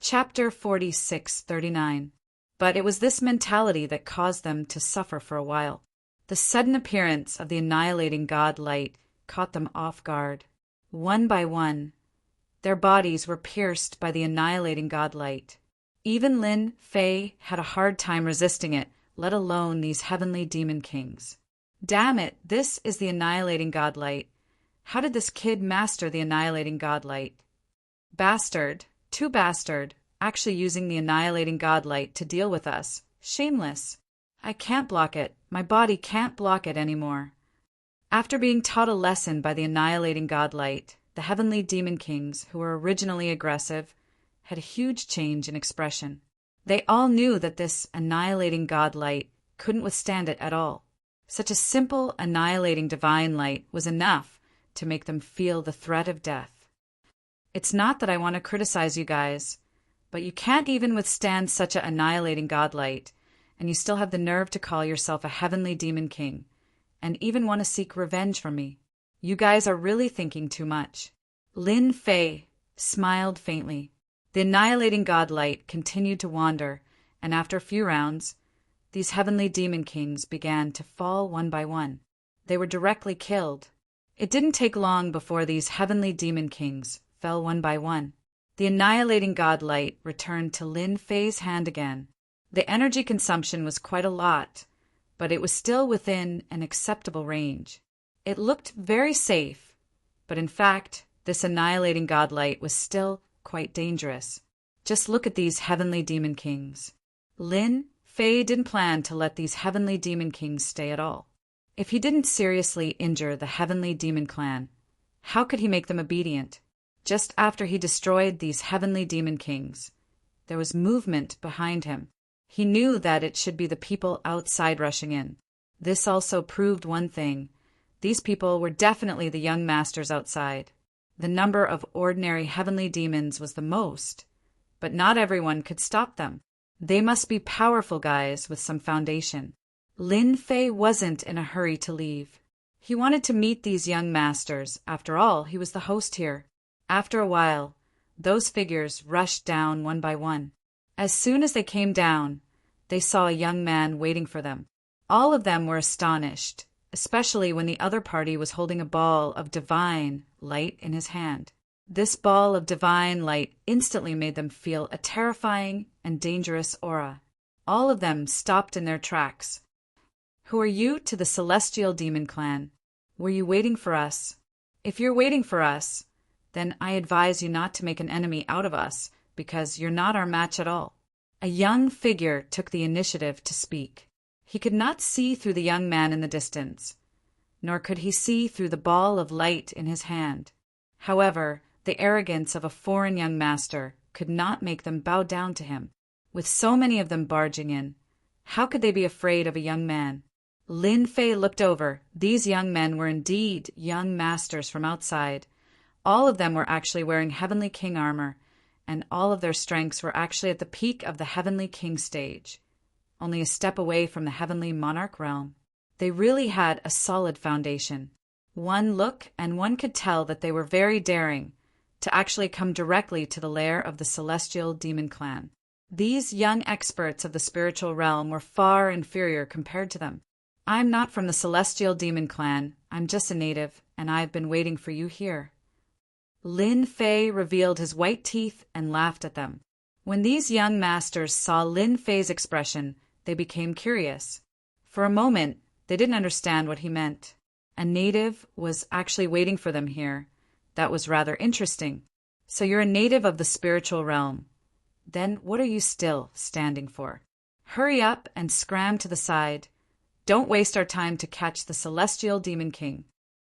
Chapter 46:39. But it was this mentality that caused them to suffer for a while. The sudden appearance of the annihilating God light caught them off guard. One by one, their bodies were pierced by the annihilating God light. Even Lin Fei had a hard time resisting it, let alone these heavenly demon kings. Damn it, this is the annihilating God light. How did this kid master the annihilating God light? Bastard, too bastard, actually using the annihilating God light to deal with us. Shameless. I can't block it. My body can't block it anymore. After being taught a lesson by the annihilating God light, the heavenly demon kings, who were originally aggressive, had a huge change in expression. They all knew that this annihilating God light couldn't withstand it at all. Such a simple annihilating divine light was enough to make them feel the threat of death. It's not that I want to criticize you guys, but you can't even withstand such an annihilating God light, and you still have the nerve to call yourself a heavenly demon king, and even want to seek revenge from me. You guys are really thinking too much. Lin Fei smiled faintly. The annihilating God light continued to wander, and after a few rounds, these heavenly demon kings began to fall one by one. They were directly killed. It didn't take long before these heavenly demon kings fell one by one. The annihilating God light returned to Lin Fei's hand again. The energy consumption was quite a lot, but it was still within an acceptable range. It looked very safe, but in fact, this annihilating God light was still quite dangerous. Just look at these heavenly demon kings. Lin Fei didn't plan to let these heavenly demon kings stay at all. If he didn't seriously injure the heavenly demon clan, how could he make them obedient? Just after he destroyed these heavenly demon kings, there was movement behind him. He knew that it should be the people outside rushing in. This also proved one thing. These people were definitely the young masters outside. The number of ordinary heavenly demons was the most, but not everyone could stop them. They must be powerful guys with some foundation. Lin Fei wasn't in a hurry to leave. He wanted to meet these young masters. After all, he was the host here. After a while, those figures rushed down one by one. As soon as they came down, they saw a young man waiting for them. All of them were astonished, especially when the other party was holding a ball of divine light in his hand. This ball of divine light instantly made them feel a terrifying and dangerous aura. All of them stopped in their tracks. Who are you? To the celestial demon clan. Were you waiting for us? If you're waiting for us, then I advise you not to make an enemy out of us, because you're not our match at all. A young figure took the initiative to speak. He could not see through the young man in the distance, nor could he see through the ball of light in his hand. However, the arrogance of a foreign young master could not make them bow down to him. With so many of them barging in, how could they be afraid of a young man? Lin Fei looked over. These young men were indeed young masters from outside. All of them were actually wearing heavenly king armor, and all of their strengths were actually at the peak of the heavenly king stage, only a step away from the heavenly monarch realm. They really had a solid foundation. One look and one could tell that they were very daring to actually come directly to the lair of the celestial demon clan. These young experts of the spiritual realm were far inferior compared to them. I'm not from the celestial demon clan. I'm just a native, and I've been waiting for you here. Lin Fei revealed his white teeth and laughed at them. When these young masters saw Lin Fei's expression, they became curious. For a moment, they didn't understand what he meant. A native was actually waiting for them here. That was rather interesting. So you're a native of the spiritual realm. Then what are you still standing for? Hurry up and scram to the side. Don't waste our time to catch the celestial demon king.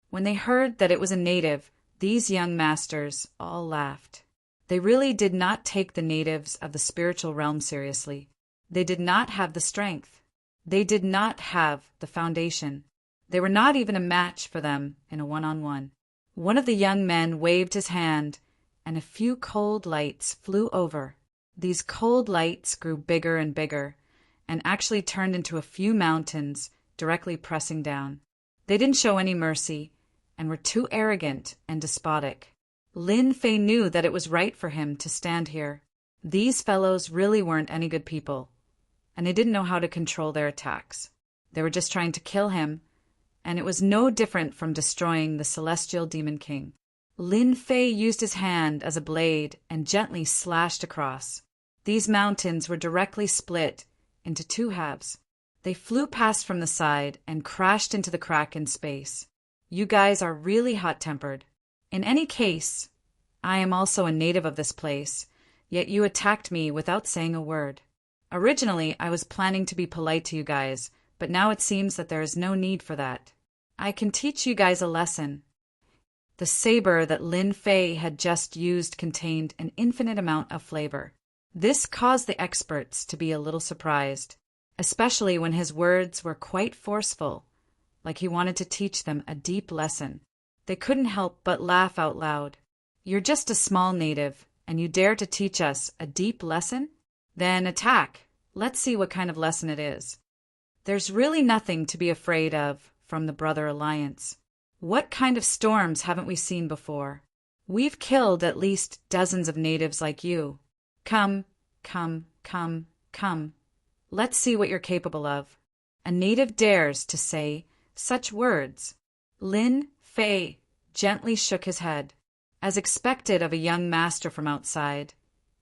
When they heard that it was a native, these young masters all laughed. They really did not take the natives of the spiritual realm seriously. They did not have the strength. They did not have the foundation. They were not even a match for them in a one-on-one. One of the young men waved his hand, and a few cold lights flew over. These cold lights grew bigger and bigger, and actually turned into a few mountains directly pressing down. They didn't show any mercy, and were too arrogant and despotic. Lin Fei knew that it was right for him to stand here. These fellows really weren't any good people, and they didn't know how to control their attacks. They were just trying to kill him, and it was no different from destroying the celestial demon king. Lin Fei used his hand as a blade and gently slashed across. These mountains were directly split into two halves. They flew past from the side and crashed into the crack in space. You guys are really hot-tempered. In any case, I am also a native of this place, yet you attacked me without saying a word. Originally, I was planning to be polite to you guys, but now it seems that there is no need for that. I can teach you guys a lesson. The saber that Lin Fei had just used contained an infinite amount of flavor. This caused the experts to be a little surprised, especially when his words were quite forceful, like he wanted to teach them a deep lesson. They couldn't help but laugh out loud. You're just a small native, and you dare to teach us a deep lesson? Then attack. Let's see what kind of lesson it is. There's really nothing to be afraid of from the Brother Alliance. What kind of storms haven't we seen before? We've killed at least dozens of natives like you. Come, come, come, come. Let's see what you're capable of. A native dares to say such words. Lin Fei gently shook his head. As expected of a young master from outside,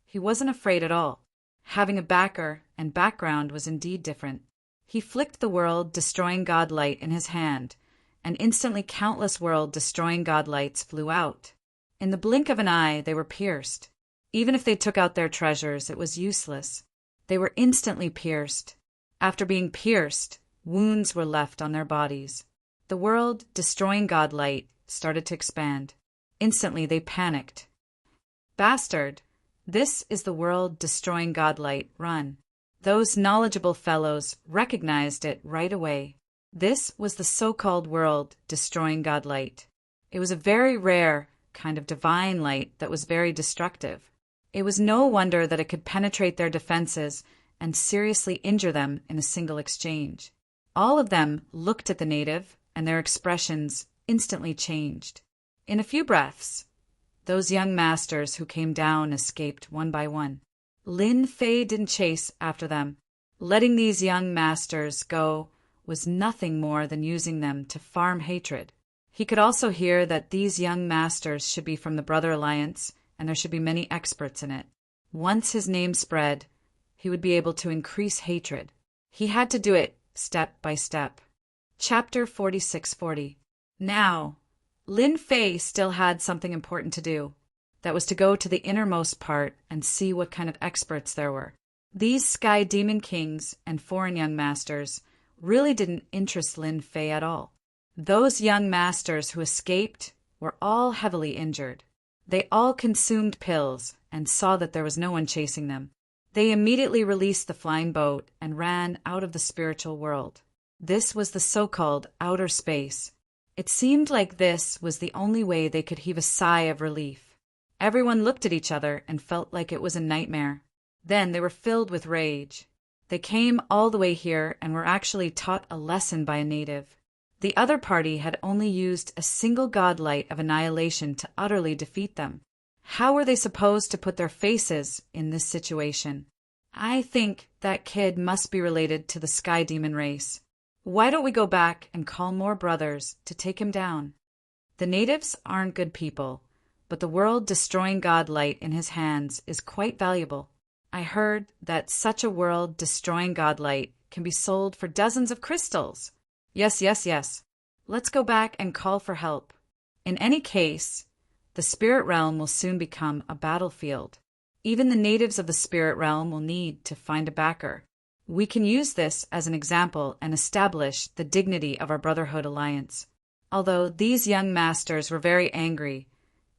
he wasn't afraid at all. Having a backer and background was indeed different. He flicked the world-destroying godlight in his hand, and instantly countless world-destroying godlights flew out. In the blink of an eye, they were pierced. Even if they took out their treasures, it was useless. They were instantly pierced. After being pierced, wounds were left on their bodies. The world-destroying godlight started to expand. Instantly, they panicked. Bastard! This is the world-destroying godlight. Run. Those knowledgeable fellows recognized it right away. This was the so-called world-destroying godlight. It was a very rare kind of divine light that was very destructive. It was no wonder that it could penetrate their defenses and seriously injure them in a single exchange. All of them looked at the native, and their expressions instantly changed. In a few breaths, those young masters who came down escaped one by one. Lin Fei didn't chase after them. Letting these young masters go was nothing more than using them to farm hatred. He could also hear that these young masters should be from the Brother Alliance, and there should be many experts in it. Once his name spread, he would be able to increase hatred. He had to do it step by step. Chapter 4640. Now, Lin Fei still had something important to do. That was to go to the innermost part and see what kind of experts there were. These sky demon kings and foreign young masters really didn't interest Lin Fei at all. Those young masters who escaped were all heavily injured. They all consumed pills and saw that there was no one chasing them. They immediately released the flying boat and ran out of the spiritual world. This was the so-called outer space. It seemed like this was the only way they could heave a sigh of relief. Everyone looked at each other and felt like it was a nightmare. Then they were filled with rage. They came all the way here and were actually taught a lesson by a native. The other party had only used a single godlight of annihilation to utterly defeat them. How were they supposed to put their faces in this situation? I think that kid must be related to the sky demon race. Why don't we go back and call more brothers to take him down? The natives aren't good people, but the world-destroying godlight in his hands is quite valuable. I heard that such a world-destroying godlight can be sold for dozens of crystals. Yes. Let's go back and call for help. In any case, the spirit realm will soon become a battlefield. Even the natives of the spirit realm will need to find a backer. We can use this as an example and establish the dignity of our Brotherhood Alliance. Although these young masters were very angry,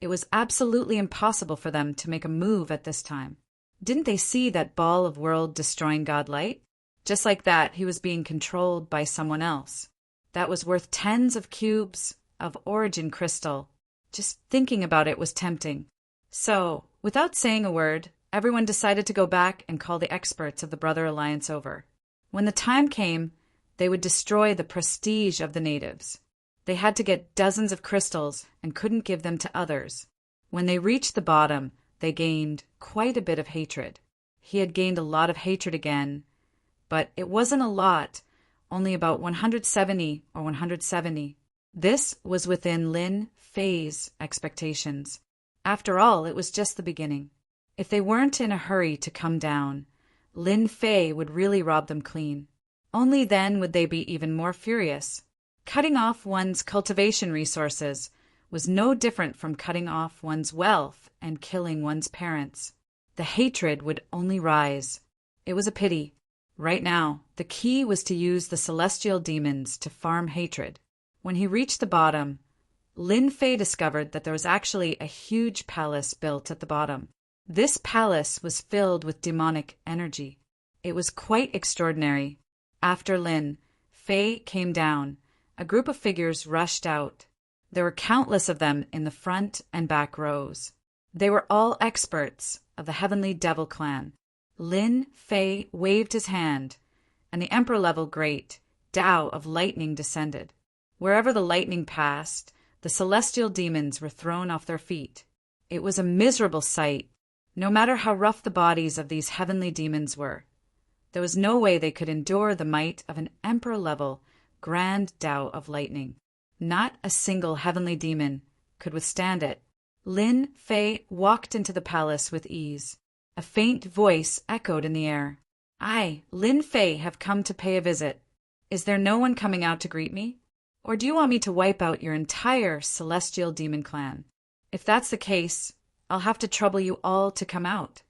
it was absolutely impossible for them to make a move at this time. Didn't they see that ball of world-destroying godlight? Just like that, he was being controlled by someone else. That was worth tens of cubes of origin crystal. Just thinking about it was tempting. So, without saying a word, everyone decided to go back and call the experts of the Brother Alliance over. When the time came, they would destroy the prestige of the natives. They had to get dozens of crystals and couldn't give them to others. When they reached the bottom, they gained quite a bit of hatred. He had gained a lot of hatred again, but it wasn't a lot, only about 170 or 170. This was within Lin Fei's expectations. After all, it was just the beginning. If they weren't in a hurry to come down, Lin Fei would really rob them clean. Only then would they be even more furious. Cutting off one's cultivation resources was no different from cutting off one's wealth and killing one's parents. The hatred would only rise. It was a pity. Right now, the key was to use the celestial demons to farm hatred. When he reached the bottom, Lin Fei discovered that there was actually a huge palace built at the bottom. This palace was filled with demonic energy. It was quite extraordinary. After Lin Fei came down, a group of figures rushed out. There were countless of them in the front and back rows. They were all experts of the Heavenly Devil clan. Lin Fei waved his hand, and the emperor-level great Tao of lightning descended. Wherever the lightning passed, the celestial demons were thrown off their feet. It was a miserable sight, no matter how rough the bodies of these heavenly demons were. There was no way they could endure the might of an emperor-level grand Tao of lightning. Not a single heavenly demon could withstand it. Lin Fei walked into the palace with ease. A faint voice echoed in the air. "I, Lin Fei, have come to pay a visit. Is there no one coming out to greet me? Or do you want me to wipe out your entire celestial demon clan? If that's the case, I'll have to trouble you all to come out."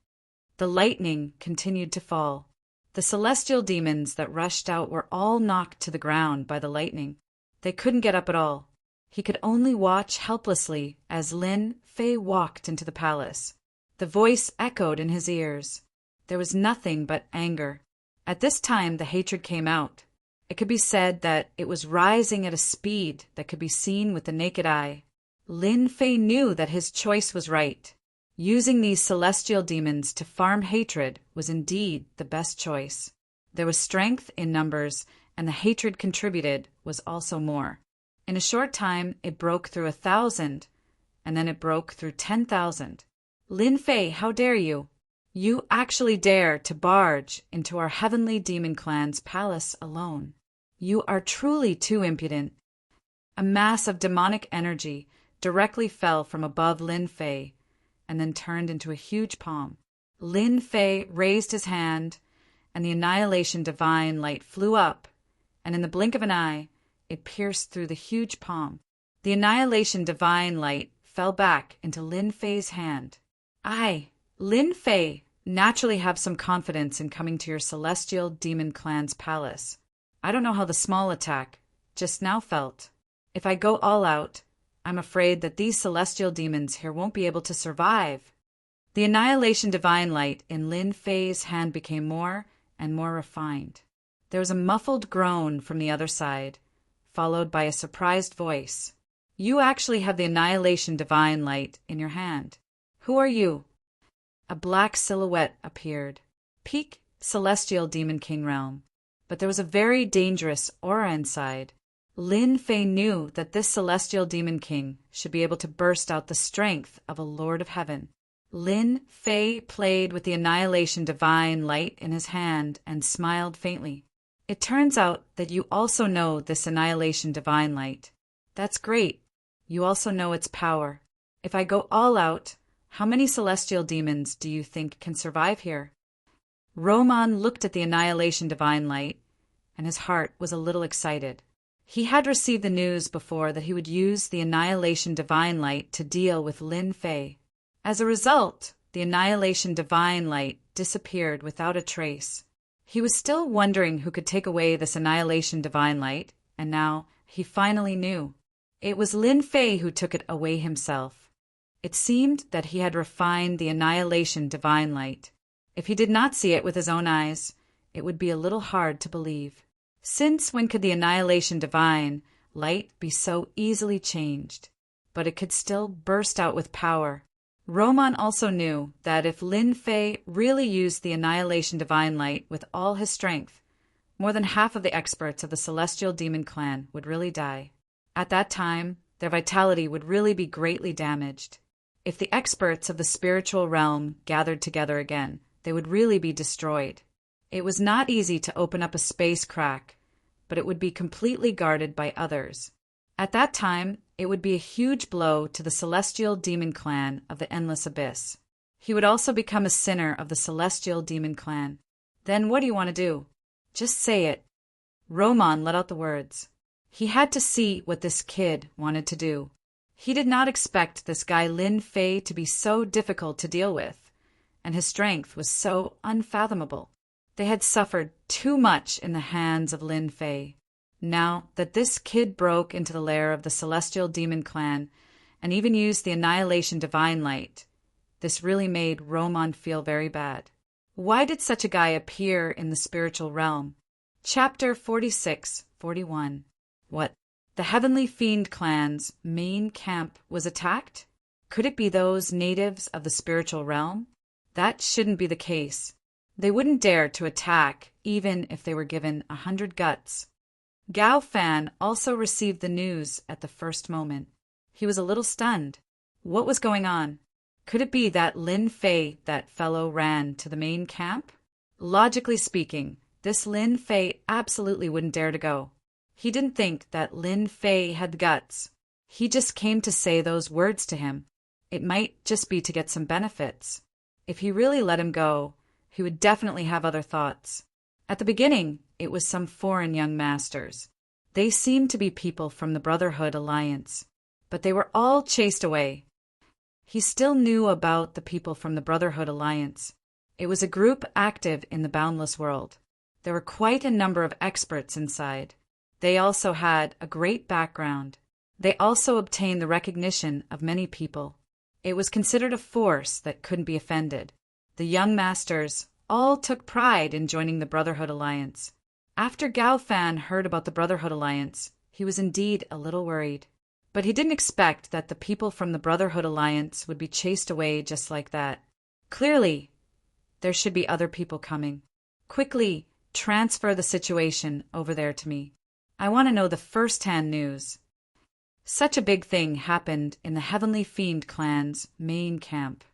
The lightning continued to fall. The celestial demons that rushed out were all knocked to the ground by the lightning. They couldn't get up at all. He could only watch helplessly as Lin Fei walked into the palace. The voice echoed in his ears. There was nothing but anger. At this time, the hatred came out. It could be said that it was rising at a speed that could be seen with the naked eye. Lin Fei knew that his choice was right. Using these celestial demons to farm hatred was indeed the best choice. There was strength in numbers, and the hatred contributed was also more. In a short time, it broke through 1,000, and then it broke through 10,000. "Lin Fei, how dare you? You actually dare to barge into our heavenly demon clan's palace alone. You are truly too impudent." A mass of demonic energy directly fell from above Lin Fei and then turned into a huge palm. Lin Fei raised his hand, and the annihilation divine light flew up, and in the blink of an eye, it pierced through the huge palm. The annihilation divine light fell back into Lin Fei's hand. "I, Lin Fei, naturally have some confidence in coming to your celestial demon clan's palace. I don't know how the small attack just now felt. If I go all out, I'm afraid that these celestial demons here won't be able to survive." The annihilation divine light in Lin Fei's hand became more and more refined. There was a muffled groan from the other side, followed by a surprised voice. "You actually have the annihilation divine light in your hand. Who are you?" A black silhouette appeared. Peak Celestial Demon King Realm. But there was a very dangerous aura inside. Lin Fei knew that this Celestial Demon King should be able to burst out the strength of a Lord of Heaven. Lin Fei played with the annihilation divine light in his hand and smiled faintly. "It turns out that you also know this annihilation divine light. That's great. You also know its power. If I go all out, how many celestial demons do you think can survive here?" Roman looked at the annihilation divine light, and his heart was a little excited. He had received the news before that he would use the annihilation divine light to deal with Lin Fei. As a result, the annihilation divine light disappeared without a trace. He was still wondering who could take away this annihilation divine light, and now he finally knew. It was Lin Fei who took it away himself. It seemed that he had refined the annihilation divine light. If he did not see it with his own eyes, it would be a little hard to believe. Since when could the annihilation divine light be so easily changed? But it could still burst out with power. Roman also knew that if Lin Fei really used the annihilation divine light with all his strength, more than half of the experts of the Celestial Demon Clan would really die. At that time, their vitality would really be greatly damaged. If the experts of the spiritual realm gathered together again, they would really be destroyed. It was not easy to open up a space crack, but it would be completely guarded by others. At that time, it would be a huge blow to the celestial demon clan of the Endless Abyss. He would also become a sinner of the celestial demon clan. Then what do you want to do? Just say it. Roman let out the words. He had to see what this kid wanted to do. He did not expect this guy Lin Fei to be so difficult to deal with, and his strength was so unfathomable. They had suffered too much in the hands of Lin Fei. Now that this kid broke into the lair of the celestial demon clan and even used the annihilation divine light, this really made Roman feel very bad. Why did such a guy appear in the spiritual realm? Chapter 46-41. What? The Heavenly Fiend clan's main camp was attacked? Could it be those natives of the spiritual realm? That shouldn't be the case. They wouldn't dare to attack, even if they were given 100 guts. Gao Fan also received the news at the first moment. He was a little stunned. What was going on? Could it be that Lin Fei, that fellow, ran to the main camp? Logically speaking, this Lin Fei absolutely wouldn't dare to go. He didn't think that Lin Fei had the guts. He just came to say those words to him. It might just be to get some benefits. If he really let him go, he would definitely have other thoughts. At the beginning, it was some foreign young masters. They seemed to be people from the Brotherhood Alliance, but they were all chased away. He still knew about the people from the Brotherhood Alliance. It was a group active in the boundless world. There were quite a number of experts inside. They also had a great background. They also obtained the recognition of many people. It was considered a force that couldn't be offended. The young masters all took pride in joining the Brotherhood Alliance. After Gao Fan heard about the Brotherhood Alliance, he was indeed a little worried. But he didn't expect that the people from the Brotherhood Alliance would be chased away just like that. Clearly, there should be other people coming. Quickly, transfer the situation over there to me. I want to know the first-hand news. Such a big thing happened in the Heavenly Fiend clan's main camp.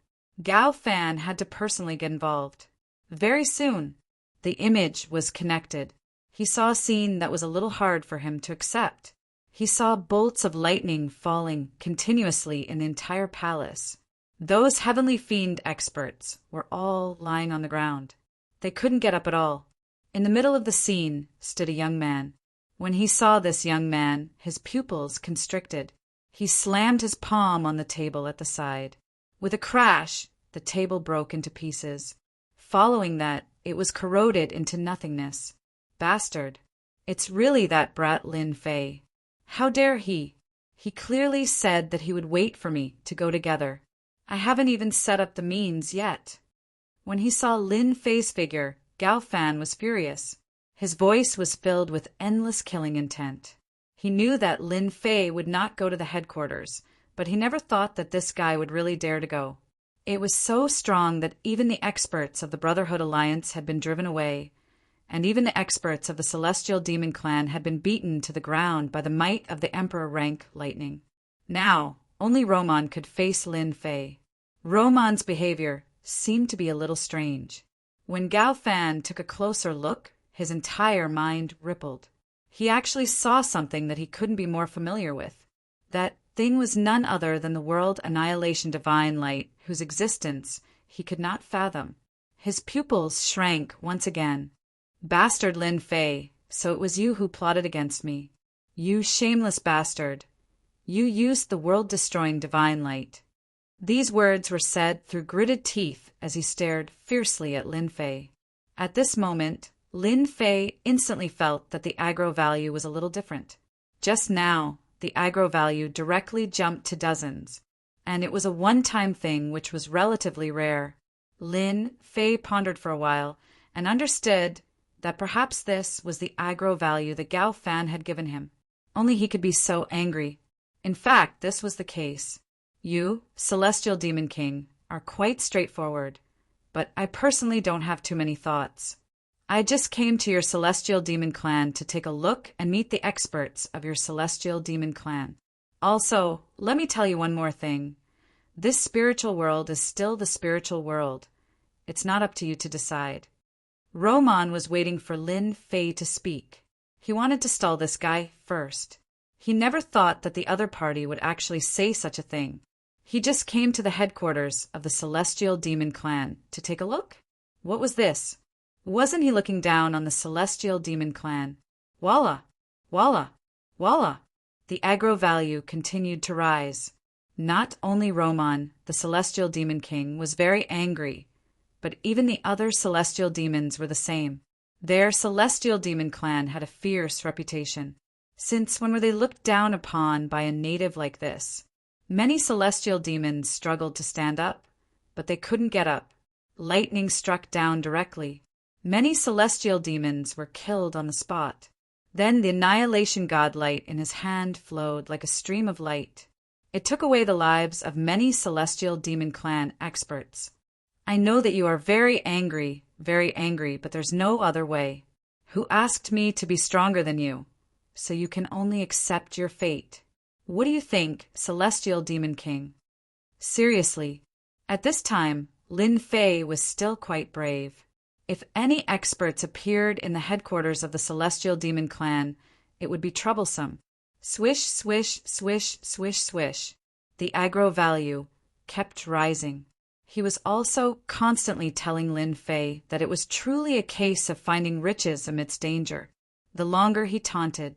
Gao Fan had to personally get involved. Very soon, the image was connected. He saw a scene that was a little hard for him to accept. He saw bolts of lightning falling continuously in the entire palace. Those Heavenly Fiend experts were all lying on the ground. They couldn't get up at all. In the middle of the scene stood a young man. When he saw this young man, his pupils constricted. He slammed his palm on the table at the side. With a crash, the table broke into pieces. Following that, it was corroded into nothingness. Bastard. It's really that brat Lin Fei. How dare he? He clearly said that he would wait for me to go together. I haven't even set up the means yet. When he saw Lin Fei's figure, Gao Fan was furious. His voice was filled with endless killing intent. He knew that Lin Fei would not go to the headquarters, but he never thought that this guy would really dare to go. It was so strong that even the experts of the Brotherhood Alliance had been driven away, and even the experts of the Celestial Demon Clan had been beaten to the ground by the might of the Emperor rank lightning. Now, only Roman could face Lin Fei. Roman's behavior seemed to be a little strange. When Gao Fan took a closer look, his entire mind rippled. He actually saw something that he couldn't be more familiar with. That thing was none other than the world annihilation divine light, whose existence he could not fathom. His pupils shrank once again. Bastard Lin Fei, so it was you who plotted against me. You shameless bastard. You used the world-destroying divine light. These words were said through gritted teeth as he stared fiercely at Lin Fei. At this moment, Lin Fei instantly felt that the aggro value was a little different. Just now, the aggro value directly jumped to dozens, and it was a one-time thing which was relatively rare. Lin Fei pondered for a while and understood that perhaps this was the aggro value that Gao Fan had given him. Only he could be so angry. In fact, this was the case. You, Celestial Demon King, are quite straightforward, but I personally don't have too many thoughts. I just came to your Celestial Demon Clan to take a look and meet the experts of your Celestial Demon Clan. Also, let me tell you one more thing. This spiritual world is still the spiritual world. It's not up to you to decide. Roman was waiting for Lin Fei to speak. He wanted to stall this guy first. He never thought that the other party would actually say such a thing. He just came to the headquarters of the Celestial Demon Clan to take a look. What was this? Wasn't he looking down on the Celestial Demon Clan? Walla! Walla! Walla! The aggro value continued to rise. Not only Roman, the Celestial Demon King, was very angry, but even the other Celestial Demons were the same. Their Celestial Demon Clan had a fierce reputation. Since when were they looked down upon by a native like this? Many Celestial Demons struggled to stand up, but they couldn't get up. Lightning struck down directly. Many Celestial Demons were killed on the spot. Then the Annihilation God light in his hand flowed like a stream of light. It took away the lives of many Celestial Demon Clan experts. I know that you are very angry, but there's no other way. Who asked me to be stronger than you? So you can only accept your fate. What do you think, Celestial Demon King? Seriously, at this time, Lin Fei was still quite brave. If any experts appeared in the headquarters of the Celestial Demon Clan, it would be troublesome. Swish, swish, swish, swish, swish. The aggro value kept rising. He was also constantly telling Lin Fei that it was truly a case of finding riches amidst danger. The longer he taunted,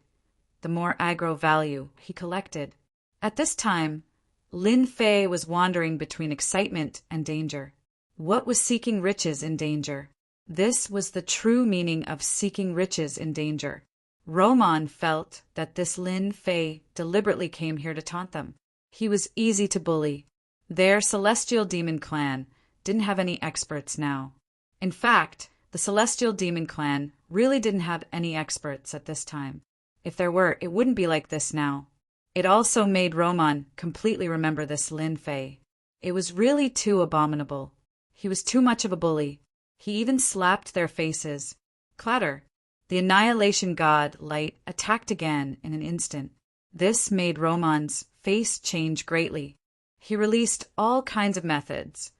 the more aggro value he collected. At this time, Lin Fei was wandering between excitement and danger. What was seeking riches in danger? This was the true meaning of seeking riches in danger. Roman felt that this Lin Fei deliberately came here to taunt them. He was easy to bully. Their Celestial Demon Clan didn't have any experts now. In fact, the Celestial Demon Clan really didn't have any experts at this time. If there were, it wouldn't be like this now. It also made Roman completely remember this Lin Fei. It was really too abominable. He was too much of a bully. He even slapped their faces. Clatter! The Annihilation God light attacked again in an instant. This made Roman's face change greatly. He released all kinds of methods,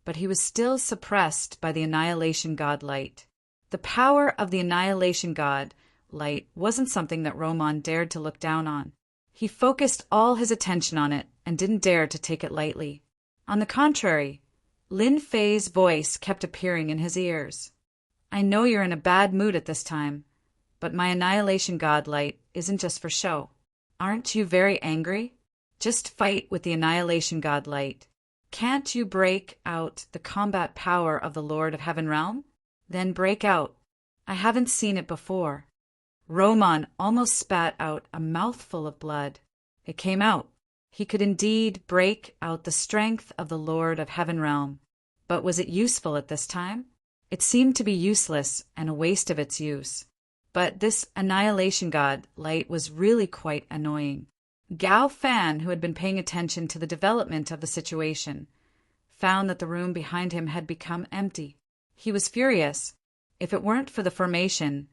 but he was still suppressed by the Annihilation God light. The power of the Annihilation God light wasn't something that Roman dared to look down on. He focused all his attention on it and didn't dare to take it lightly. On the contrary, Lin Fei's voice kept appearing in his ears. I know you're in a bad mood at this time, but my Annihilation God light isn't just for show. Aren't you very angry? Just fight with the Annihilation God light. Can't you break out the combat power of the Lord of Heaven Realm? Then break out. I haven't seen it before. Roman almost spat out a mouthful of blood. It came out. He could indeed break out the strength of the Lord of Heaven Realm. But was it useful at this time? It seemed to be useless and a waste of its use. But this Annihilation God light was really quite annoying. Gao Fan, who had been paying attention to the development of the situation, found that the room behind him had become empty. He was furious. If it weren't for the formation,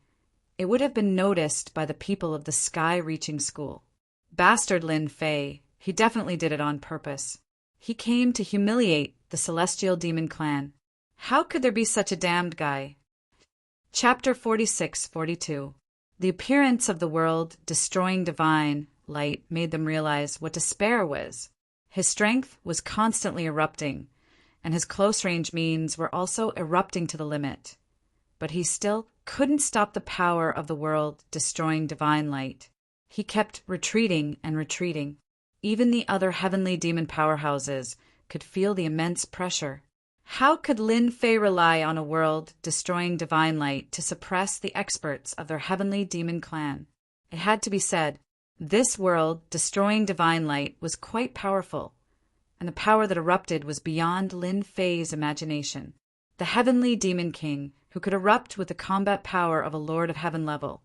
it would have been noticed by the people of the Sky-Reaching School. Bastard Lin Fei, he definitely did it on purpose. He came to humiliate the Celestial Demon Clan. How could there be such a damned guy? Chapter 46-42. The appearance of the world destroying divine light made them realize what despair was. His strength was constantly erupting, and his close-range means were also erupting to the limit. But he still couldn't stop the power of the world destroying divine light. He kept retreating and retreating. Even the other heavenly demon powerhouses could feel the immense pressure. How could Lin Fei rely on a world destroying divine light to suppress the experts of their heavenly demon clan? It had to be said, this world destroying divine light was quite powerful, and the power that erupted was beyond Lin Fei's imagination. The heavenly demon king, who could erupt with the combat power of a Lord of Heaven level,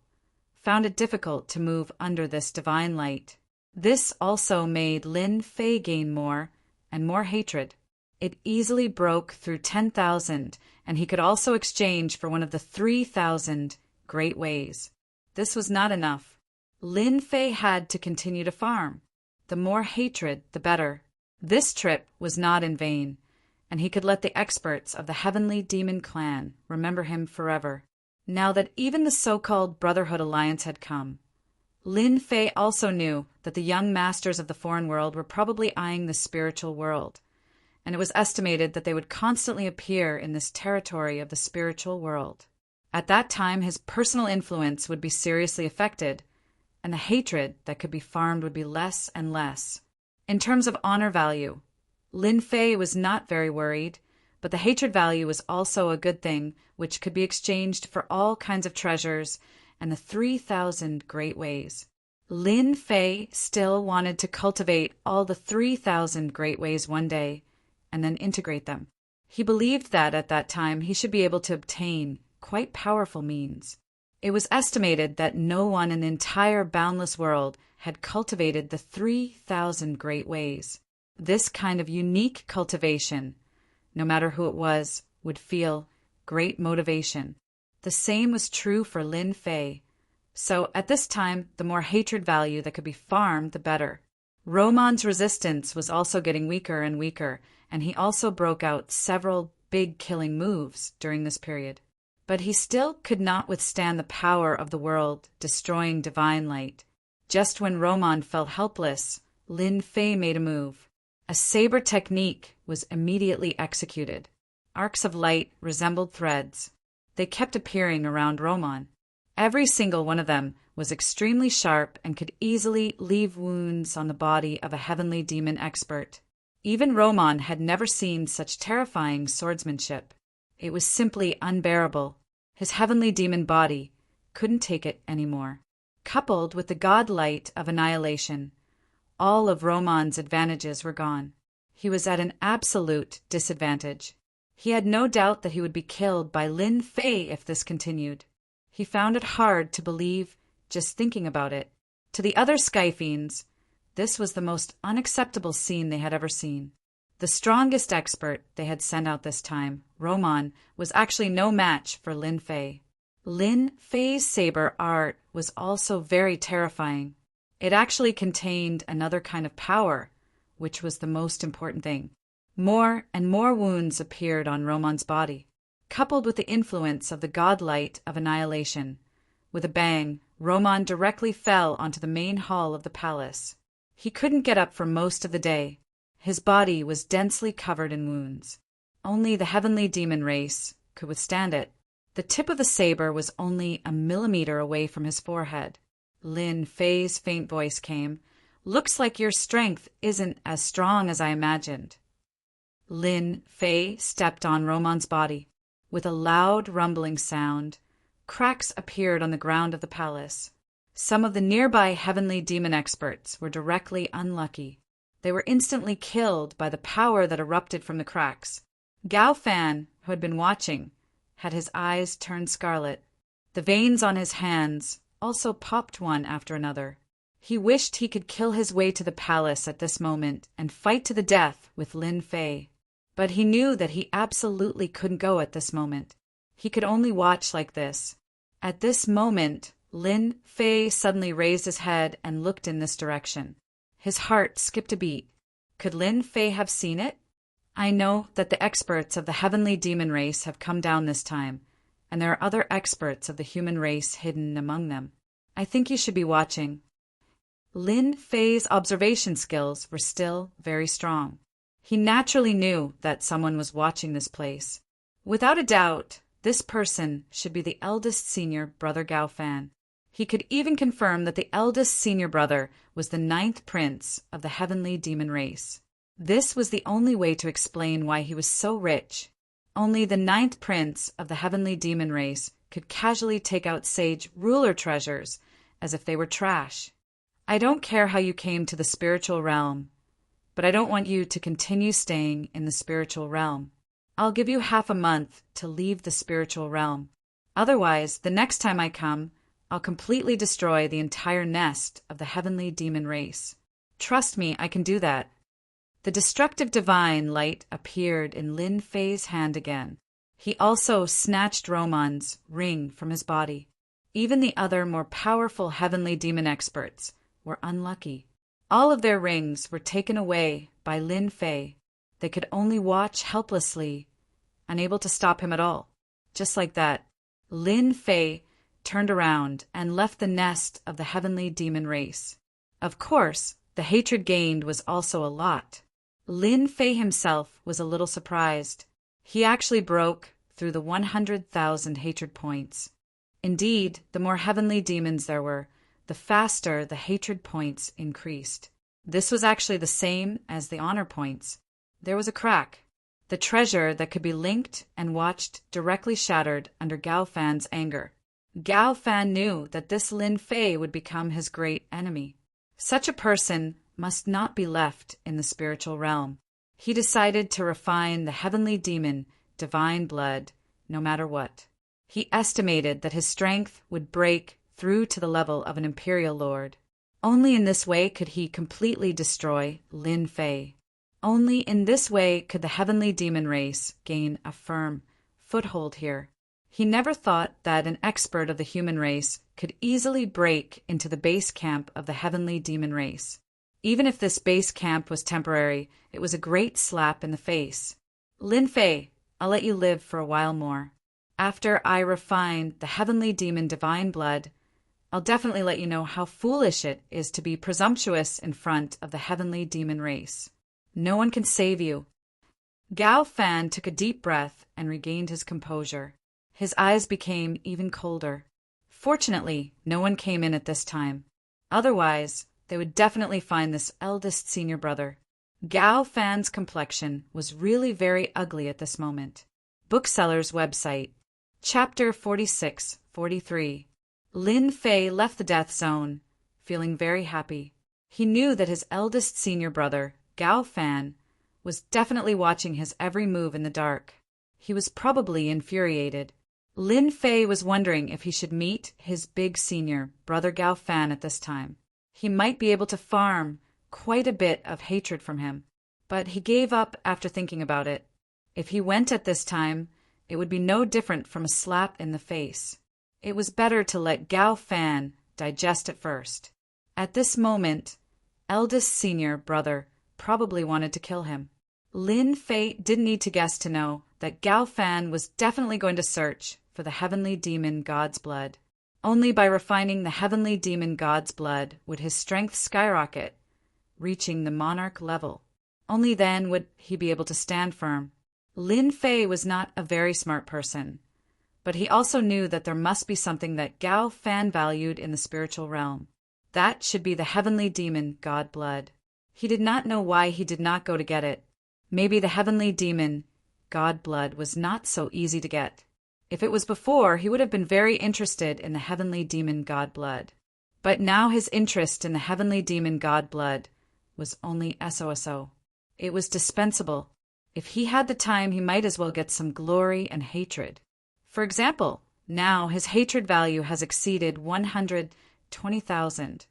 found it difficult to move under this divine light. This also made Lin Fei gain more and more hatred. It easily broke through 10,000, and he could also exchange for one of the 3,000 great ways. This was not enough. Lin Fei had to continue to farm. The more hatred, the better. This trip was not in vain, and he could let the experts of the Heavenly Demon Clan remember him forever. Now that even the so-called Brotherhood Alliance had come, Lin Fei also knew that the young masters of the foreign world were probably eyeing the spiritual world, and it was estimated that they would constantly appear in this territory of the spiritual world. At that time, his personal influence would be seriously affected, and the hatred that could be farmed would be less and less. In terms of honor value, Lin Fei was not very worried, but the hatred value was also a good thing, which could be exchanged for all kinds of treasures and the 3,000 great ways. Lin Fei still wanted to cultivate all the 3,000 great ways one day, and then integrate them. He believed that at that time he should be able to obtain quite powerful means. It was estimated that no one in the entire boundless world had cultivated the 3,000 great ways. This kind of unique cultivation, no matter who it was, would feel great motivation. The same was true for Lin Fei. So at this time, the more hatred value that could be farmed, the better. Roman's resistance was also getting weaker and weaker, and he also broke out several big killing moves during this period. But he still could not withstand the power of the world destroying divine light. Just when Roman felt helpless, Lin Fei made a move. A saber technique was immediately executed. Arcs of light resembled threads. They kept appearing around Roman. Every single one of them was extremely sharp and could easily leave wounds on the body of a heavenly demon expert. Even Roman had never seen such terrifying swordsmanship. It was simply unbearable. His heavenly demon body couldn't take it anymore. Coupled with the god light of annihilation, all of Roman's advantages were gone. He was at an absolute disadvantage. He had no doubt that he would be killed by Lin Fei if this continued. He found it hard to believe just thinking about it. To the other Sky Fiends, this was the most unacceptable scene they had ever seen. The strongest expert they had sent out this time, Roman, was actually no match for Lin Fei. Lin Fei's saber art was also very terrifying. It actually contained another kind of power, which was the most important thing. More and more wounds appeared on Roman's body, coupled with the influence of the godlight of annihilation. With a bang, Roman directly fell onto the main hall of the palace. He couldn't get up for most of the day. His body was densely covered in wounds. Only the heavenly demon race could withstand it. The tip of the saber was only a millimeter away from his forehead. Lin Fei's faint voice came. "Looks like your strength isn't as strong as I imagined." Lin Fei stepped on Roman's body. With a loud rumbling sound, cracks appeared on the ground of the palace. Some of the nearby heavenly demon experts were directly unlucky. They were instantly killed by the power that erupted from the cracks. Gao Fan, who had been watching, had his eyes turned scarlet. The veins on his hands also popped one after another. He wished he could kill his way to the palace at this moment and fight to the death with Lin Fei. But he knew that he absolutely couldn't go at this moment. He could only watch like this. At this moment, Lin Fei suddenly raised his head and looked in this direction. His heart skipped a beat. Could Lin Fei have seen it? I know that the experts of the heavenly demon race have come down this time, and there are other experts of the human race hidden among them. I think you should be watching. Lin Fei's observation skills were still very strong. He naturally knew that someone was watching this place. Without a doubt, this person should be the eldest senior brother Gao Fan. He could even confirm that the eldest senior brother was the 9th prince of the heavenly demon race. This was the only way to explain why he was so rich. Only the 9th prince of the heavenly demon race could casually take out sage ruler treasures as if they were trash. I don't care how you came to the spiritual realm, but I don't want you to continue staying in the spiritual realm. I'll give you half a month to leave the spiritual realm. Otherwise, the next time I come, I'll completely destroy the entire nest of the heavenly demon race. Trust me, I can do that. The destructive divine light appeared in Lin Fei's hand again. He also snatched Roman's ring from his body. Even the other more powerful heavenly demon experts were unlucky. All of their rings were taken away by Lin Fei. They could only watch helplessly, unable to stop him at all. Just like that, Lin Fei turned around and left the nest of the heavenly demon race. Of course, the hatred gained was also a lot. Lin Fei himself was a little surprised. He actually broke through the 100,000 hatred points. Indeed, the more heavenly demons there were, the faster the hatred points increased. This was actually the same as the honor points. There was a crack. The treasure that could be linked and watched directly shattered under Gao Fan's anger. Gao Fan knew that this Lin Fei would become his great enemy. Such a person must not be left in the spiritual realm. He decided to refine the heavenly demon, divine blood, no matter what. He estimated that his strength would break through to the level of an imperial lord. Only in this way could he completely destroy Lin Fei. Only in this way could the heavenly demon race gain a firm foothold here. He never thought that an expert of the human race could easily break into the base camp of the heavenly demon race. Even if this base camp was temporary, it was a great slap in the face. Lin Fei, I'll let you live for a while more. After I refine the heavenly demon divine blood, I'll definitely let you know how foolish it is to be presumptuous in front of the heavenly demon race. No one can save you. Gao Fan took a deep breath and regained his composure. His eyes became even colder. Fortunately, no one came in at this time. Otherwise, they would definitely find this eldest senior brother. Gao Fan's complexion was really very ugly at this moment. Bookseller's website. Chapter 46-43. Lin Fei left the death zone, feeling very happy. He knew that his eldest senior brother, Gao Fan, was definitely watching his every move in the dark. He was probably infuriated. Lin Fei was wondering if he should meet his big senior, brother Gao Fan, at this time. He might be able to farm quite a bit of hatred from him, but he gave up after thinking about it. If he went at this time, it would be no different from a slap in the face. It was better to let Gao Fan digest it first. At this moment, eldest senior brother probably wanted to kill him. Lin Fei didn't need to guess to know that Gao Fan was definitely going to search for the heavenly demon god's blood. Only by refining the heavenly demon god's blood would his strength skyrocket, reaching the monarch level. Only then would he be able to stand firm. Lin Fei was not a very smart person, but he also knew that there must be something that Gao Fan valued in the spiritual realm. That should be the heavenly demon god blood. He did not know why he did not go to get it. Maybe the heavenly demon god blood was not so easy to get. If it was before, he would have been very interested in the heavenly demon god blood. But now his interest in the heavenly demon god blood was only SOSO. It was dispensable. If he had the time, he might as well get some glory and hatred. For example, now his hatred value has exceeded 120,000,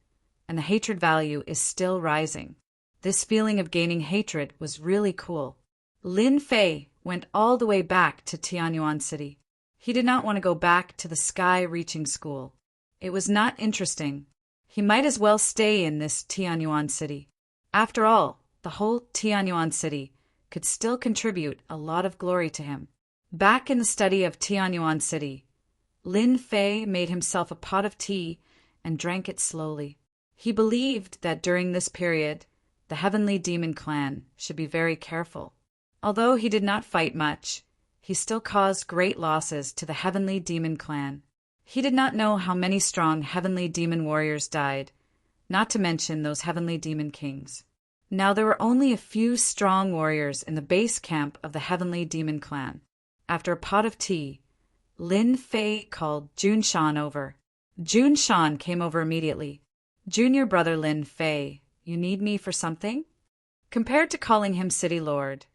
and the hatred value is still rising. This feeling of gaining hatred was really cool. Lin Fei went all the way back to Tianyuan City. He did not want to go back to the sky-reaching school. It was not interesting. He might as well stay in this Tianyuan City. After all, the whole Tianyuan City could still contribute a lot of glory to him. Back in the study of Tianyuan City, Lin Fei made himself a pot of tea and drank it slowly. He believed that during this period, the heavenly demon clan should be very careful. Although he did not fight much, he still caused great losses to the heavenly demon clan. He did not know how many strong heavenly demon warriors died, not to mention those heavenly demon kings. Now there were only a few strong warriors in the base camp of the heavenly demon clan. After a pot of tea, Lin Fei called Jun Shan over. Jun Shan came over immediately. "Junior brother Lin Fei, you need me for something?" Compared to calling him City Lord,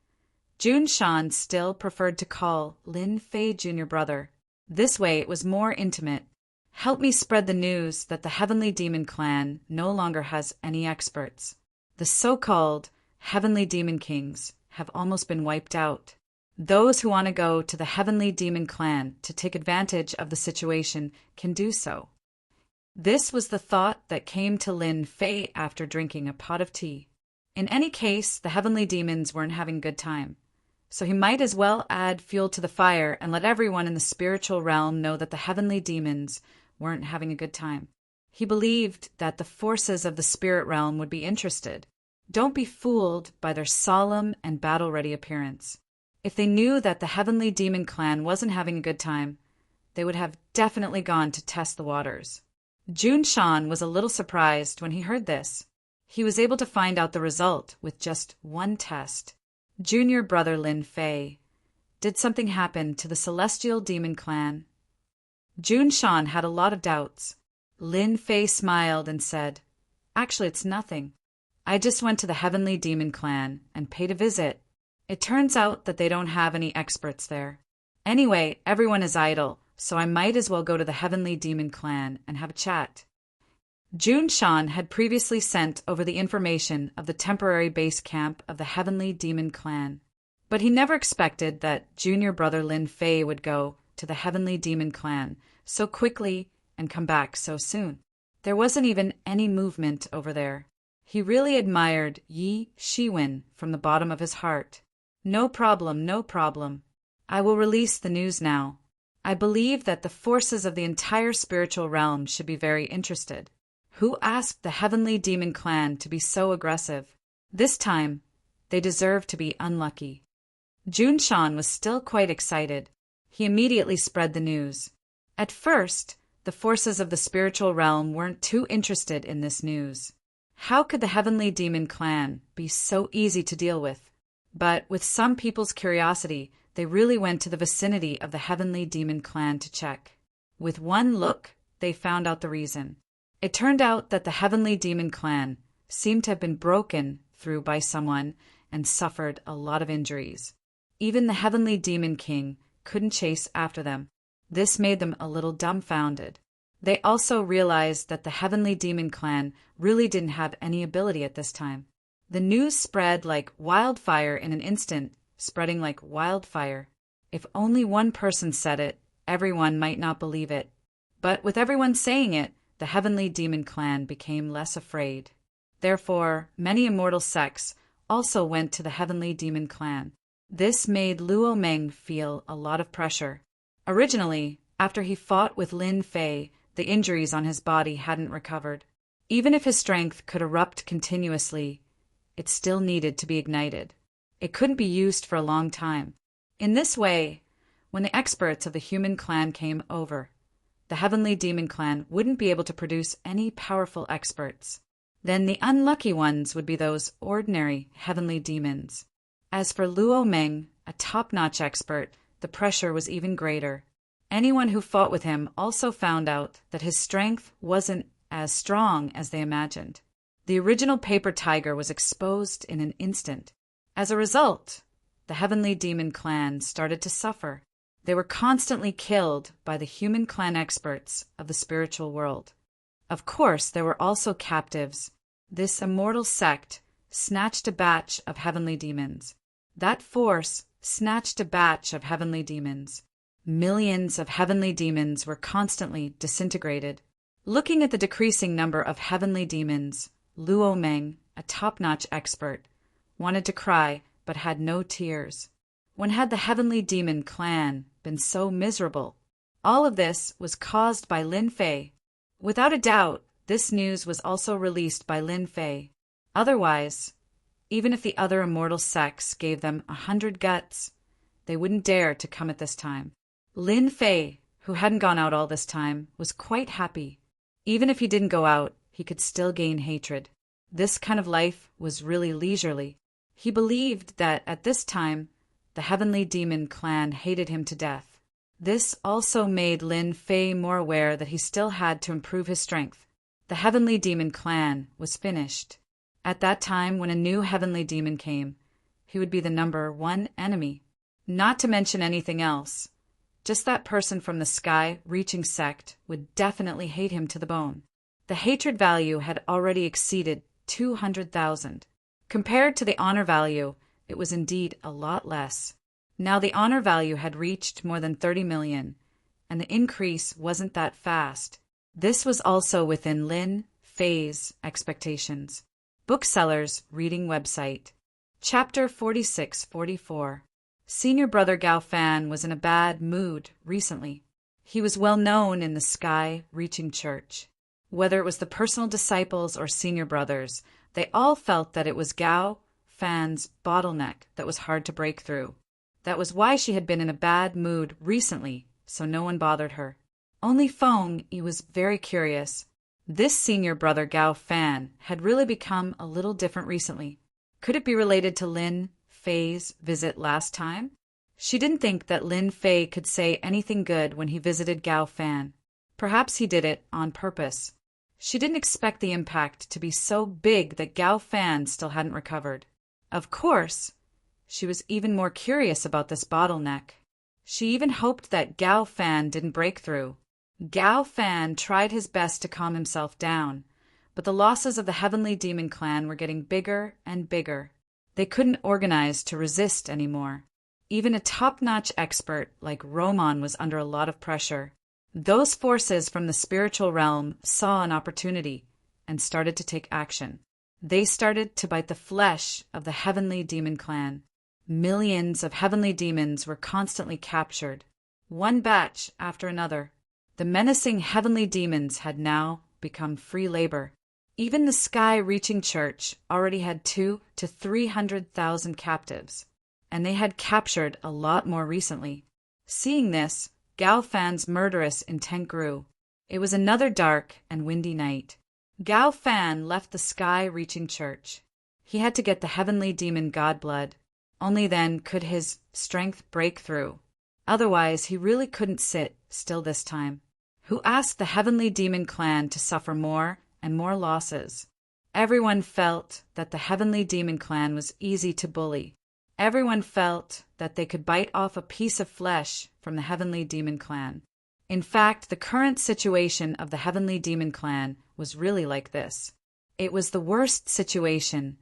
Jun Shan still preferred to call Lin Fei Junior brother. This way it was more intimate. "Help me spread the news that the heavenly demon clan no longer has any experts. The so-called heavenly demon kings have almost been wiped out. Those who want to go to the heavenly demon clan to take advantage of the situation can do so." This was the thought that came to Lin Fei after drinking a pot of tea. In any case, the heavenly demons weren't having a good time, so he might as well add fuel to the fire and let everyone in the spiritual realm know that the heavenly demons weren't having a good time. He believed that the forces of the spirit realm would be interested. Don't be fooled by their solemn and battle-ready appearance. If they knew that the heavenly demon clan wasn't having a good time, they would have definitely gone to test the waters. Jun Shan was a little surprised when he heard this. He was able to find out the result with just one test. Junior brother Lin Fei. Did something happen to the celestial demon clan? Jun Shan had a lot of doubts. Lin Fei smiled and said, "Actually, it's nothing. I just went to the heavenly demon clan and paid a visit. It turns out that they don't have any experts there. Anyway, everyone is idle, so I might as well go to the heavenly demon clan and have a chat." Jun Shan had previously sent over the information of the temporary base camp of the heavenly demon clan, but he never expected that junior brother Lin Fei would go to the heavenly demon clan so quickly and come back so soon. There wasn't even any movement over there. He really admired Yi Shiwen from the bottom of his heart. No problem, no problem. I will release the news now. I believe that the forces of the entire spiritual realm should be very interested. Who asked the heavenly demon clan to be so aggressive? This time, they deserve to be unlucky. Jun Shan was still quite excited. He immediately spread the news. At first, the forces of the spiritual realm weren't too interested in this news. How could the heavenly demon clan be so easy to deal with? But with some people's curiosity, they really went to the vicinity of the heavenly demon clan to check. With one look, they found out the reason. It turned out that the heavenly demon clan seemed to have been broken through by someone and suffered a lot of injuries. Even the heavenly demon king couldn't chase after them. This made them a little dumbfounded. They also realized that the heavenly demon clan really didn't have any ability at this time. The news spread like wildfire in an instant, spreading like wildfire. If only one person said it, everyone might not believe it. But with everyone saying it, the heavenly demon clan became less afraid. Therefore, many immortal sects also went to the heavenly demon clan. This made Luo Meng feel a lot of pressure. Originally, after he fought with Lin Fei, the injuries on his body hadn't recovered. Even if his strength could erupt continuously, it still needed to be ignited. It couldn't be used for a long time. In this way, when the experts of the human clan came over, the heavenly demon clan wouldn't be able to produce any powerful experts. Then the unlucky ones would be those ordinary heavenly demons. As for Luo Meng, a top-notch expert, the pressure was even greater. Anyone who fought with him also found out that his strength wasn't as strong as they imagined. The original paper tiger was exposed in an instant. As a result, the heavenly demon clan started to suffer. They were constantly killed by the human clan experts of the spiritual world. Of course, there were also captives. This immortal sect snatched a batch of heavenly demons. That force snatched a batch of heavenly demons. Millions of heavenly demons were constantly disintegrated. Looking at the decreasing number of heavenly demons, Luo Meng, a top-notch expert, wanted to cry but had no tears. When had the heavenly demon clan been so miserable? All of this was caused by Lin Fei. Without a doubt, this news was also released by Lin Fei. Otherwise, even if the other immortal sects gave them 100 guts, they wouldn't dare to come at this time. Lin Fei, who hadn't gone out all this time, was quite happy. Even if he didn't go out, he could still gain hatred. This kind of life was really leisurely. He believed that at this time, the heavenly demon clan hated him to death. This also made Lin Fei more aware that he still had to improve his strength. The heavenly demon clan was finished. At that time, when a new heavenly demon came, he would be the #1 enemy. Not to mention anything else. Just that person from the sky-reaching sect would definitely hate him to the bone. The hatred value had already exceeded 200,000. Compared to the honor value, it was indeed a lot less. Now the honor value had reached more than 30 million, and the increase wasn't that fast. This was also within Lin Fei's expectations. Booksellers reading website. Chapter 46-44. Senior brother Gao Fan was in a bad mood recently. He was well known in the sky-reaching church. Whether it was the personal disciples or senior brothers, they all felt that it was Gao Fan's bottleneck that was hard to break through. That was why she had been in a bad mood recently, so no one bothered her. Only Feng Yi was very curious. This senior brother Gao Fan had really become a little different recently. Could it be related to Lin Fei's visit last time? She didn't think that Lin Fei could say anything good when he visited Gao Fan. Perhaps he did it on purpose. She didn't expect the impact to be so big that Gao Fan still hadn't recovered. Of course, she was even more curious about this bottleneck. She even hoped that Gao Fan didn't break through. Gao Fan tried his best to calm himself down, but the losses of the Heavenly Demon Clan were getting bigger and bigger. They couldn't organize to resist anymore. Even a top-notch expert like Roman was under a lot of pressure. Those forces from the spiritual realm saw an opportunity and started to take action. They started to bite the flesh of the Heavenly Demon Clan. Millions of heavenly demons were constantly captured, one batch after another. The menacing heavenly demons had now become free labor. Even the sky-reaching church already had 200,000 to 300,000 captives, and they had captured a lot more recently. Seeing this, Gao Fan's murderous intent grew. It was another dark and windy night. Gao Fan left the sky-reaching church. He had to get the heavenly demon god blood. Only then could his strength break through. Otherwise, he really couldn't sit still this time. Who asked the Heavenly Demon Clan to suffer more and more losses? Everyone felt that the Heavenly Demon Clan was easy to bully. Everyone felt that they could bite off a piece of flesh from the Heavenly Demon Clan. In fact, the current situation of the Heavenly Demon Clan was really like this. It was the worst situation,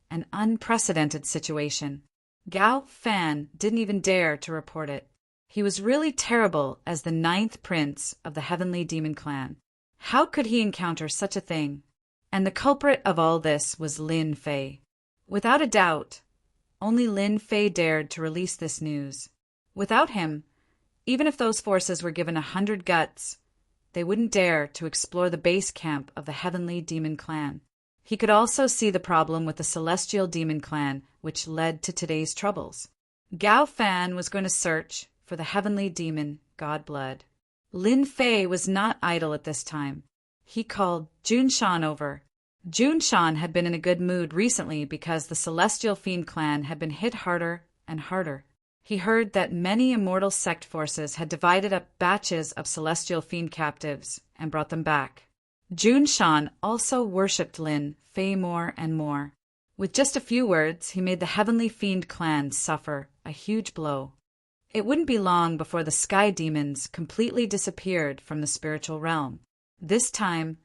an unprecedented situation. Gao Fan didn't even dare to report it. He was really terrible as the 9th prince of the Heavenly Demon Clan. How could he encounter such a thing? And the culprit of all this was Lin Fei. Without a doubt, only Lin Fei dared to release this news. Without him, even if those forces were given 100 guts, they wouldn't dare to explore the base camp of the Heavenly Demon Clan. He could also see the problem with the Celestial Demon Clan, which led to today's troubles. Gao Fan was going to search for the Heavenly Demon god blood. Lin Fei was not idle at this time. He called Jun Shan over. Jun Shan had been in a good mood recently because the Celestial Fiend Clan had been hit harder and harder. He heard that many immortal sect forces had divided up batches of Celestial Fiend captives and brought them back. Jun Shan also worshipped Lin Fei more and more. With just a few words, he made the Heavenly Fiend Clan suffer a huge blow. It wouldn't be long before the sky demons completely disappeared from the spiritual realm. This time,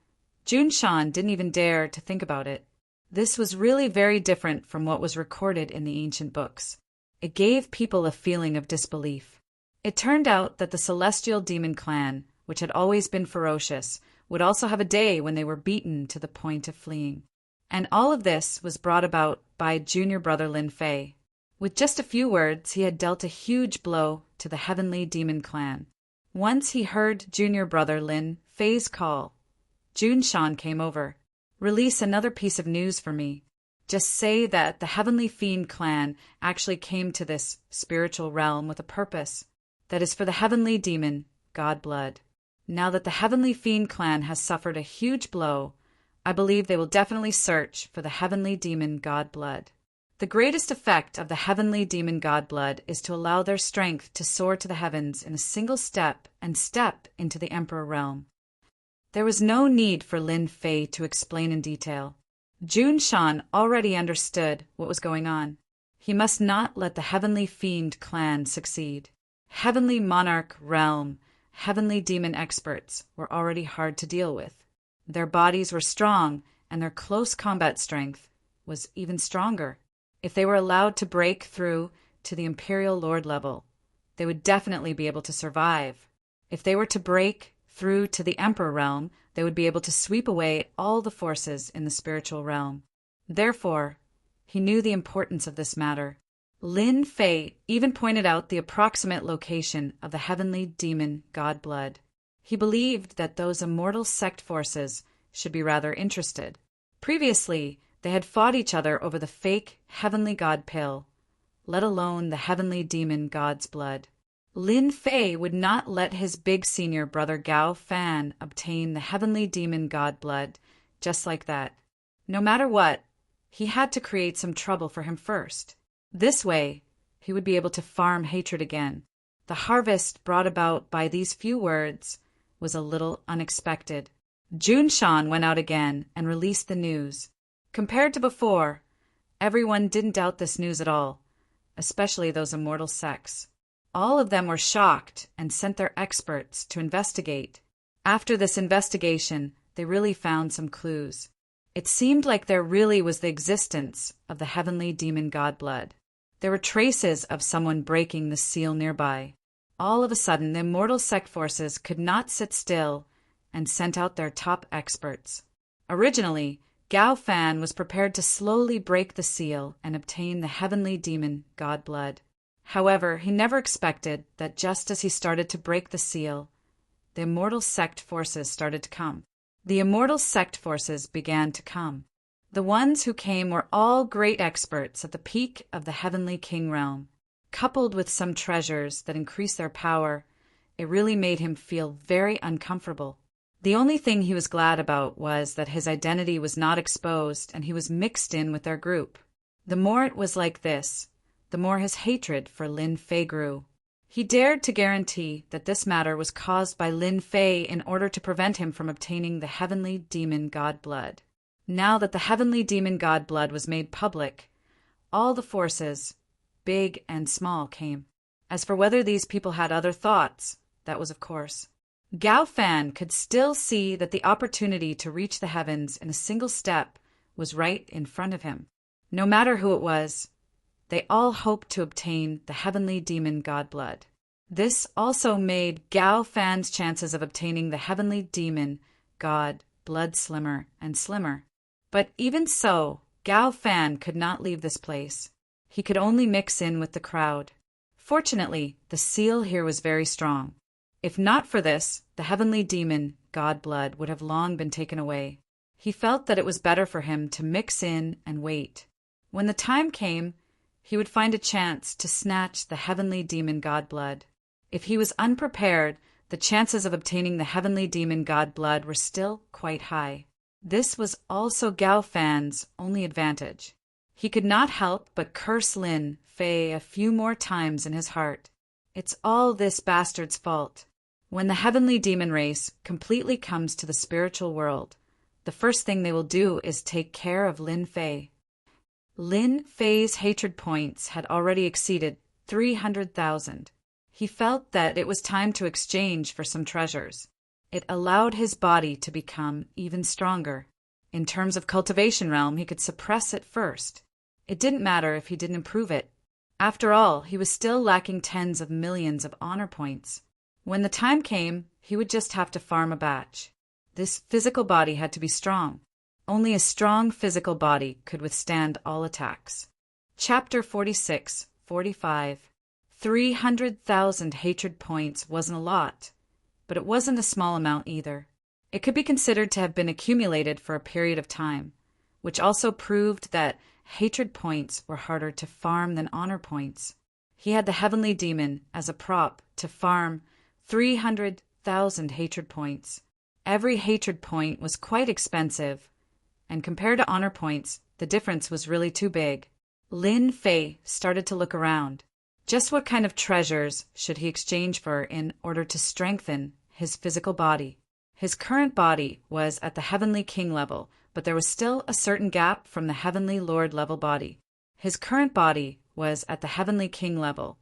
Jun Shan didn't even dare to think about it. This was really very different from what was recorded in the ancient books. It gave people a feeling of disbelief. It turned out that the Celestial Demon Clan, which had always been ferocious, would also have a day when they were beaten to the point of fleeing. And all of this was brought about by junior brother Lin Fei. With just a few words, he had dealt a huge blow to the Heavenly Demon Clan. Once he heard junior brother Lin Fei's call, Jun Shan came over. Release another piece of news for me. Just say that the Heavenly Fiend Clan actually came to this spiritual realm with a purpose. That is for the Heavenly Demon, God Blood. Now that the Heavenly Fiend Clan has suffered a huge blow, I believe they will definitely search for the Heavenly Demon God Blood. The greatest effect of the Heavenly Demon God Blood is to allow their strength to soar to the heavens in a single step and step into the Emperor realm. There was no need for Lin Fei to explain in detail. Jun Shan already understood what was going on. He must not let the Heavenly Fiend Clan succeed. Heavenly Monarch Realm, Heavenly Demon experts were already hard to deal with. Their bodies were strong, and their close combat strength was even stronger. If they were allowed to break through to the Imperial Lord level, they would definitely be able to survive. If they were to break through to the Emperor realm, they would be able to sweep away all the forces in the spiritual realm. Therefore, he knew the importance of this matter. Lin Fei even pointed out the approximate location of the heavenly demon god blood. He believed that those immortal sect forces should be rather interested. Previously, they had fought each other over the fake heavenly god pill, let alone the heavenly demon god's blood. Lin Fei would not let his big senior brother Gao Fan obtain the heavenly demon god blood just like that. No matter what, he had to create some trouble for him first. This way, he would be able to farm hatred again. The harvest brought about by these few words was a little unexpected. Jun Shan went out again and released the news. Compared to before, everyone didn't doubt this news at all, especially those immortal sects. All of them were shocked and sent their experts to investigate. After this investigation, they really found some clues. It seemed like there really was the existence of the heavenly demon god blood. There were traces of someone breaking the seal nearby. All of a sudden, the immortal sect forces could not sit still and sent out their top experts. Originally, Gao Fan was prepared to slowly break the seal and obtain the heavenly demon god blood. However, he never expected that just as he started to break the seal, the immortal sect forces started to come. The immortal sect forces began to come. The ones who came were all great experts at the peak of the heavenly king realm. Coupled with some treasures that increased their power, it really made him feel very uncomfortable. The only thing he was glad about was that his identity was not exposed and he was mixed in with their group. The more it was like this, the more his hatred for Lin Fei grew. He dared to guarantee that this matter was caused by Lin Fei in order to prevent him from obtaining the heavenly demon god blood. Now that the heavenly demon god blood was made public, all the forces, big and small, came. As for whether these people had other thoughts, that was of course. Gao Fan could still see that the opportunity to reach the heavens in a single step was right in front of him. No matter who it was, they all hoped to obtain the heavenly demon god blood. This also made Gao Fan's chances of obtaining the heavenly demon god blood slimmer and slimmer. But even so, Gao Fan could not leave this place. He could only mix in with the crowd. Fortunately, the seal here was very strong. If not for this, the heavenly demon god blood would have long been taken away. He felt that it was better for him to mix in and wait. When the time came, he would find a chance to snatch the heavenly demon god blood. If he was unprepared, the chances of obtaining the heavenly demon god blood were still quite high. This was also Gao Fan's only advantage. He could not help but curse Lin Fei a few more times in his heart. It's all this bastard's fault. When the heavenly demon race completely comes to the spiritual world, the first thing they will do is take care of Lin Fei. Lin Fei's hatred points had already exceeded 300,000. He felt that it was time to exchange for some treasures. It allowed his body to become even stronger. In terms of cultivation realm, he could suppress it first. It didn't matter if he didn't improve it. After all, he was still lacking tens of millions of honor points. When the time came, he would just have to farm a batch. This physical body had to be strong. Only a strong physical body could withstand all attacks. Chapter 46-45. 300,000 hatred points wasn't a lot, but it wasn't a small amount either. It could be considered to have been accumulated for a period of time, which also proved that hatred points were harder to farm than honor points. He had the heavenly demon as a prop to farm 300,000 hatred points. Every hatred point was quite expensive, and compared to honor points, the difference was really too big. Lin Fei started to look around. Just what kind of treasures should he exchange for in order to strengthen his physical body? His current body was at the heavenly king level, but there was still a certain gap from the heavenly lord level body. His current body was at the heavenly king level,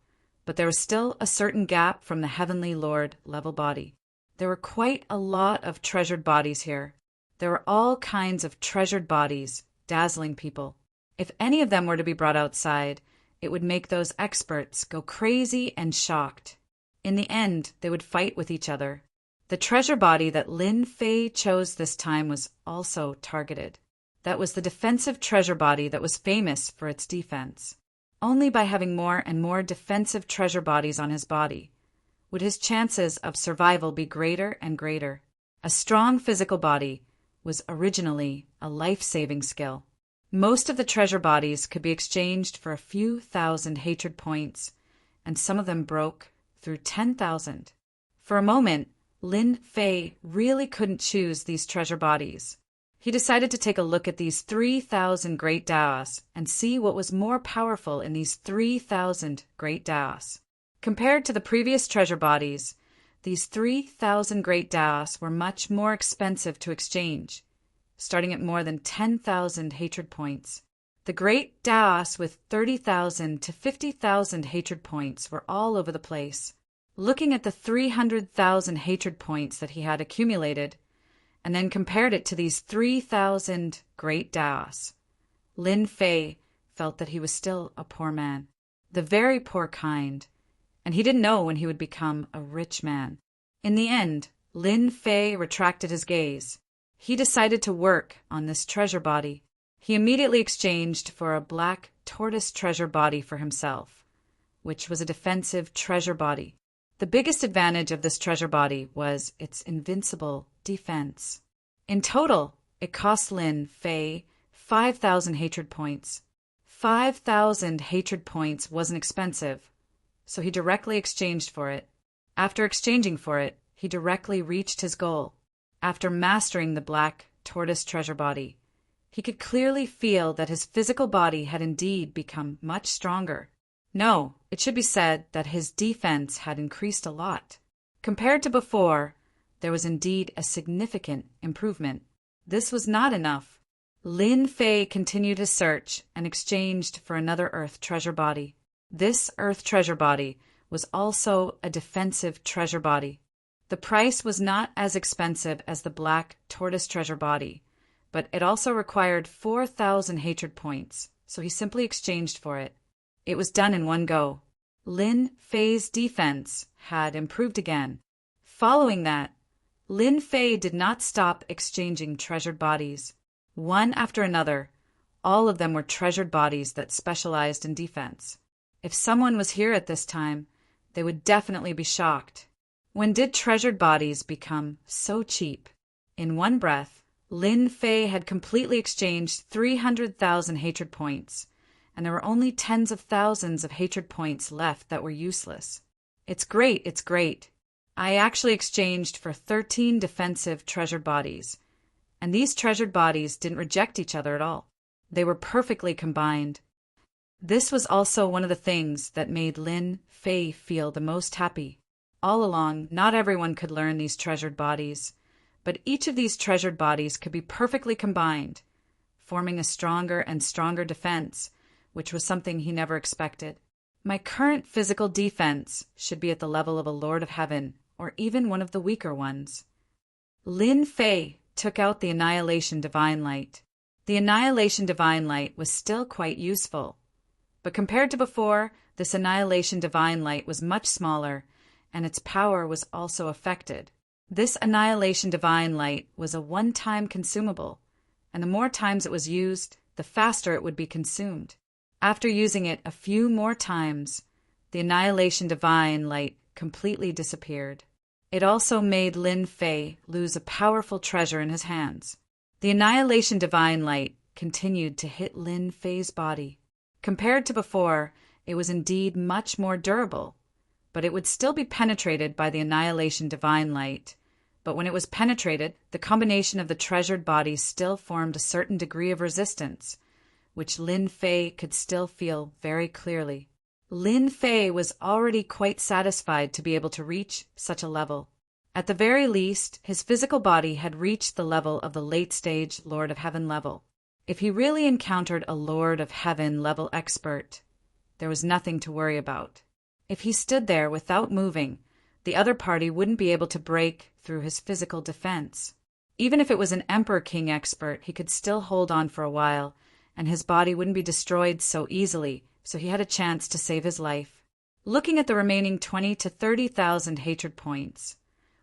but there was still a certain gap from the heavenly lord level body. There were quite a lot of treasured bodies here. There were all kinds of treasured bodies, dazzling people. If any of them were to be brought outside, it would make those experts go crazy and shocked. In the end, they would fight with each other. The treasure body that Lin Fei chose this time was also targeted. That was the defensive treasure body that was famous for its defense. Only by having more and more defensive treasure bodies on his body would his chances of survival be greater and greater. A strong physical body was originally a life-saving skill. Most of the treasure bodies could be exchanged for a few thousand hatred points, and some of them broke through 10,000. For a moment, Lin Fei really couldn't choose these treasure bodies. He decided to take a look at these 3,000 great Daos and see what was more powerful in these 3,000 great Daos. Compared to the previous treasure bodies, these 3,000 great Daos were much more expensive to exchange, starting at more than 10,000 hatred points. The great Daos with 30,000 to 50,000 hatred points were all over the place. Looking at the 300,000 hatred points that he had accumulated, and then compared it to these 3,000 great Daos, Lin Fei felt that he was still a poor man, the very poor kind, and he didn't know when he would become a rich man. In the end, Lin Fei retracted his gaze. He decided to work on this treasure body. He immediately exchanged for a black tortoise treasure body for himself, which was a defensive treasure body. The biggest advantage of this treasure body was its invincible defense. In total, it cost Lin Fei 5,000 hatred points. 5,000 hatred points wasn't expensive, so he directly exchanged for it. After exchanging for it, he directly reached his goal. After mastering the black tortoise treasure body, he could clearly feel that his physical body had indeed become much stronger. No, it should be said that his defense had increased a lot. Compared to before, there was indeed a significant improvement. This was not enough. Lin Fei continued his search and exchanged for another earth treasure body. This earth treasure body was also a defensive treasure body. The price was not as expensive as the black tortoise treasure body, but it also required 4,000 hatred points, so he simply exchanged for it. It was done in one go. Lin Fei's defense had improved again. Following that, Lin Fei did not stop exchanging treasured bodies. One after another, all of them were treasured bodies that specialized in defense. If someone was here at this time, they would definitely be shocked. When did treasured bodies become so cheap? In one breath, Lin Fei had completely exchanged 300,000 hatred points, and there were only tens of thousands of hatred points left that were useless. It's great, it's great. I actually exchanged for 13 defensive treasured bodies, and these treasured bodies didn't reject each other at all. They were perfectly combined. This was also one of the things that made Lin Fei feel the most happy. All along, not everyone could learn these treasured bodies, but each of these treasured bodies could be perfectly combined, forming a stronger and stronger defense, which was something he never expected. My current physical defense should be at the level of a Lord of Heaven, or even one of the weaker ones. Lin Fei took out the Annihilation Divine Light. The Annihilation Divine Light was still quite useful, but compared to before, this Annihilation Divine Light was much smaller, and its power was also affected. This Annihilation Divine Light was a one-time consumable, and the more times it was used, the faster it would be consumed. After using it a few more times, the Annihilation Divine Light completely disappeared. It also made Lin Fei lose a powerful treasure in his hands. The Annihilation Divine Light continued to hit Lin Fei's body. Compared to before, it was indeed much more durable, but it would still be penetrated by the Annihilation Divine Light. But when it was penetrated, the combination of the treasured bodies still formed a certain degree of resistance, which Lin Fei could still feel very clearly. Lin Fei was already quite satisfied to be able to reach such a level. At the very least, his physical body had reached the level of the late-stage Lord of Heaven level. If he really encountered a Lord of Heaven level expert, there was nothing to worry about. If he stood there without moving, the other party wouldn't be able to break through his physical defense. Even if it was an Emperor King expert, he could still hold on for a while, and his body wouldn't be destroyed so easily, so he had a chance to save his life. Looking at the remaining 20 to 30,000 hatred points,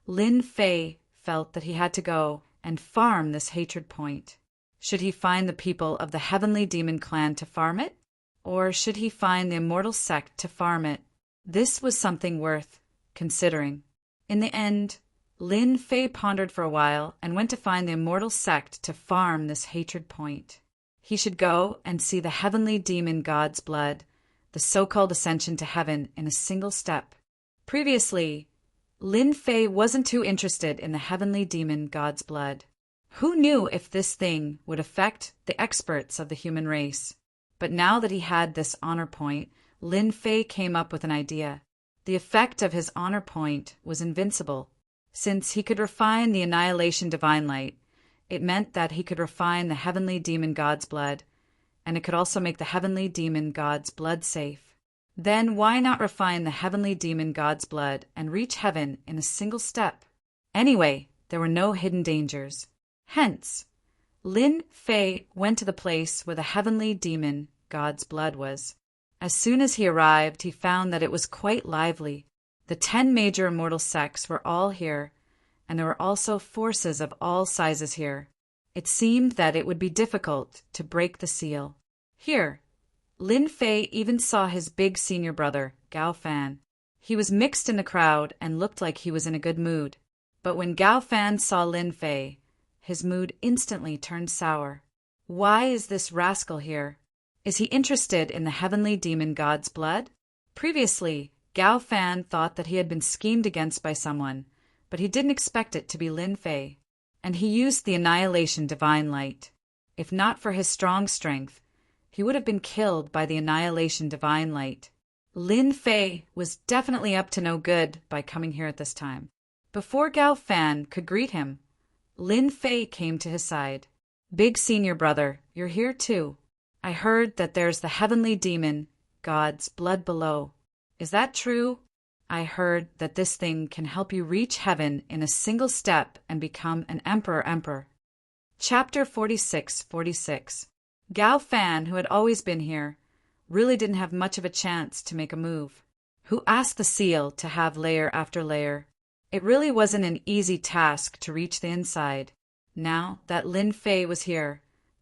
Lin Fei felt that he had to go and farm this hatred point. Should he find the people of the Heavenly Demon Clan to farm it? Or should he find the immortal sect to farm it? This was something worth considering. In the end, Lin Fei pondered for a while and went to find the immortal sect to farm this hatred point. He should go and see the Heavenly Demon God's blood, the so-called ascension to heaven, in a single step. Previously, Lin Fei wasn't too interested in the Heavenly Demon God's blood. Who knew if this thing would affect the experts of the human race? But now that he had this honor point, Lin Fei came up with an idea. The effect of his honor point was invincible. Since he could refine the annihilation divine light, it meant that he could refine the Heavenly Demon God's blood, and it could also make the Heavenly Demon God's blood safe. Then why not refine the Heavenly Demon God's blood and reach heaven in a single step? Anyway, there were no hidden dangers. Hence, Lin Fei went to the place where the Heavenly Demon God's blood was. As soon as he arrived, he found that it was quite lively. The 10 major immortal sects were all here, and there were also forces of all sizes here. It seemed that it would be difficult to break the seal. Here, Lin Fei even saw his big senior brother, Gao Fan. He was mixed in the crowd and looked like he was in a good mood. But when Gao Fan saw Lin Fei, his mood instantly turned sour. Why is this rascal here? Is he interested in the Heavenly Demon God's blood? Previously, Gao Fan thought that he had been schemed against by someone, but he didn't expect it to be Lin Fei, and he used the annihilation divine light. If not for his strong strength, he would have been killed by the annihilation divine light. Lin Fei was definitely up to no good by coming here at this time. Before Gao Fan could greet him, Lin Fei came to his side. Big senior brother, you're here too. I heard that there's the Heavenly Demon God's blood below. Is that true? I heard that this thing can help you reach heaven in a single step and become an emperor. Chapter 46:46. Gao Fan, who had always been here, really didn't have much of a chance to make a move. Who asked the seal to have layer after layer? It really wasn't an easy task to reach the inside. Now that Lin Fei was here,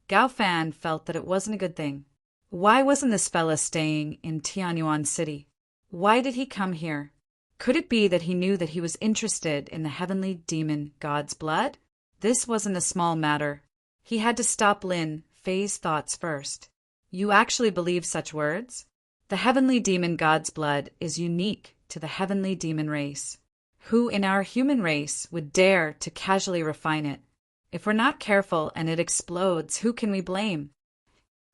Gao Fan felt that it wasn't a good thing. Why wasn't this fella staying in Tianyuan City? Why did he come here? Could it be that he knew that he was interested in the Heavenly Demon God's blood? This wasn't a small matter. He had to stop Lin Fei's thoughts first. You actually believe such words? The Heavenly Demon God's blood is unique to the Heavenly Demon race. Who in our human race would dare to casually refine it? If we're not careful and it explodes, who can we blame?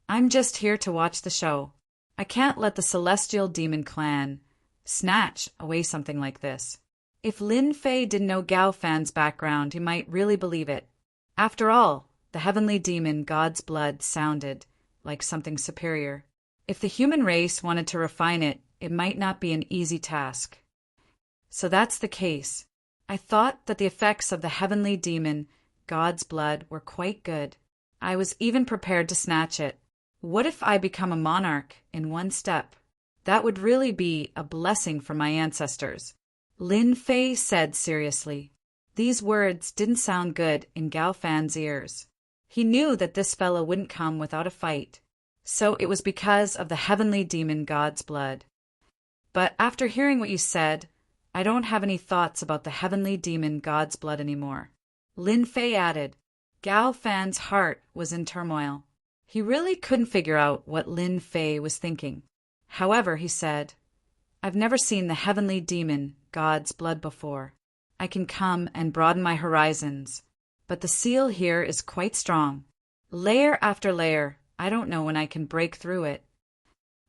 I'm just here to watch the show. I can't let the Celestial Demon Clan snatch away something like this. If Lin Fei didn't know Gao Fan's background, he might really believe it. After all, the Heavenly Demon God's blood sounded like something superior. If the human race wanted to refine it, it might not be an easy task. So that's the case. I thought that the effects of the Heavenly Demon God's blood were quite good. I was even prepared to snatch it. What if I become a monarch in one step? That would really be a blessing for my ancestors. Lin Fei said seriously. These words didn't sound good in Gao Fan's ears. He knew that this fellow wouldn't come without a fight. So it was because of the Heavenly Demon God's blood. But after hearing what you said, I don't have any thoughts about the Heavenly Demon God's blood anymore. Lin Fei added. Gao Fan's heart was in turmoil. He really couldn't figure out what Lin Fei was thinking. However, he said, I've never seen the Heavenly Demon God's blood before. I can come and broaden my horizons, but the seal here is quite strong. Layer after layer, I don't know when I can break through it.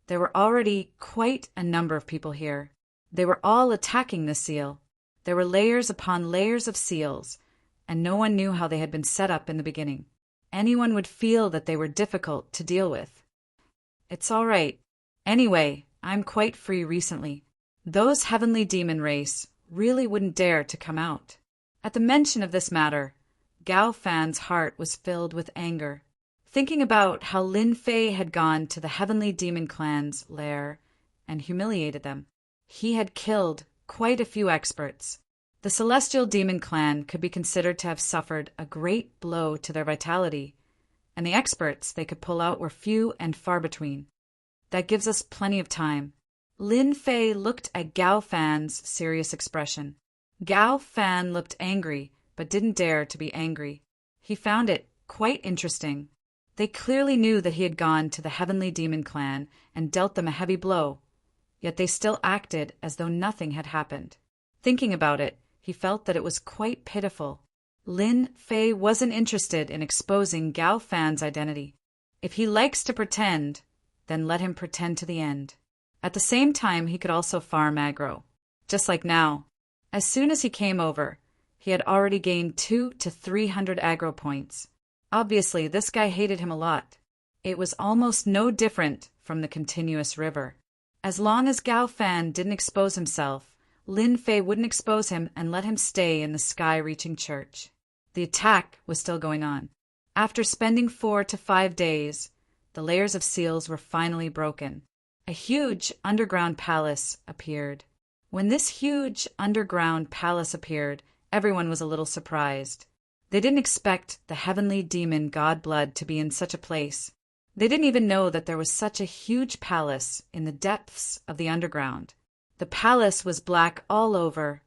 There were already quite a number of people here. They were all attacking the seal. There were layers upon layers of seals, and no one knew how they had been set up in the beginning. Anyone would feel that they were difficult to deal with. It's all right. Anyway, I'm quite free recently. Those Heavenly Demon race really wouldn't dare to come out. At the mention of this matter, Gao Fan's heart was filled with anger. Thinking about how Lin Fei had gone to the Heavenly Demon Clan's lair and humiliated them. He had killed quite a few experts. The celestial demon clan could be considered to have suffered a great blow to their vitality, and the experts they could pull out were few and far between. That gives us plenty of time. Lin Fei looked at Gao Fan's serious expression. Gao Fan looked angry, but didn't dare to be angry. He found it quite interesting. They clearly knew that he had gone to the Heavenly Demon Clan and dealt them a heavy blow, yet they still acted as though nothing had happened. Thinking about it, he felt that it was quite pitiful. Lin Fei wasn't interested in exposing Gao Fan's identity. If he likes to pretend, then let him pretend to the end. At the same time, he could also farm aggro. Just like now. As soon as he came over, he had already gained 200 to 300 aggro points. Obviously, this guy hated him a lot. It was almost no different from the continuous river. As long as Gao Fan didn't expose himself, Lin Fei wouldn't expose him and let him stay in the sky-reaching church. The attack was still going on. After spending 4 to 5 days, the layers of seals were finally broken. A huge underground palace appeared. When this huge underground palace appeared, everyone was a little surprised. They didn't expect the heavenly demon god blood to be in such a place. They didn't even know that there was such a huge palace in the depths of the underground. The palace was black all over,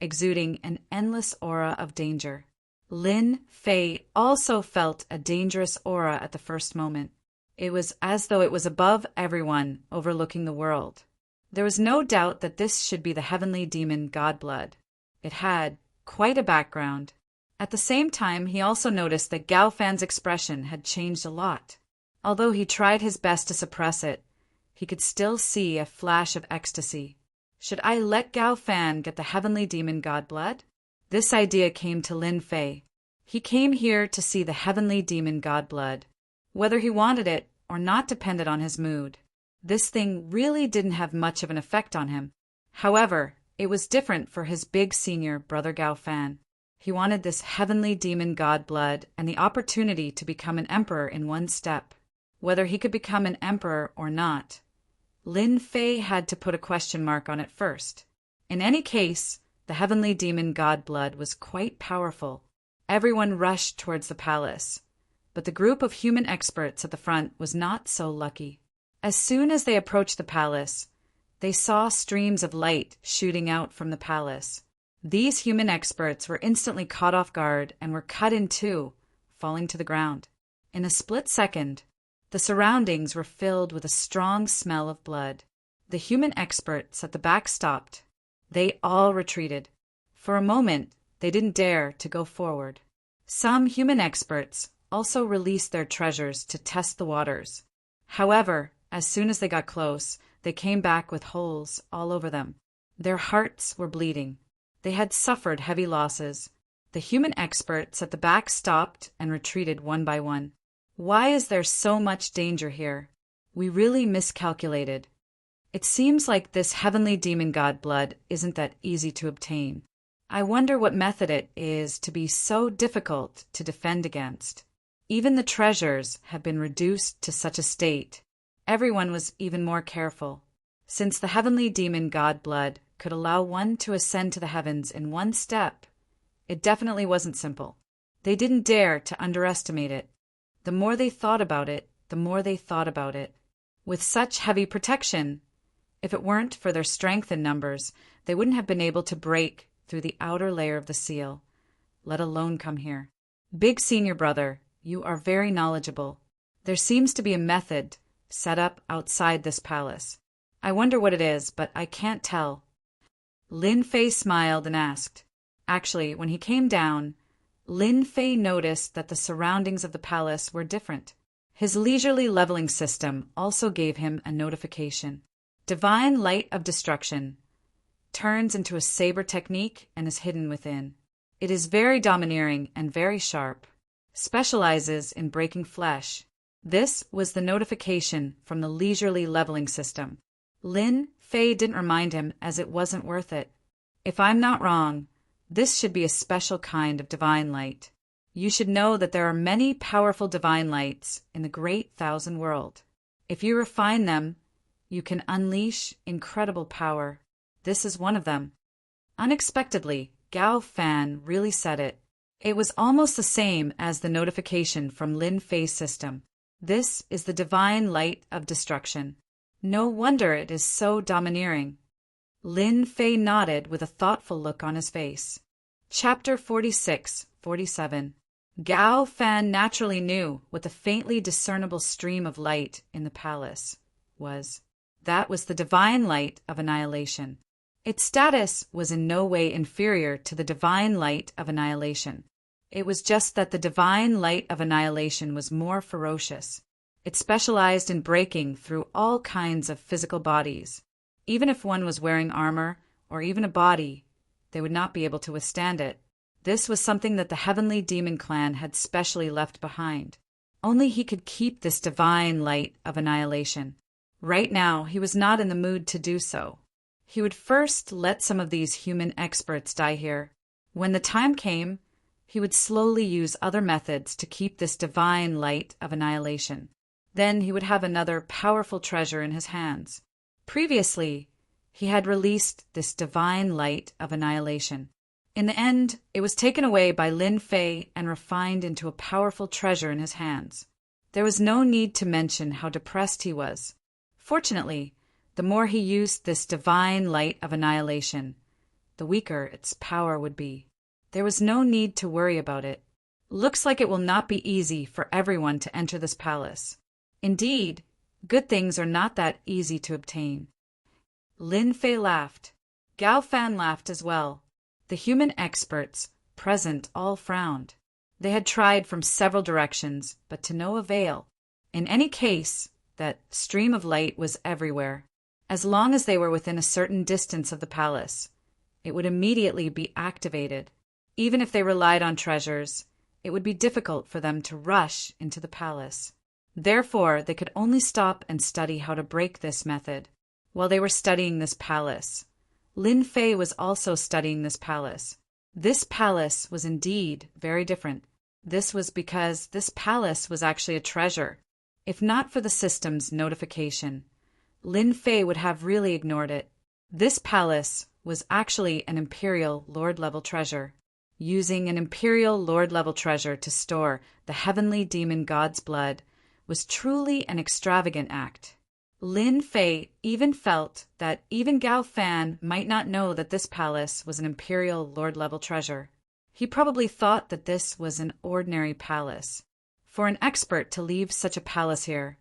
exuding an endless aura of danger. Lin Fei also felt a dangerous aura at the first moment. It was as though it was above everyone, overlooking the world. There was no doubt that this should be the heavenly demon Godblood. It had quite a background. At the same time, he also noticed that Gao Fan's expression had changed a lot. Although he tried his best to suppress it, he could still see a flash of ecstasy. Should I let Gao Fan get the heavenly demon Godblood? This idea came to Lin Fei. He came here to see the heavenly demon Godblood. Whether he wanted it or not depended on his mood. This thing really didn't have much of an effect on him. However, it was different for his big senior brother Gao Fan. He wanted this heavenly demon Godblood and the opportunity to become an emperor in one step. Whether he could become an emperor or not, Lin Fei had to put a question mark on it first. In any case, the heavenly demon Godblood was quite powerful. Everyone rushed towards the palace, but the group of human experts at the front was not so lucky. As soon as they approached the palace, they saw streams of light shooting out from the palace. These human experts were instantly caught off guard and were cut in two, falling to the ground. In a split second, the surroundings were filled with a strong smell of blood. The human experts at the back stopped. They all retreated. For a moment, they didn't dare to go forward. Some human experts also released their treasures to test the waters. However, as soon as they got close, they came back with holes all over them. Their hearts were bleeding. They had suffered heavy losses. The human experts at the back stopped and retreated one by one. Why is there so much danger here? We really miscalculated. It seems like this heavenly demon Godblood isn't that easy to obtain. I wonder what method it is to be so difficult to defend against. Even the treasures have been reduced to such a state. Everyone was even more careful. Since the heavenly demon Godblood could allow one to ascend to the heavens in one step, it definitely wasn't simple. They didn't dare to underestimate it. The more they thought about it, the more they thought about it. With such heavy protection, if it weren't for their strength in numbers, they wouldn't have been able to break through the outer layer of the seal, let alone come here. Big senior brother, you are very knowledgeable. There seems to be a method set up outside this palace. I wonder what it is, but I can't tell. Lin Fei smiled and asked. Actually, when he came down, Lin Fei noticed that the surroundings of the palace were different. His leisurely leveling system also gave him a notification. Divine Light of Destruction turns into a saber technique and is hidden within. It is very domineering and very sharp. Specializes in breaking flesh. This was the notification from the leisurely leveling system. Lin Fei didn't remind him as it wasn't worth it. If I'm not wrong, this should be a special kind of divine light. You should know that there are many powerful divine lights in the great thousand world. If you refine them, you can unleash incredible power. This is one of them. Unexpectedly, Gao Fan really said it. It was almost the same as the notification from Lin Fei's system. This is the divine light of destruction. No wonder it is so domineering. Lin Fei nodded with a thoughtful look on his face. Chapter 46-47. Gao Fan naturally knew what the faintly discernible stream of light in the palace was. That was the divine light of annihilation. Its status was in no way inferior to the divine light of annihilation. It was just that the divine light of annihilation was more ferocious. It specialized in breaking through all kinds of physical bodies. Even if one was wearing armor, or even a body, they would not be able to withstand it. This was something that the heavenly demon clan had specially left behind. Only he could keep this divine light of annihilation. Right now, he was not in the mood to do so. He would first let some of these human experts die here. When the time came, he would slowly use other methods to keep this divine light of annihilation. Then he would have another powerful treasure in his hands. Previously, he had released this divine light of annihilation. In the end, it was taken away by Lin Fei and refined into a powerful treasure in his hands. There was no need to mention how depressed he was. Fortunately, the more he used this divine light of annihilation, the weaker its power would be. There was no need to worry about it. Looks like it will not be easy for everyone to enter this palace. Indeed, good things are not that easy to obtain. Lin Fei laughed. Gao Fan laughed as well. The human experts present all frowned. They had tried from several directions, but to no avail. In any case, that stream of light was everywhere. As long as they were within a certain distance of the palace, it would immediately be activated. Even if they relied on treasures, it would be difficult for them to rush into the palace. Therefore, they could only stop and study how to break this method. While they were studying this palace, Lin Fei was also studying this palace. This palace was indeed very different. This was because this palace was actually a treasure. If not for the system's notification, Lin Fei would have really ignored it. This palace was actually an Imperial Lord-level treasure. Using an Imperial Lord-level treasure to store the heavenly demon god's blood was truly an extravagant act. Lin Fei even felt that even Gao Fan might not know that this palace was an Imperial Lord-level treasure. He probably thought that this was an ordinary palace. For an expert to leave such a palace here,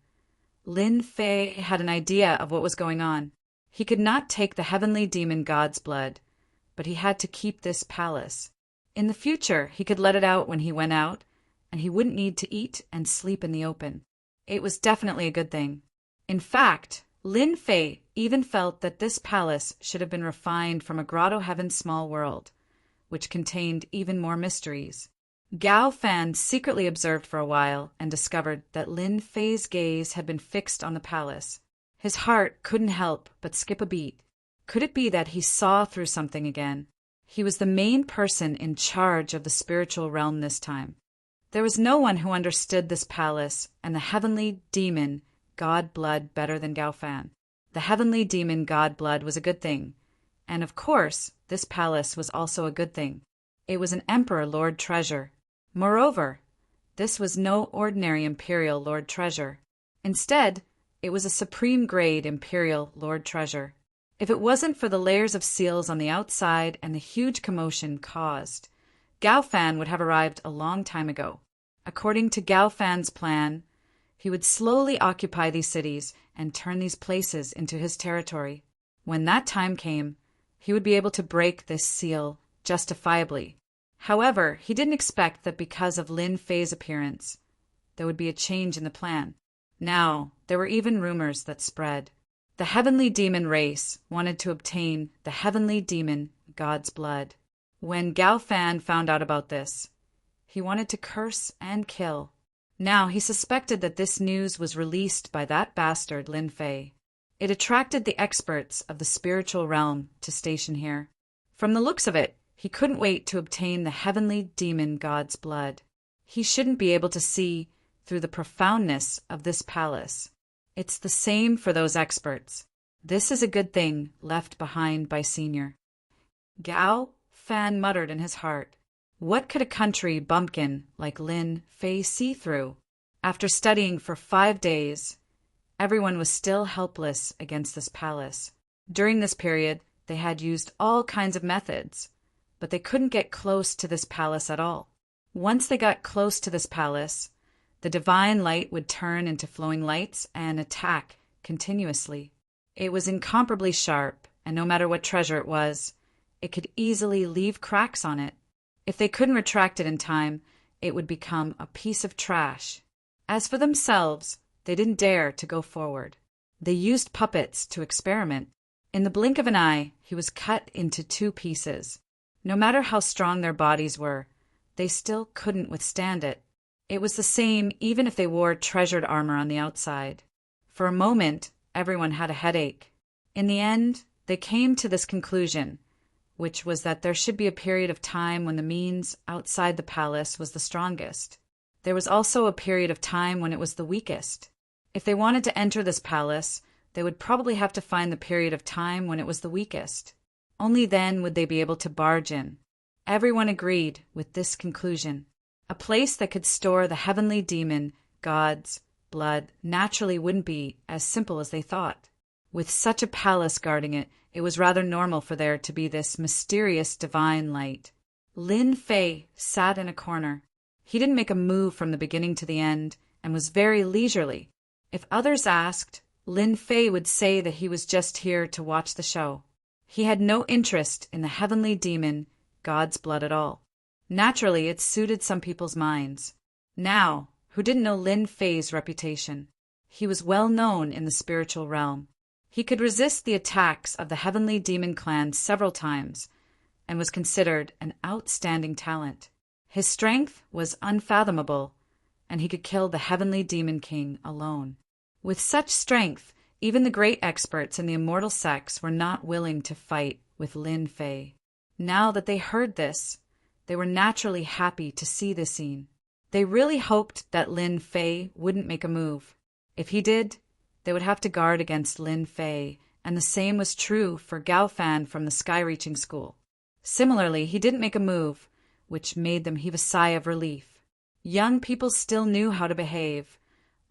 Lin Fei had an idea of what was going on. He could not take the heavenly demon god's blood, but he had to keep this palace. In the future, he could let it out when he went out, and he wouldn't need to eat and sleep in the open. It was definitely a good thing. In fact, Lin Fei even felt that this palace should have been refined from a Grotto Heaven's small world, which contained even more mysteries. Gao Fan secretly observed for a while and discovered that Lin Fei's gaze had been fixed on the palace. His heart couldn't help but skip a beat. Could it be that he saw through something again? He was the main person in charge of the spiritual realm this time. There was no one who understood this palace and the heavenly demon god blood better than Gao Fan. The heavenly demon god blood was a good thing. And of course, this palace was also a good thing. It was an Emperor Lord treasure. Moreover, this was no ordinary Imperial Lord treasure. Instead, it was a supreme grade Imperial Lord treasure. If it wasn't for the layers of seals on the outside and the huge commotion caused, Gao Fan would have arrived a long time ago. According to Gao Fan's plan, he would slowly occupy these cities and turn these places into his territory. When that time came, he would be able to break this seal justifiably. However, he didn't expect that because of Lin Fei's appearance, there would be a change in the plan. Now, there were even rumors that spread. The heavenly demon race wanted to obtain the heavenly demon god's blood. When Gao Fan found out about this, he wanted to curse and kill. Now he suspected that this news was released by that bastard Lin Fei. It attracted the experts of the spiritual realm to station here. From the looks of it, he couldn't wait to obtain the heavenly demon god's blood. He shouldn't be able to see through the profoundness of this palace. It's the same for those experts. This is a good thing left behind by Senior. Gao Fan muttered in his heart. What could a country bumpkin like Lin Fei see through? After studying for 5 days, everyone was still helpless against this palace. During this period, they had used all kinds of methods, but they couldn't get close to this palace at all. Once they got close to this palace, the divine light would turn into flowing lights and attack continuously. It was incomparably sharp, and no matter what treasure it was, it could easily leave cracks on it. If they couldn't retract it in time, it would become a piece of trash. As for themselves, they didn't dare to go forward. They used puppets to experiment. In the blink of an eye, he was cut into 2 pieces. No matter how strong their bodies were, they still couldn't withstand it. It was the same even if they wore treasured armor on the outside. For a moment, everyone had a headache. In the end, they came to this conclusion, which was that there should be a period of time when the means outside the palace was the strongest. There was also a period of time when it was the weakest. If they wanted to enter this palace, they would probably have to find the period of time when it was the weakest. Only then would they be able to barge in. Everyone agreed with this conclusion. A place that could store the heavenly demon, God's blood, naturally wouldn't be as simple as they thought. With such a palace guarding it, it was rather normal for there to be this mysterious divine light. Lin Fei sat in a corner. He didn't make a move from the beginning to the end and was very leisurely. If others asked, Lin Fei would say that he was just here to watch the show. He had no interest in the heavenly demon, God's blood at all. Naturally, it suited some people's minds. Now, who didn't know Lin Fei's reputation? He was well known in the spiritual realm. He could resist the attacks of the heavenly demon clan several times and was considered an outstanding talent. His strength was unfathomable, and he could kill the heavenly demon king alone. With such strength, even the great experts in the immortal sects were not willing to fight with Lin Fei. Now that they heard this, they were naturally happy to see the scene. They really hoped that Lin Fei wouldn't make a move. If he did, they would have to guard against Lin Fei, and the same was true for Gao Fan from the Sky-Reaching School. Similarly, he didn't make a move, which made them heave a sigh of relief. Young people still knew how to behave,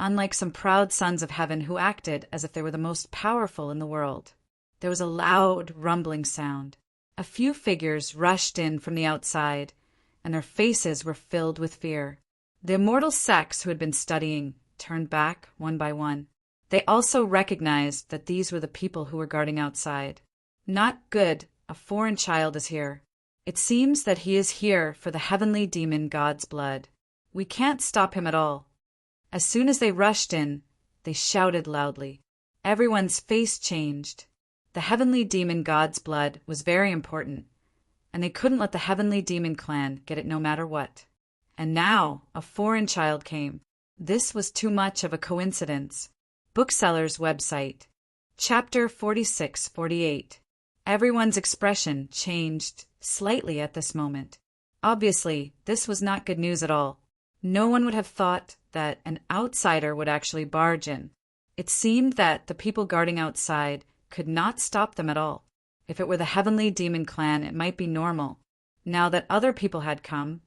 unlike some proud sons of heaven who acted as if they were the most powerful in the world. There was a loud, rumbling sound. A few figures rushed in from the outside, and their faces were filled with fear. The immortal sects who had been studying turned back one by one. They also recognized that these were the people who were guarding outside. Not good, a foreign child is here. It seems that he is here for the heavenly demon God's blood. We can't stop him at all. As soon as they rushed in, they shouted loudly. Everyone's face changed. The heavenly demon God's blood was very important, and they couldn't let the heavenly demon clan get it no matter what. And now a foreign child came. This was too much of a coincidence. Bookseller's website. Chapter 46-48. Everyone's expression changed slightly at this moment. Obviously, this was not good news at all. No one would have thought that an outsider would actually barge in. It seemed that the people guarding outside could not stop them at all. If it were the heavenly demon clan, it might be normal. Now that other people had come,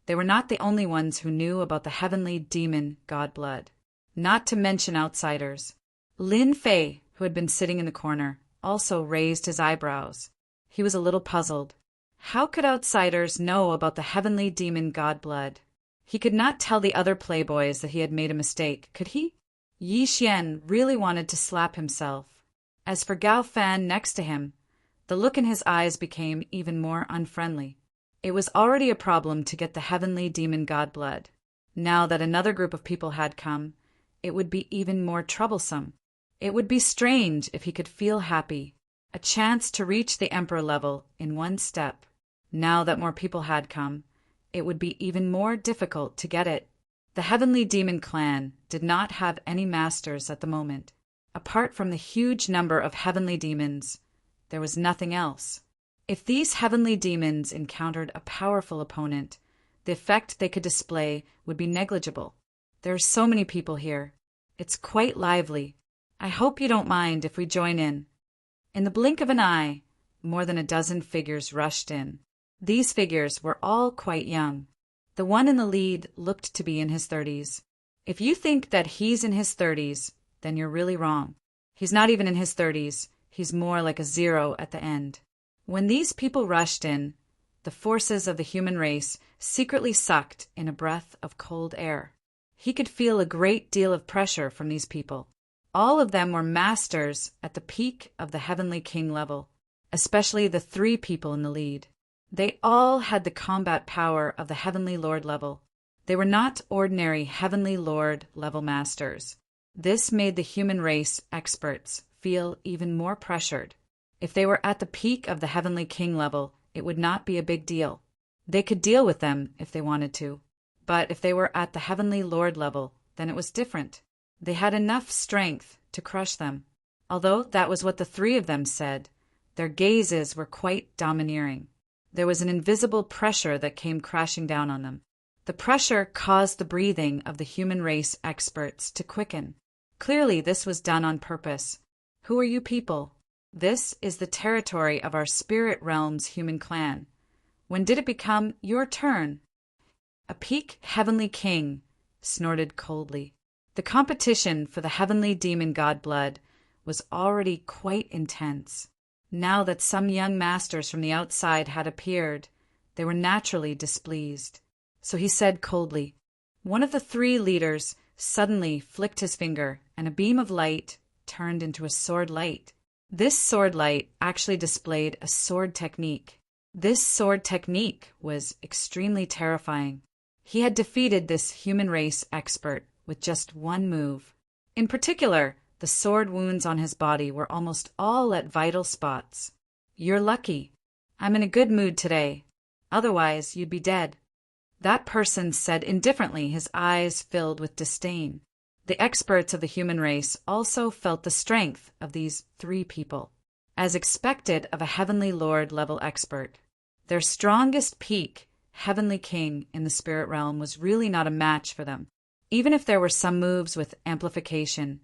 they were not the only ones who knew about the heavenly demon God blood. Not to mention outsiders. Lin Fei, who had been sitting in the corner, also raised his eyebrows. He was a little puzzled. How could outsiders know about the heavenly demon God blood? He could not tell the other playboys that he had made a mistake, could he? Yi Xian really wanted to slap himself. As for Gao Fan next to him, the look in his eyes became even more unfriendly. It was already a problem to get the heavenly demon God blood. Now that another group of people had come, it would be even more troublesome. It would be strange if he could feel happy, a chance to reach the emperor level in one step. Now that more people had come, it would be even more difficult to get it. The heavenly demon clan did not have any masters at the moment. Apart from the huge number of heavenly demons, there was nothing else. If these heavenly demons encountered a powerful opponent, the effect they could display would be negligible. There are so many people here. It's quite lively. I hope you don't mind if we join in. In the blink of an eye, more than a dozen figures rushed in. These figures were all quite young. The one in the lead looked to be in his 30s. If you think that he's in his 30s, then you're really wrong. He's not even in his 30s. He's more like a 0 at the end. When these people rushed in, the forces of the human race secretly sucked in a breath of cold air. He could feel a great deal of pressure from these people. All of them were masters at the peak of the Heavenly King level, especially the 3 people in the lead. They all had the combat power of the Heavenly Lord level. They were not ordinary Heavenly Lord level masters. This made the human race experts feel even more pressured. If they were at the peak of the Heavenly King level, it would not be a big deal. They could deal with them if they wanted to. But if they were at the Heavenly Lord level, then it was different. They had enough strength to crush them. Although that was what the 3 of them said, their gazes were quite domineering. There was an invisible pressure that came crashing down on them. The pressure caused the breathing of the human race experts to quicken. Clearly, this was done on purpose. Who are you people? This is the territory of our spirit realm's human clan. When did it become your turn? A peak Heavenly King snorted coldly. The competition for the Heavenly Demon God blood was already quite intense. Now that some young masters from the outside had appeared, they were naturally displeased. So he said coldly. One of the 3 leaders suddenly flicked his finger, and a beam of light turned into a sword light. This sword light actually displayed a sword technique. This sword technique was extremely terrifying. He had defeated this human race expert with just one move. In particular, the sword wounds on his body were almost all at vital spots. You're lucky. I'm in a good mood today. Otherwise, you'd be dead. That person said indifferently, his eyes filled with disdain. The experts of the human race also felt the strength of these 3 people, as expected of a Heavenly Lord level expert. Their strongest peak, Heavenly King in the spirit realm, was really not a match for them. Even if there were some moves with amplification,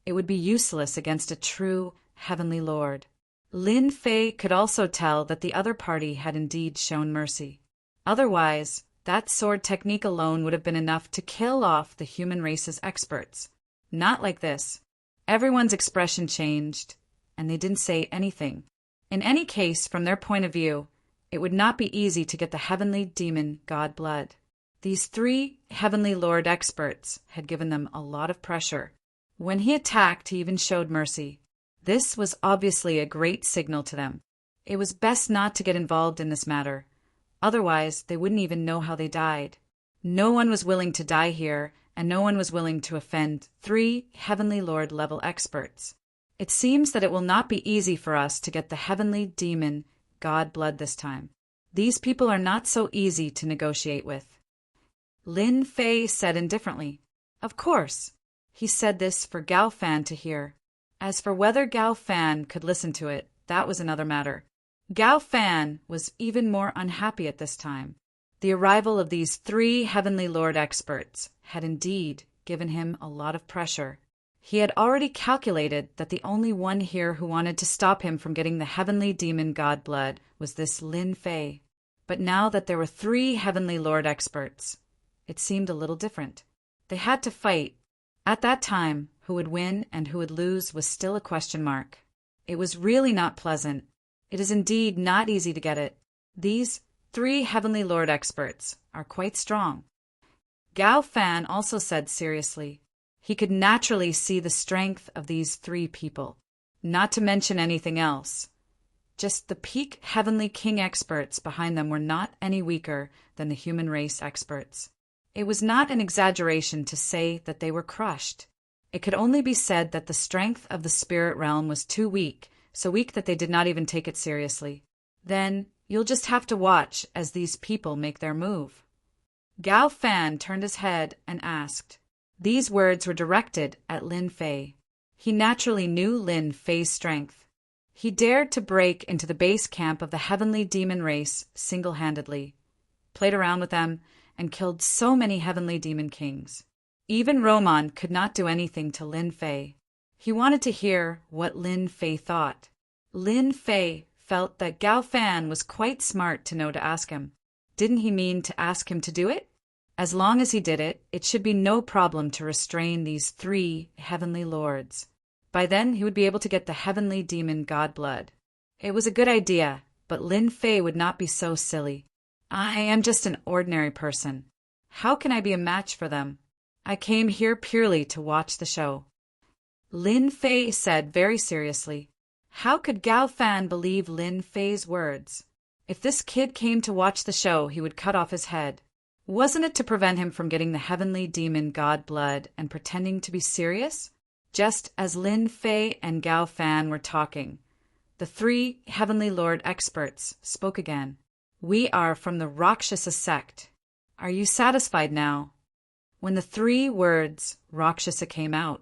it would be useless against a true Heavenly Lord. Lin Fei could also tell that the other party had indeed shown mercy. Otherwise, that sword technique alone would have been enough to kill off the human race's experts. Not like this. Everyone's expression changed, and they didn't say anything. In any case, from their point of view, it would not be easy to get the Heavenly Demon God blood. These 3 Heavenly Lord experts had given them a lot of pressure. When he attacked, he even showed mercy. This was obviously a great signal to them. It was best not to get involved in this matter. Otherwise, they wouldn't even know how they died. No one was willing to die here, and no one was willing to offend 3 Heavenly Lord level experts. It seems that it will not be easy for us to get the Heavenly Demon God blood this time. These people are not so easy to negotiate with. Lin Fei said indifferently. Of course. He said this for Gao Fan to hear. As for whether Gao Fan could listen to it, that was another matter. Gao Fan was even more unhappy at this time. The arrival of these 3 Heavenly Lord experts had indeed given him a lot of pressure. He had already calculated that the only one here who wanted to stop him from getting the Heavenly Demon God blood was this Lin Fei. But now that there were 3 Heavenly Lord experts, it seemed a little different. They had to fight. At that time, who would win and who would lose was still a question mark. It was really not pleasant. It is indeed not easy to get it. These 3 Heavenly Lord experts are quite strong. Gao Fan also said seriously. He could naturally see the strength of these 3 people, not to mention anything else. Just the peak Heavenly King experts behind them were not any weaker than the human race experts. It was not an exaggeration to say that they were crushed. It could only be said that the strength of the spirit realm was too weak, so weak that they did not even take it seriously. Then you'll just have to watch as these people make their move. Gao Fan turned his head and asked. These words were directed at Lin Fei. He naturally knew Lin Fei's strength. He dared to break into the base camp of the Heavenly Demon race single-handedly, played around with them, and killed so many Heavenly Demon Kings. Even Roman could not do anything to Lin Fei. He wanted to hear what Lin Fei thought. Lin Fei felt that Gao Fan was quite smart to know to ask him. Didn't he mean to ask him to do it? As long as he did it, it should be no problem to restrain these 3 heavenly lords. By then, he would be able to get the heavenly demon god blood. It was a good idea, but Lin Fei would not be so silly. I am just an ordinary person. How can I be a match for them? I came here purely to watch the show. Lin Fei said very seriously. How could Gao Fan believe Lin Fei's words? If this kid came to watch the show, he would cut off his head. Wasn't it to prevent him from getting the heavenly demon god blood and pretending to be serious? Just as Lin Fei and Gao Fan were talking, the 3 heavenly lord experts spoke again. We are from the Rakshasa sect. Are you satisfied now? When the 3 words Rakshasa came out,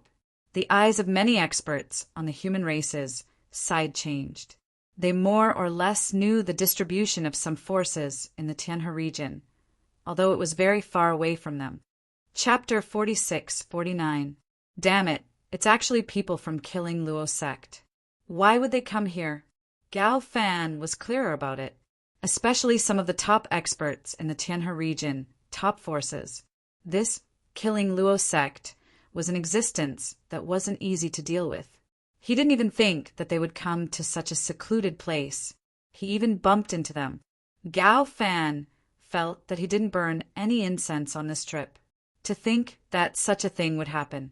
the eyes of many experts on the human races side-changed. They more or less knew the distribution of some forces in the Tianhe region, although it was very far away from them. Chapter 46-49. Damn it, it's actually people from Killing Luo sect. Why would they come here? Gao Fan was clearer about it, especially some of the top experts in the Tianhe region, top forces. This Killing Luo sect was an existence that wasn't easy to deal with. He didn't even think that they would come to such a secluded place. He even bumped into them. Gao Fan felt that he didn't burn any incense on this trip. To think that such a thing would happen.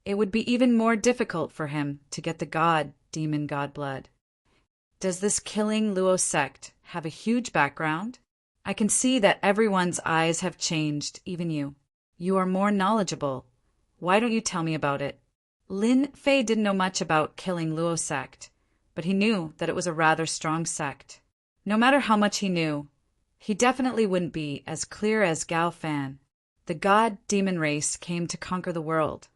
It would be even more difficult for him to get the demon god blood. Does this Killing Luo sect have a huge background? I can see that everyone's eyes have changed, even you. You are more knowledgeable. Why don't you tell me about it? Lin Fei didn't know much about Killing Luo sect, but he knew that it was a rather strong sect. No matter how much he knew, he definitely wouldn't be as clear as Gao Fan. The god-demon race came to conquer the world,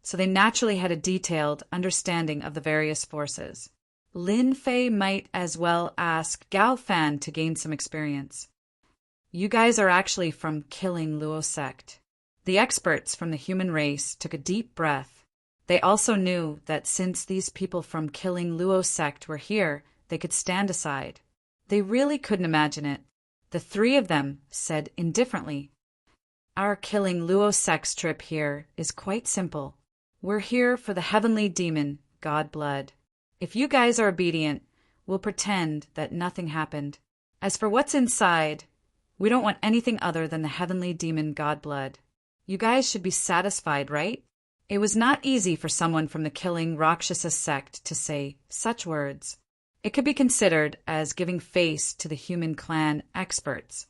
so they naturally had a detailed understanding of the various forces. Lin Fei might as well ask Gao Fan to gain some experience. You guys are actually from Killing Luo sect. The experts from the human race took a deep breath. They also knew that since these people from Killing Luo sect were here, they could stand aside. They really couldn't imagine it. The 3 of them said indifferently, Our Killing Luo sect's trip here is quite simple. We're here for the heavenly demon, god blood. If you guys are obedient, we'll pretend that nothing happened. As for what's inside, we don't want anything other than the heavenly demon god blood. You guys should be satisfied, right? It was not easy for someone from the Killing Rakshasa sect to say such words. It could be considered as giving face to the human clan experts.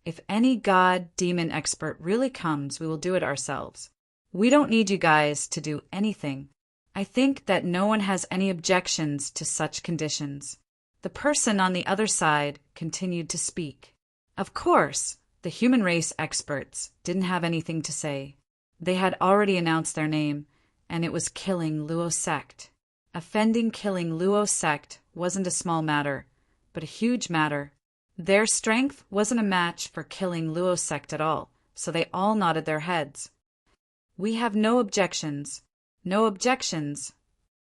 If any god-demon expert really comes, we will do it ourselves. We don't need you guys to do anything. I think that no one has any objections to such conditions. The person on the other side continued to speak. Of course, the human race experts didn't have anything to say. They had already announced their name, and it was Killing Luo sect. Offending Killing Luo sect wasn't a small matter, but a huge matter. Their strength wasn't a match for Killing Luo sect at all, so they all nodded their heads. We have no objections. No objections.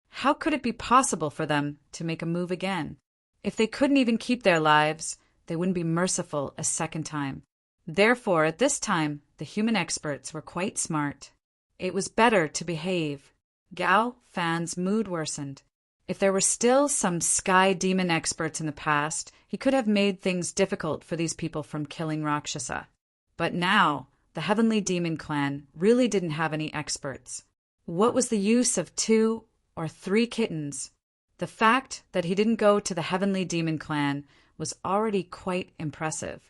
How could it be possible for them to make a move again? If they couldn't even keep their lives, they wouldn't be merciful a second time. Therefore, at this time, the human experts were quite smart. It was better to behave. Gao Fan's mood worsened. If there were still some sky demon experts in the past, he could have made things difficult for these people from Killing Rakshasa. But now, the Heavenly Demon Clan really didn't have any experts. What was the use of 2 or 3 kittens? The fact that he didn't go to the Heavenly Demon Clan was already quite impressive.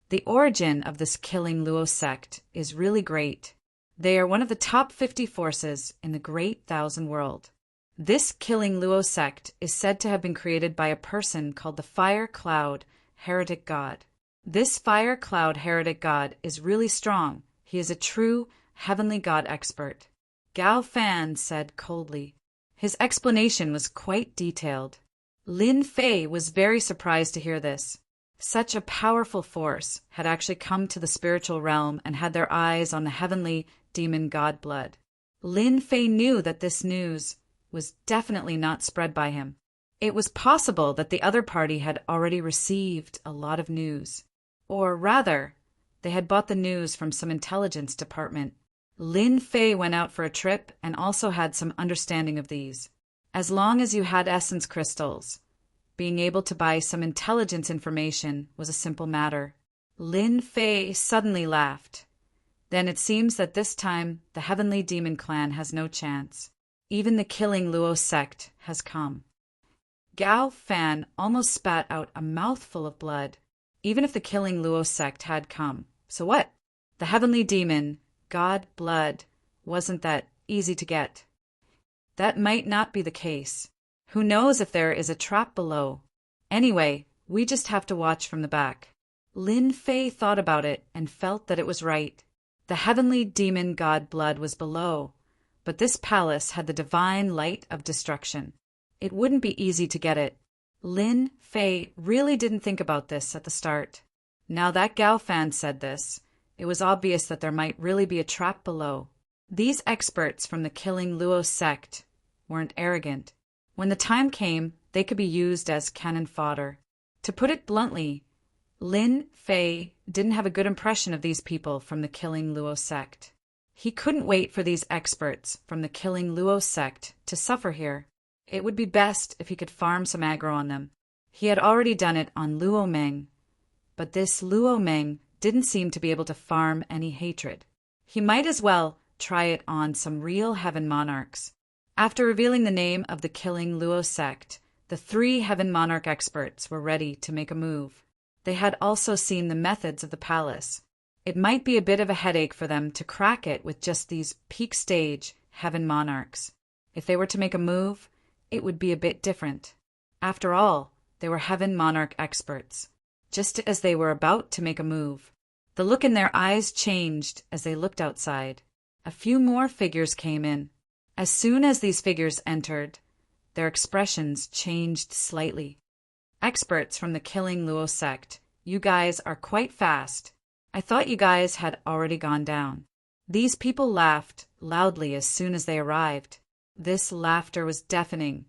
The origin of this Killing Luo sect is really great. They are one of the top 50 forces in the Great Thousand World. This Killing Luo sect is said to have been created by a person called the Fire Cloud Heretic God. This Fire Cloud Heretic God is really strong. He is a true heavenly god expert. Gao Fan said coldly. His explanation was quite detailed. Lin Fei was very surprised to hear this. Such a powerful force had actually come to the spiritual realm and had their eyes on the heavenly demon god blood. Lin Fei knew that this news was definitely not spread by him. It was possible that the other party had already received a lot of news. Or rather, they had bought the news from some intelligence department. Lin Fei went out for a trip and also had some understanding of these. As long as you had essence crystals, being able to buy some intelligence information was a simple matter. Lin Fei suddenly laughed. Then it seems that this time the Heavenly Demon Clan has no chance. Even the Killing Luo sect has come. Gao Fan almost spat out a mouthful of blood. Even if the Killing Luo sect had come, so what? The Heavenly Demon, God blood, wasn't that easy to get. That might not be the case. Who knows if there is a trap below? Anyway, we just have to watch from the back. Lin Fei thought about it and felt that it was right. The Heavenly Demon God blood was below, but this palace had the divine light of destruction. It wouldn't be easy to get it. Lin Fei really didn't think about this at the start. Now that Gao Fan said this, it was obvious that there might really be a trap below. These experts from the Killing Luo sect weren't arrogant. When the time came, they could be used as cannon fodder. To put it bluntly, Lin Fei didn't have a good impression of these people from the Killing Luo sect. He couldn't wait for these experts from the Killing Luo sect to suffer here. It would be best if he could farm some aggro on them. He had already done it on Luo Meng, but this Luo Meng didn't seem to be able to farm any hatred. He might as well try it on some real Heaven Monarchs. After revealing the name of the Killing Luo sect, the 3 Heaven Monarch experts were ready to make a move. They had also seen the methods of the palace. It might be a bit of a headache for them to crack it with just these peak stage Heaven Monarchs. If they were to make a move, it would be a bit different. After all, they were Heaven Monarch experts. Just as they were about to make a move, the look in their eyes changed as they looked outside. A few more figures came in. As soon as these figures entered, their expressions changed slightly. Experts from the Killing Luo sect, you guys are quite fast. I thought you guys had already gone down. These people laughed loudly as soon as they arrived. This laughter was deafening,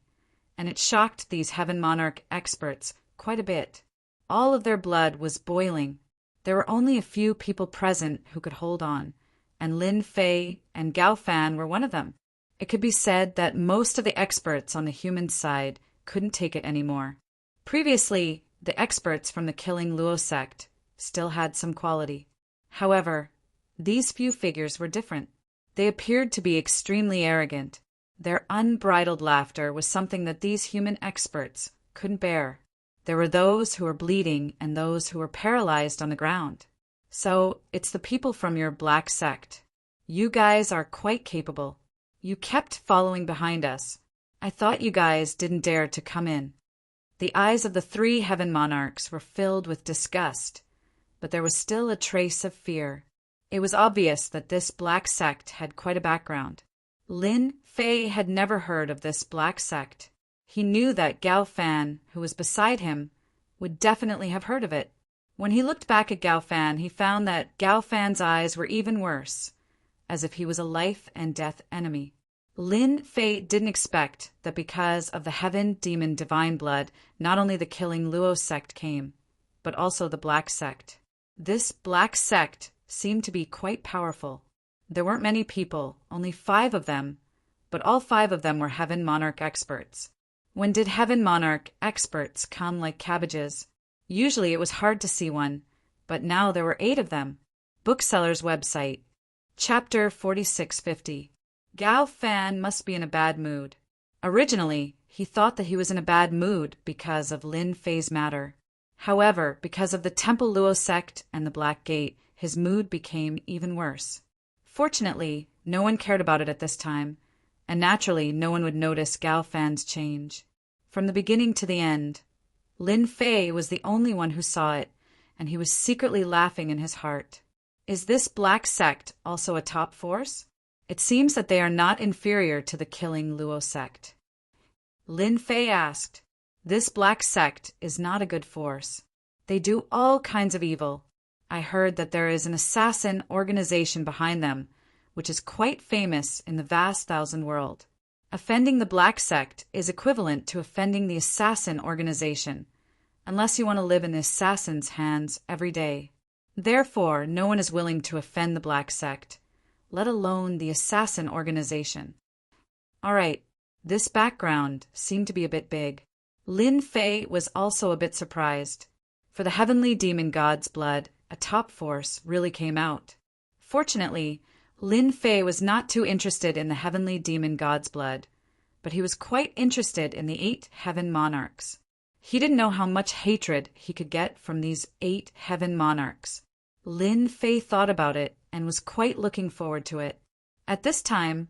and it shocked these Heaven Monarch experts quite a bit. All of their blood was boiling. There were only a few people present who could hold on, and Lin Fei and Gao Fan were one of them. It could be said that most of the experts on the human side couldn't take it anymore. Previously, the experts from the Killing Luo sect still had some quality. However, these few figures were different. They appeared to be extremely arrogant. Their unbridled laughter was something that these human experts couldn't bear. There were those who were bleeding and those who were paralyzed on the ground. So, it's the people from your black sect. You guys are quite capable. You kept following behind us. I thought you guys didn't dare to come in. The eyes of the 3 Heaven Monarchs were filled with disgust, but there was still a trace of fear. It was obvious that this black sect had quite a background. Lin Fei had never heard of this black sect. He knew that Gao Fan, who was beside him, would definitely have heard of it. When he looked back at Gao Fan, he found that Gao Fan's eyes were even worse, as if he was a life and death enemy. Lin Fei didn't expect that because of the Heaven Demon Divine Blood, not only the Killing Luo sect came, but also the Black Sect. This Black Sect seemed to be quite powerful. There weren't many people, only 5 of them, but all 5 of them were Heaven Monarch experts. When did Heaven Monarch experts come like cabbages? Usually it was hard to see one, but now there were 8 of them. Bookseller's website. Chapter 4650. Gao Fan must be in a bad mood. Originally, he thought that he was in a bad mood because of Lin Fei's matter. However, because of the Temple Luo sect and the Black Gate, his mood became even worse. Fortunately, no one cared about it at this time, and naturally no one would notice Gao Fan's change. From the beginning to the end, Lin Fei was the only one who saw it, and he was secretly laughing in his heart. Is this Black Sect also a top force? It seems that they are not inferior to the Killing Luo sect. Lin Fei asked, "This Black Sect is not a good force. They do all kinds of evil. I heard that there is an assassin organization behind them, which is quite famous in the vast thousand world. Offending the Black Sect is equivalent to offending the assassin organization, unless you want to live in the assassin's hands every day. Therefore, no one is willing to offend the Black Sect, let alone the assassin organization. All right, this background seemed to be a bit big. Lin Fei was also a bit surprised. For the heavenly demon god's blood, a top force really came out. Fortunately, Lin Fei was not too interested in the heavenly demon god's blood, but he was quite interested in the 8 heaven monarchs. He didn't know how much hatred he could get from these 8 heaven monarchs. Lin Fei thought about it and was quite looking forward to it. At this time,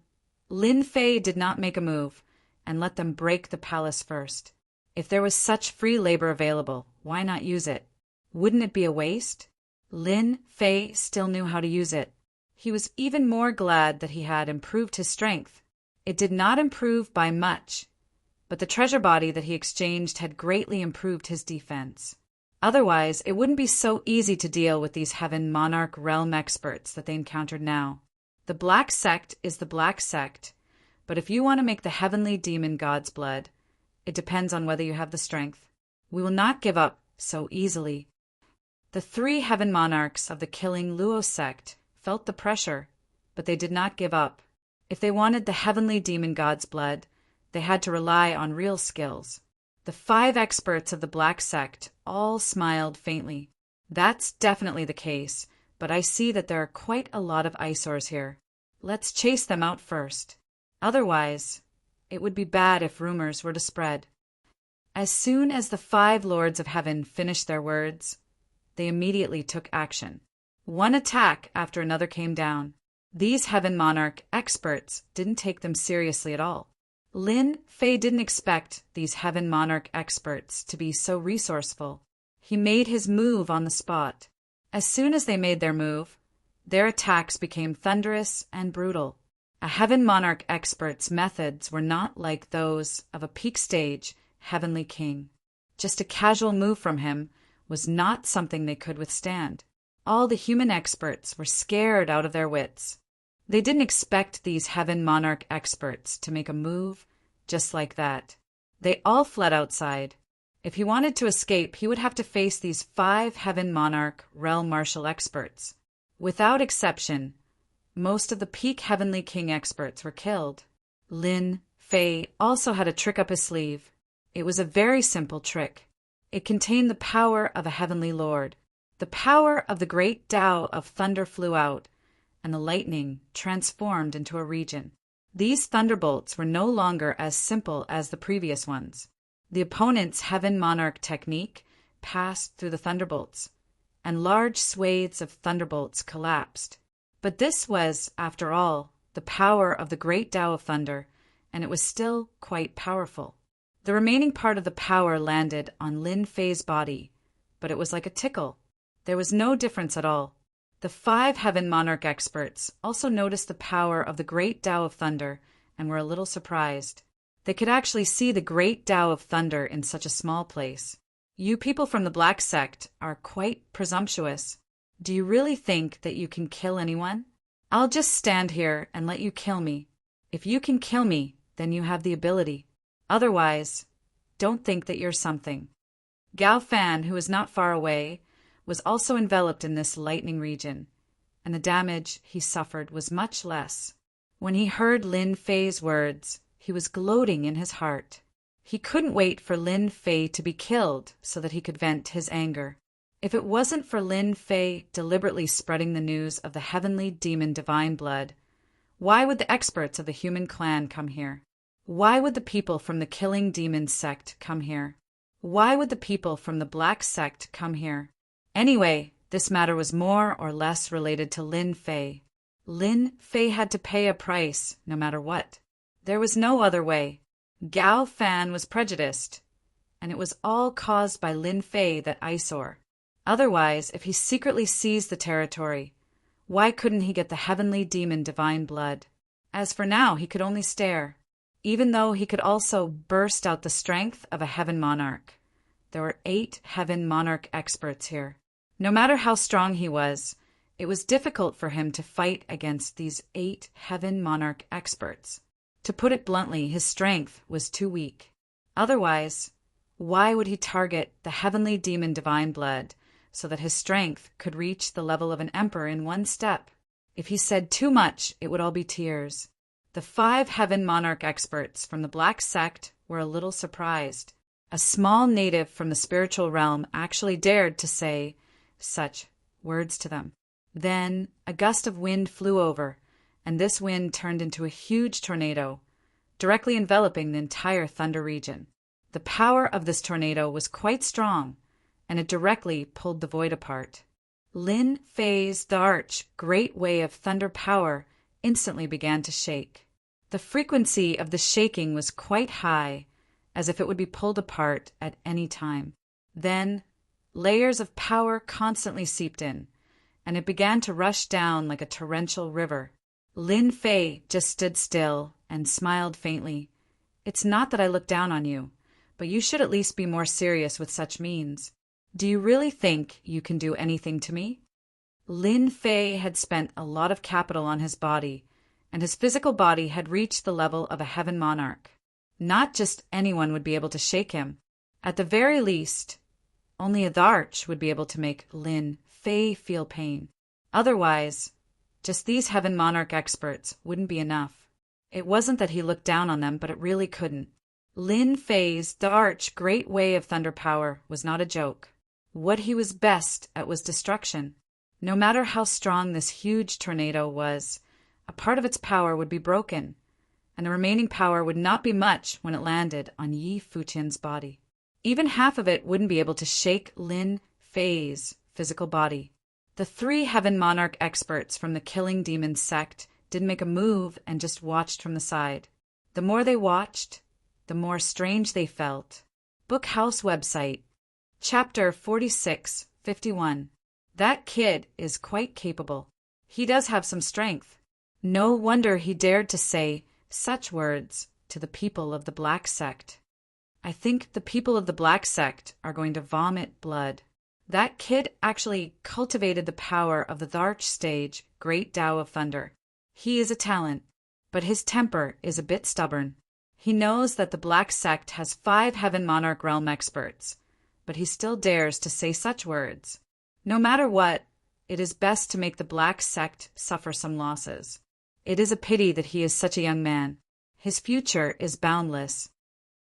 Lin Fei did not make a move and let them break the palace first. If there was such free labor available, why not use it? Wouldn't it be a waste? Lin Fei still knew how to use it. He was even more glad that he had improved his strength. It did not improve by much, but the treasure body that he exchanged had greatly improved his defense. Otherwise, it wouldn't be so easy to deal with these heaven monarch realm experts that they encountered now. The Black Sect is the Black Sect, but if you want to make the heavenly demon god's blood, it depends on whether you have the strength. We will not give up so easily. The 3 heaven monarchs of the killing Luo sect felt the pressure, but they did not give up. If they wanted the heavenly demon god's blood, they had to rely on real skills. The 5 experts of the Black Sect all smiled faintly. That's definitely the case, but I see that there are quite a lot of eyesores here. Let's chase them out first. Otherwise, it would be bad if rumors were to spread. As soon as the 5 lords of heaven finished their words, they immediately took action. One attack after another came down. These heaven monarch experts didn't take them seriously at all. Lin Fei didn't expect these heaven monarch experts to be so resourceful. He made his move on the spot. As soon as they made their move, their attacks became thunderous and brutal. A heaven monarch expert's methods were not like those of a peak stage heavenly king. Just a casual move from him was not something they could withstand. All the human experts were scared out of their wits. They didn't expect these heaven monarch experts to make a move just like that. They all fled outside. If he wanted to escape, he would have to face these 5 heaven monarch realm martial experts. Without exception, most of the peak heavenly king experts were killed. Lin Fei also had a trick up his sleeve. It was a very simple trick. It contained the power of a heavenly lord. The power of the great Tao of thunder flew out, and the lightning transformed into a region. These thunderbolts were no longer as simple as the previous ones. The opponent's heaven monarch technique passed through the thunderbolts, and large swathes of thunderbolts collapsed. But this was, after all, the power of the great Tao of thunder, and it was still quite powerful. The remaining part of the power landed on Lin Fei's body, but it was like a tickle. There was no difference at all. The 5 heaven monarch experts also noticed the power of the great Tao of thunder and were a little surprised. They could actually see the great Tao of thunder in such a small place. You people from the Black Sect are quite presumptuous. Do you really think that you can kill anyone? I'll just stand here and let you kill me. If you can kill me, then you have the ability. Otherwise, don't think that you're something. Gao Fan, who was not far away, was also enveloped in this lightning region, and the damage he suffered was much less. When he heard Lin Fei's words, he was gloating in his heart. He couldn't wait for Lin Fei to be killed so that he could vent his anger. If it wasn't for Lin Fei deliberately spreading the news of the heavenly demon divine blood, why would the experts of the human clan come here? Why would the people from the killing demon sect come here? Why would the people from the Black Sect come here? Anyway, this matter was more or less related to Lin Fei. Lin Fei had to pay a price, no matter what. There was no other way. Gao Fan was prejudiced, and it was all caused by Lin Fei, that eyesore. Otherwise, if he secretly seized the territory, why couldn't he get the heavenly demon divine blood? As for now, he could only stare. Even though he could also burst out the strength of a heaven monarch. There were 8 heaven monarch experts here. No matter how strong he was, it was difficult for him to fight against these 8 heaven monarch experts. To put it bluntly, his strength was too weak. Otherwise, why would he target the heavenly demon divine blood so that his strength could reach the level of an emperor in one step? If he said too much, it would all be tears. The 5 heaven monarch experts from the Black Sect were a little surprised. A small native from the spiritual realm actually dared to say such words to them. Then a gust of wind flew over, and this wind turned into a huge tornado, directly enveloping the entire Thunder region. The power of this tornado was quite strong, and it directly pulled the void apart. Lin Fei's the arch great wave of thunder power instantly began to shake. The frequency of the shaking was quite high, as if it would be pulled apart at any time. Then layers of power constantly seeped in, and it began to rush down like a torrential river. Lin Fei just stood still and smiled faintly. "It's not that I look down on you, but you should at least be more serious with such means. Do you really think you can do anything to me?" Lin Fei had spent a lot of capital on his body, and his physical body had reached the level of a heaven monarch. Not just anyone would be able to shake him. At the very least, only a Dharch would be able to make Lin Fei feel pain. Otherwise, just these heaven monarch experts wouldn't be enough. It wasn't that he looked down on them, but it really couldn't. Lin Fei's Dharch great way of thunder power was not a joke. What he was best at was destruction. No matter how strong this huge tornado was, a part of its power would be broken, and the remaining power would not be much when it landed on Yi Fuqian's body. Even half of it wouldn't be able to shake Lin Fei's physical body. The 3 heaven monarch experts from the Killing Demon sect didn't make a move and just watched from the side. The more they watched, the more strange they felt. Book House website, Chapter 4651. That kid is quite capable. He does have some strength. No wonder he dared to say such words to the people of the Black Sect. I think the people of the Black Sect are going to vomit blood. That kid actually cultivated the power of the Dharch stage, Great Tao of Thunder. He is a talent, but his temper is a bit stubborn. He knows that the Black Sect has 5 Heaven Monarch Realm experts, but he still dares to say such words. No matter what, it is best to make the Black Sect suffer some losses. It is a pity that he is such a young man. His future is boundless.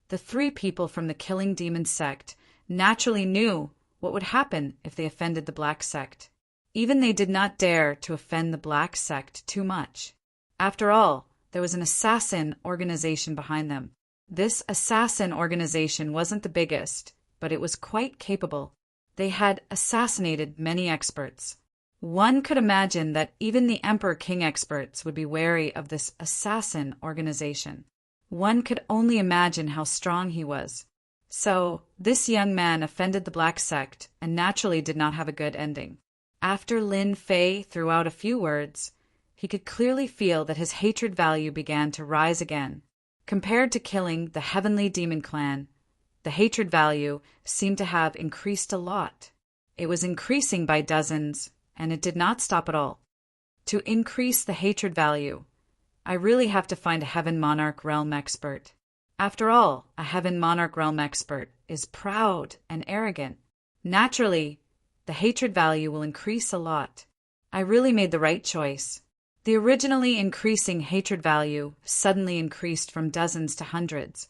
The 3 people from the Killing Demon sect naturally knew what would happen if they offended the Black Sect. Even they did not dare to offend the Black Sect too much. After all, there was an assassin organization behind them. This assassin organization wasn't the biggest, but it was quite capable. They had assassinated many experts. One could imagine that even the Emperor King experts would be wary of this assassin organization. One could only imagine how strong he was. So, this young man offended the Black Sect and naturally did not have a good ending. After Lin Fei threw out a few words, he could clearly feel that his hatred value began to rise again. Compared to killing the Heavenly Demon Clan, the hatred value seemed to have increased a lot. It was increasing by dozens, and it did not stop at all. To increase the hatred value, I really have to find a Heaven Monarch Realm expert. After all, a Heaven Monarch Realm expert is proud and arrogant. Naturally, the hatred value will increase a lot. I really made the right choice. The originally increasing hatred value suddenly increased from dozens to hundreds,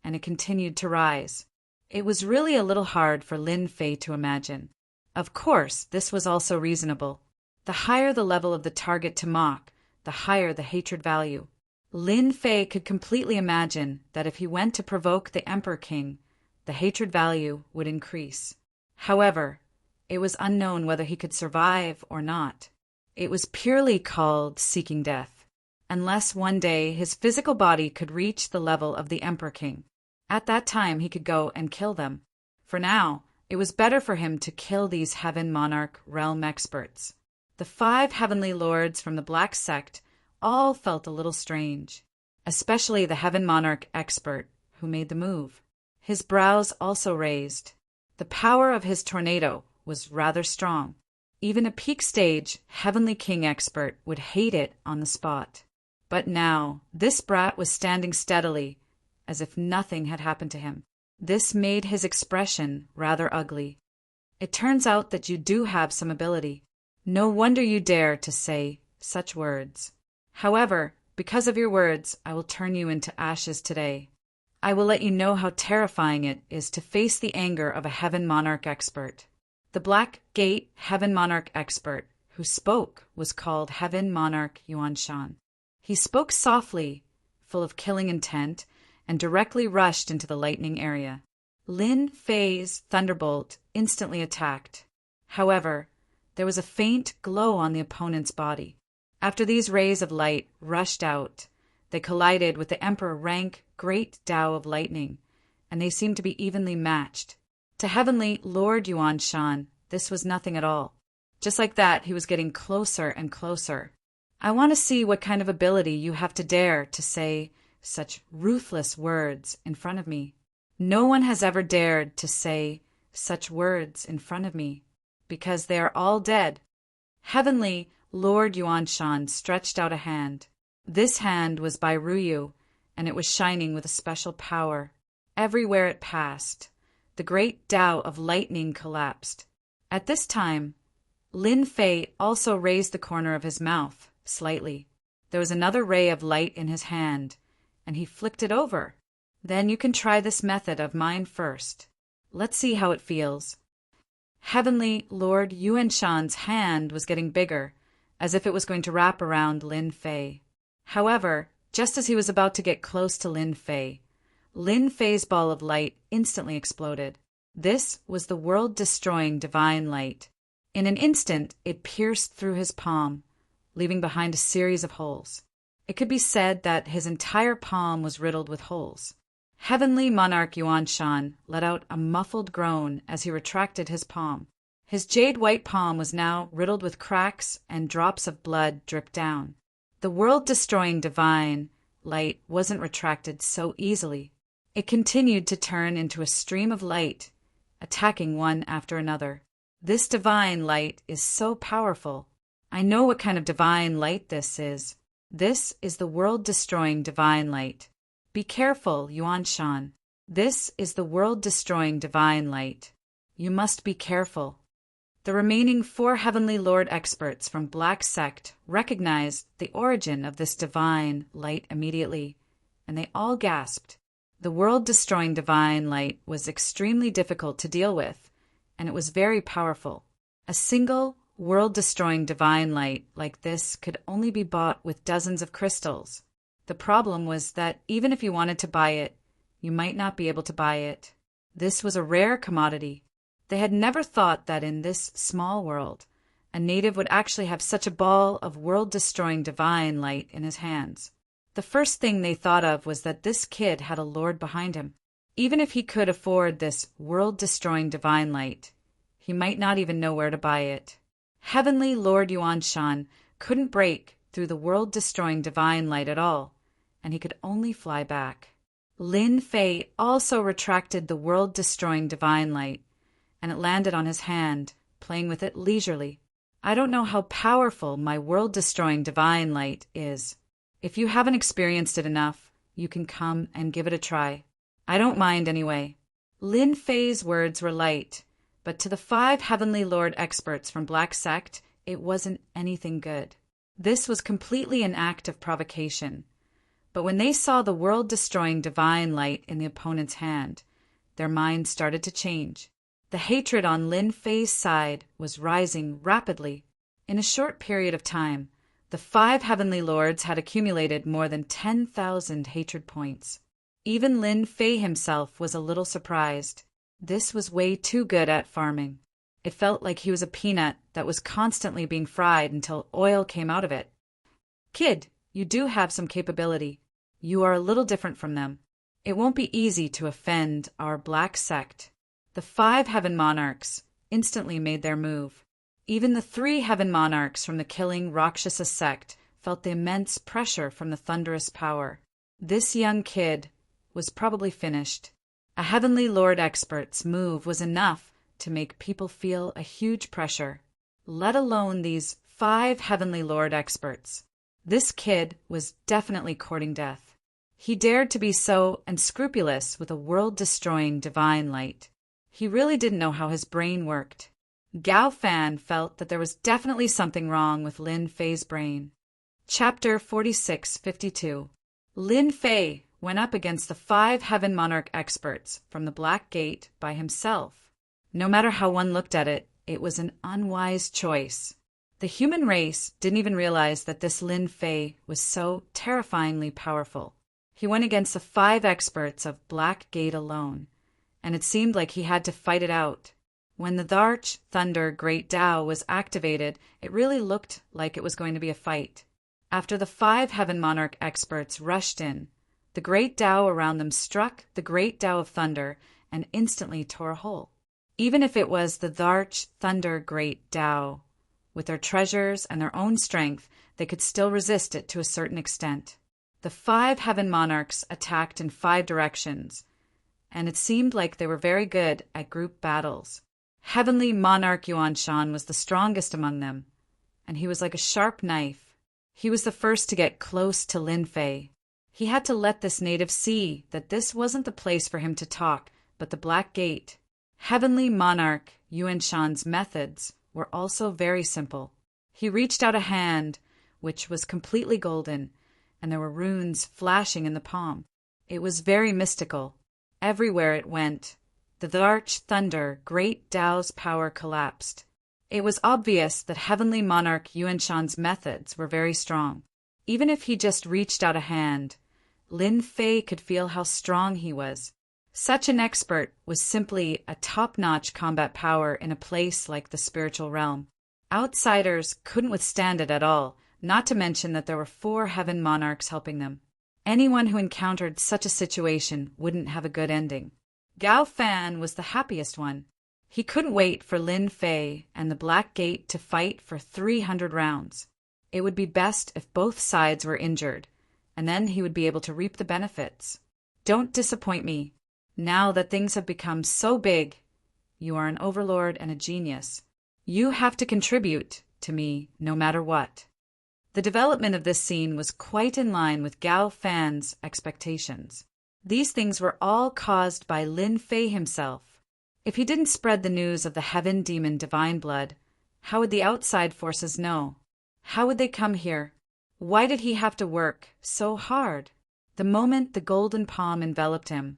and it continued to rise. It was really a little hard for Lin Fei to imagine. Of course, this was also reasonable. The higher the level of the target to mock, the higher the hatred value. Lin Fei could completely imagine that if he went to provoke the Emperor King, the hatred value would increase. However, it was unknown whether he could survive or not. It was purely called seeking death, unless one day his physical body could reach the level of the Emperor King. At that time he could go and kill them. For now, it was better for him to kill these Heaven Monarch Realm experts. The 5 heavenly lords from the Black Sect all felt a little strange, especially the Heaven Monarch expert who made the move. His brows also raised. The power of his tornado was rather strong. Even a peak stage Heavenly King expert would hate it on the spot. But now, this brat was standing steadily, as if nothing had happened to him. This made his expression rather ugly. It turns out that you do have some ability. No wonder you dare to say such words. However, because of your words, I will turn you into ashes today. I will let you know how terrifying it is to face the anger of a Heaven Monarch expert. The Black Gate Heaven Monarch expert who spoke was called Heaven Monarch Yuan Shan. He spoke softly, full of killing intent, and directly rushed into the lightning area. Lin Fei's thunderbolt instantly attacked. However, there was a faint glow on the opponent's body. After these rays of light rushed out, they collided with the Emperor rank Great Tao of Lightning, and they seemed to be evenly matched. To Heavenly Lord Yuan Shan, this was nothing at all. Just like that, he was getting closer and closer. I want to see what kind of ability you have to dare to say such ruthless words in front of me. No one has ever dared to say such words in front of me, because they are all dead. Heavenly Lord Yuan Shan stretched out a hand. This hand was by Ruyu, and it was shining with a special power. Everywhere it passed, the great Tao of lightning collapsed. At this time, Lin Fei also raised the corner of his mouth slightly. There was another ray of light in his hand, and he flicked it over. Then you can try this method of mine first. Let's see how it feels. Heavenly Lord Yuan Shan's hand was getting bigger, as if it was going to wrap around Lin Fei. However, just as he was about to get close to Lin Fei's ball of light instantly exploded. This was the world-destroying divine light. In an instant, it pierced through his palm, leaving behind a series of holes. It could be said that his entire palm was riddled with holes. Heavenly Monarch Yuan Shan let out a muffled groan as he retracted his palm. His jade-white palm was now riddled with cracks, and drops of blood dripped down. The world-destroying divine light wasn't retracted so easily. It continued to turn into a stream of light, attacking one after another. This divine light is so powerful. I know what kind of divine light this is. This is the world-destroying divine light. Be careful, Yuan Shan. This is the world-destroying divine light. You must be careful. The remaining 4 Heavenly Lord experts from Black Sect recognized the origin of this divine light immediately, and they all gasped. The world-destroying divine light was extremely difficult to deal with, and it was very powerful. A single world-destroying divine light like this could only be bought with dozens of crystals. The problem was that even if you wanted to buy it, you might not be able to buy it. This was a rare commodity. They had never thought that in this small world, a native would actually have such a ball of world-destroying divine light in his hands. The first thing they thought of was that this kid had a lord behind him. Even if he could afford this world-destroying divine light, he might not even know where to buy it. Heavenly Lord Yuan Shan couldn't break through the world-destroying divine light at all, and he could only fly back. Lin Fei also retracted the world-destroying divine light, and it landed on his hand, playing with it leisurely. I don't know how powerful my world-destroying divine light is. If you haven't experienced it enough, you can come and give it a try. I don't mind anyway. Lin Fei's words were light, but to the 5 Heavenly Lord experts from Black Sect, it wasn't anything good. This was completely an act of provocation. But when they saw the world-destroying divine light in the opponent's hand, their minds started to change. The hatred on Lin Fei's side was rising rapidly. In a short period of time, the 5 Heavenly Lords had accumulated more than 10,000 hatred points. Even Lin Fei himself was a little surprised. This was way too good at farming. It felt like he was a peanut that was constantly being fried until oil came out of it. Kid, you do have some capability. You are a little different from them. It won't be easy to offend our Black Sect. The 5 Heaven Monarchs instantly made their move. Even the 3 Heaven Monarchs from the killing Rakshasa sect felt the immense pressure from the thunderous power. This young kid was probably finished. A Heavenly Lord expert's move was enough to make people feel a huge pressure, let alone these 5 Heavenly Lord experts. This kid was definitely courting death. He dared to be so unscrupulous with a world-destroying divine light. He really didn't know how his brain worked. Gao Fan felt that there was definitely something wrong with Lin Fei's brain. Chapter 4652. Lin Fei went up against the 5 Heaven Monarch experts from the Black Gate by himself. No matter how one looked at it, it was an unwise choice. The human race didn't even realize that this Lin Fei was so terrifyingly powerful. He went against the 5 experts of Black Gate alone, and it seemed like he had to fight it out. When the Dharch Thunder Great Tao was activated, it really looked like it was going to be a fight. After the 5 Heaven Monarch experts rushed in, the Great Tao around them struck the Great Tao of Thunder and instantly tore a hole. Even if it was the Dharch Thunder Great Tao, with their treasures and their own strength, they could still resist it to a certain extent. The 5 Heaven Monarchs attacked in 5 directions, and it seemed like they were very good at group battles. Heavenly Monarch Yuan Shan was the strongest among them, and he was like a sharp knife. He was the first to get close to Lin Fei. He had to let this native see that this wasn't the place for him to talk, but the Black Gate. Heavenly Monarch Yuan Shan's methods were also very simple. He reached out a hand, which was completely golden, and there were runes flashing in the palm. It was very mystical. Everywhere it went, the Dharch Thunder Great Tao's power collapsed. It was obvious that Heavenly Monarch Yuan Shan's methods were very strong. Even if he just reached out a hand, Lin Fei could feel how strong he was. Such an expert was simply a top-notch combat power in a place like the spiritual realm. Outsiders couldn't withstand it at all, not to mention that there were 4 Heaven Monarchs helping them. Anyone who encountered such a situation wouldn't have a good ending. Gao Fan was the happiest one. He couldn't wait for Lin Fei and the Black Gate to fight for 300 rounds. It would be best if both sides were injured, and then he would be able to reap the benefits. Don't disappoint me. Now that things have become so big, you are an overlord and a genius. You have to contribute to me no matter what. The development of this scene was quite in line with Gao Fan's expectations. These things were all caused by Lin Fei himself. If he didn't spread the news of the Heaven Demon Divine Blood, how would the outside forces know? How would they come here? Why did he have to work so hard? The moment the golden palm enveloped him,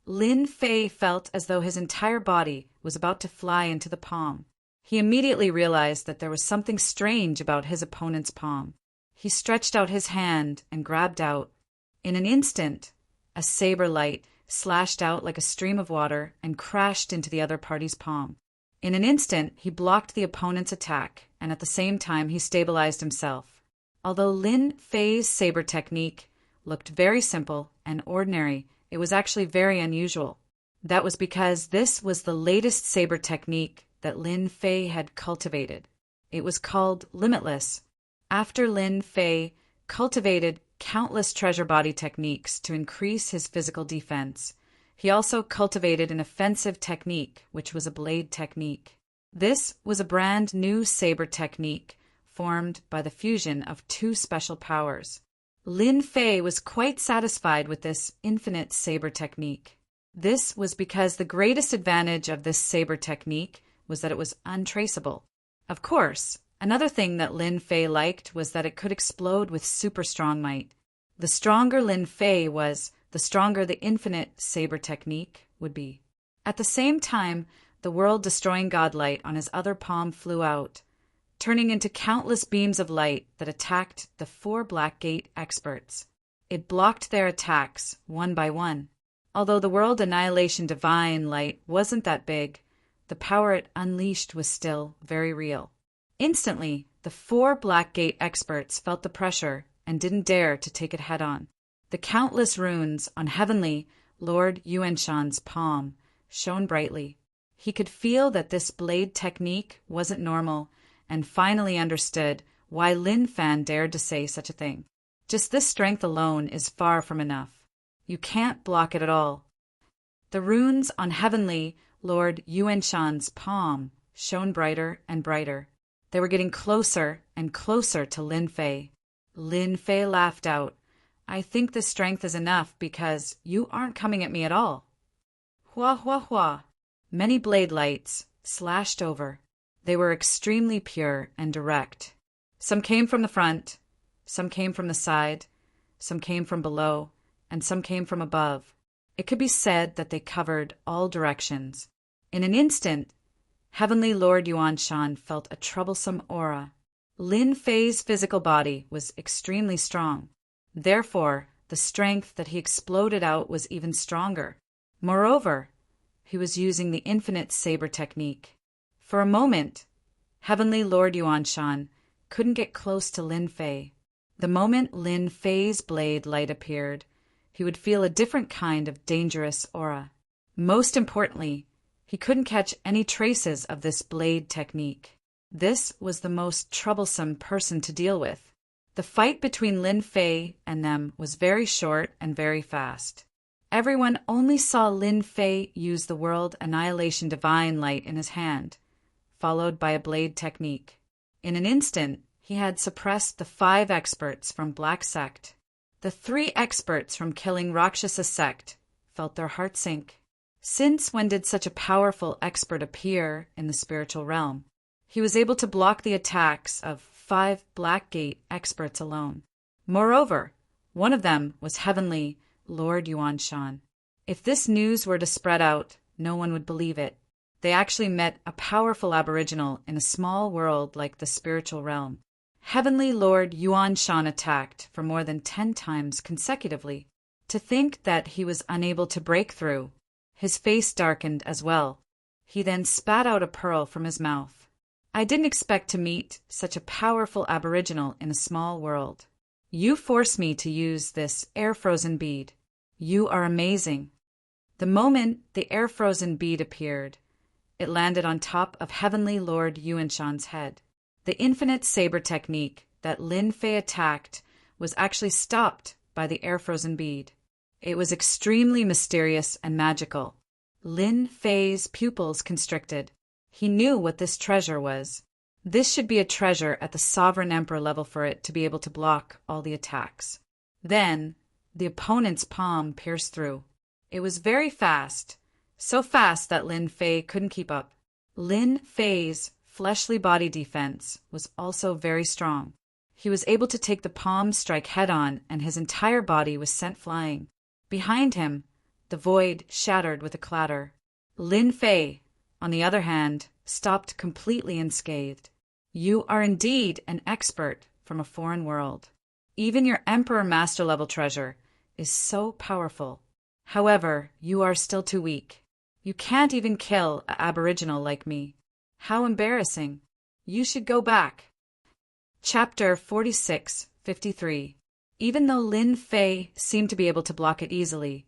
Lin Fei felt as though his entire body was about to fly into the palm. He immediately realized that there was something strange about his opponent's palm. He stretched out his hand and grabbed out. In an instant, a saber light slashed out like a stream of water and crashed into the other party's palm. In an instant, he blocked the opponent's attack, and at the same time he stabilized himself. Although Lin Fei's saber technique looked very simple and ordinary, it was actually very unusual. That was because this was the latest saber technique that Lin Fei had cultivated. It was called Limitless. After Lin Fei cultivated countless treasure body techniques to increase his physical defense, he also cultivated an offensive technique, which was a blade technique. This was a brand new saber technique formed by the fusion of 2 special powers. Lin Fei was quite satisfied with this infinite saber technique. This was because the greatest advantage of this saber technique was that it was untraceable. Of course, another thing that Lin Fei liked was that it could explode with super strong might. The stronger Lin Fei was, the stronger the infinite saber technique would be. At the same time, the world-destroying godlight on his other palm flew out, turning into countless beams of light that attacked the 4 Black Gate experts. It blocked their attacks, one by one. Although the world annihilation divine light wasn't that big, the power it unleashed was still very real. Instantly, the 4 Black Gate experts felt the pressure and didn't dare to take it head-on. The countless runes on Heavenly Lord Yuan Shan's palm shone brightly. He could feel that this blade technique wasn't normal, and finally understood why Lin Fan dared to say such a thing. Just this strength alone is far from enough. You can't block it at all. The runes on Heavenly Lord Yuan Shan's palm shone brighter and brighter. They were getting closer and closer to Lin Fei. Lin Fei laughed out. I think this strength is enough because you aren't coming at me at all. Hua hua hua. Many blade lights slashed over. They were extremely pure and direct. Some came from the front, some came from the side, some came from below, and some came from above. It could be said that they covered all directions. In an instant, Heavenly Lord Yuan Shan felt a troublesome aura. Lin Fei's physical body was extremely strong. Therefore, the strength that he exploded out was even stronger. Moreover, he was using the infinite saber technique. For a moment, Heavenly Lord Yuan Shan couldn't get close to Lin Fei. The moment Lin Fei's blade light appeared, he would feel a different kind of dangerous aura. Most importantly, he couldn't catch any traces of this blade technique. This was the most troublesome person to deal with. The fight between Lin Fei and them was very short and very fast. Everyone only saw Lin Fei use the World Annihilation Divine Light in his hand, followed by a blade technique. In an instant, he had suppressed the 5 experts from Black Sect. The 3 experts from Killing Rakshasa Sect felt their hearts sink. Since when did such a powerful expert appear in the spiritual realm? He was able to block the attacks of 5 Black Gate experts alone. Moreover, one of them was Heavenly Lord Yuan Shan. If this news were to spread out, no one would believe it. They actually met a powerful aboriginal in a small world like the spiritual realm. Heavenly Lord Yuan Shan attacked for more than 10 times consecutively. To think that he was unable to break through. His face darkened as well. He then spat out a pearl from his mouth. I didn't expect to meet such a powerful aboriginal in a small world. You forced me to use this air-frozen bead. You are amazing. The moment the air-frozen bead appeared, it landed on top of Heavenly Lord Yuan Shan's head. The infinite saber technique that Lin Fei attacked was actually stopped by the air-frozen bead. It was extremely mysterious and magical. Lin Fei's pupils constricted. He knew what this treasure was. This should be a treasure at the Sovereign Emperor level for it to be able to block all the attacks. Then, the opponent's palm pierced through. It was very fast, so fast that Lin Fei couldn't keep up. Lin Fei's fleshly body defense was also very strong. He was able to take the palm strike head-on, and his entire body was sent flying. Behind him, the void shattered with a clatter. Lin Fei, on the other hand, stopped completely unscathed. You are indeed an expert from a foreign world. Even your Emperor Master level treasure is so powerful. However, you are still too weak. You can't even kill an aboriginal like me. How embarrassing. You should go back. Chapter 46:53. Even though Lin Fei seemed to be able to block it easily,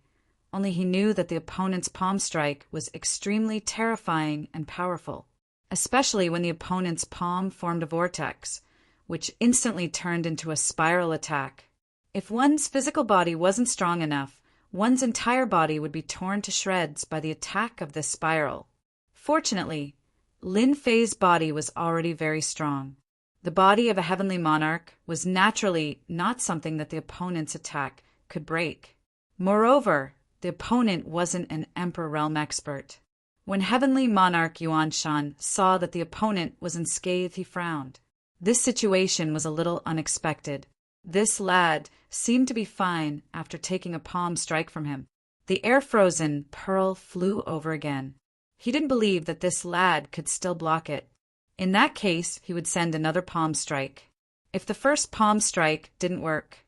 only he knew that the opponent's palm strike was extremely terrifying and powerful, especially when the opponent's palm formed a vortex, which instantly turned into a spiral attack. If one's physical body wasn't strong enough, one's entire body would be torn to shreds by the attack of this spiral. Fortunately, Lin Fei's body was already very strong. The body of a heavenly monarch was naturally not something that the opponent's attack could break. Moreover, the opponent wasn't an Emperor Realm expert. When Heavenly Monarch Yuan Shan saw that the opponent was unscathed, he frowned. This situation was a little unexpected. This lad seemed to be fine after taking a palm strike from him. The air-frozen pearl flew over again. He didn't believe that this lad could still block it. In that case, he would send another palm strike. If the first palm strike didn't work,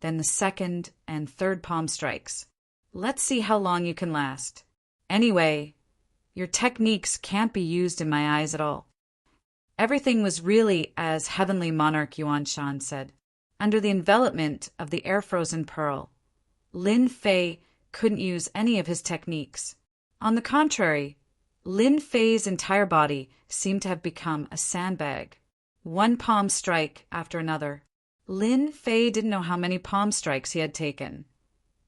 then the second and third palm strikes. Let's see how long you can last. Anyway, your techniques can't be used in my eyes at all. Everything was really as Heavenly Monarch Yuan Shan said. Under the envelopment of the air-frozen pearl, Lin Fei couldn't use any of his techniques. On the contrary, Lin Fei's entire body seemed to have become a sandbag. One palm strike after another. Lin Fei didn't know how many palm strikes he had taken,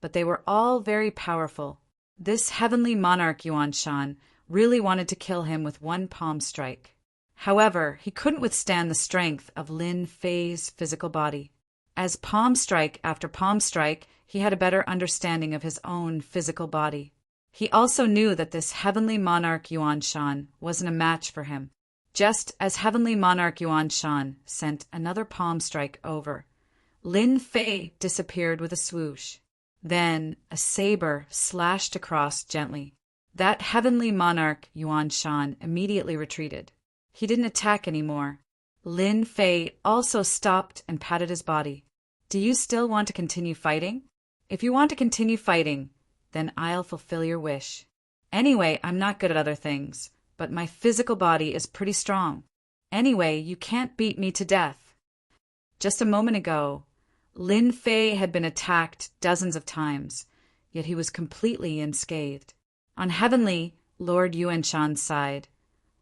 but they were all very powerful. This Heavenly Monarch Yuan Shan really wanted to kill him with one palm strike. However, he couldn't withstand the strength of Lin Fei's physical body. As palm strike after palm strike, he had a better understanding of his own physical body. He also knew that this heavenly monarch Yuan Shan wasn't a match for him. Just as heavenly monarch Yuan Shan sent another palm strike over, Lin Fei disappeared with a swoosh. Then a saber slashed across gently. That heavenly monarch Yuan Shan immediately retreated. He didn't attack anymore. Lin Fei also stopped and patted his body. Do you still want to continue fighting? If you want to continue fighting, then I'll fulfill your wish. Anyway, I'm not good at other things, but my physical body is pretty strong. Anyway, you can't beat me to death. Just a moment ago, Lin Fei had been attacked dozens of times, yet he was completely unscathed. On heavenly Lord Yuan Shan's side,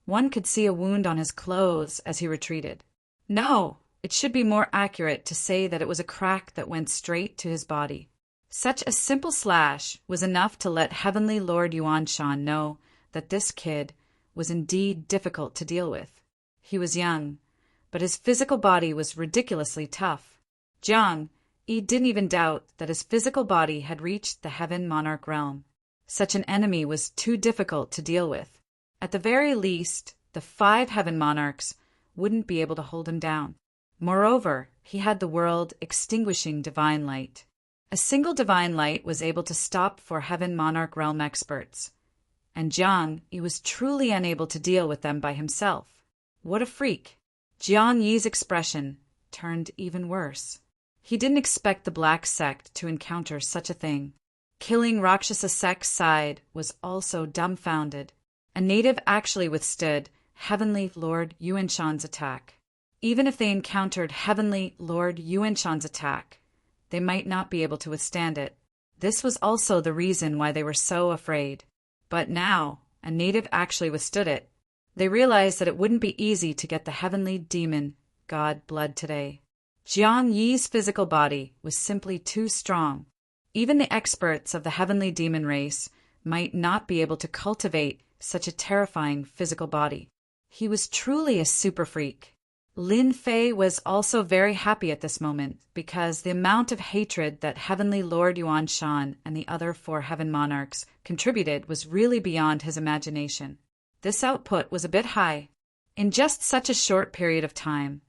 one could see a wound on his clothes as he retreated. No, it should be more accurate to say that it was a crack that went straight to his body. Such a simple slash was enough to let heavenly Lord Yuan Shan know that this kid was indeed difficult to deal with. He was young, but his physical body was ridiculously tough. Jiang Yi didn't even doubt that his physical body had reached the heaven monarch realm. Such an enemy was too difficult to deal with. At the very least, the 5 heaven monarchs wouldn't be able to hold him down. Moreover, he had the world-extinguishing divine light. A single divine light was able to stop 4 heaven monarch realm experts, and Jiang Yi was truly unable to deal with them by himself. What a freak! Jiang Yi's expression turned even worse. He didn't expect the Black Sect to encounter such a thing. Killing Rakshasa Sect's side was also dumbfounded. A native actually withstood Heavenly Lord Yuan Shan's attack. Even if they encountered Heavenly Lord Yuan Shan's attack, they might not be able to withstand it. This was also the reason why they were so afraid. But now, a native actually withstood it. They realized that it wouldn't be easy to get the heavenly demon god blood today. Jiang Yi's physical body was simply too strong. Even the experts of the heavenly demon race might not be able to cultivate such a terrifying physical body. He was truly a super freak. Lin Fei was also very happy at this moment because the amount of hatred that Heavenly Lord Yuan Shan and the other 4 heaven monarchs contributed was really beyond his imagination. This output was a bit high. In just such a short period of time,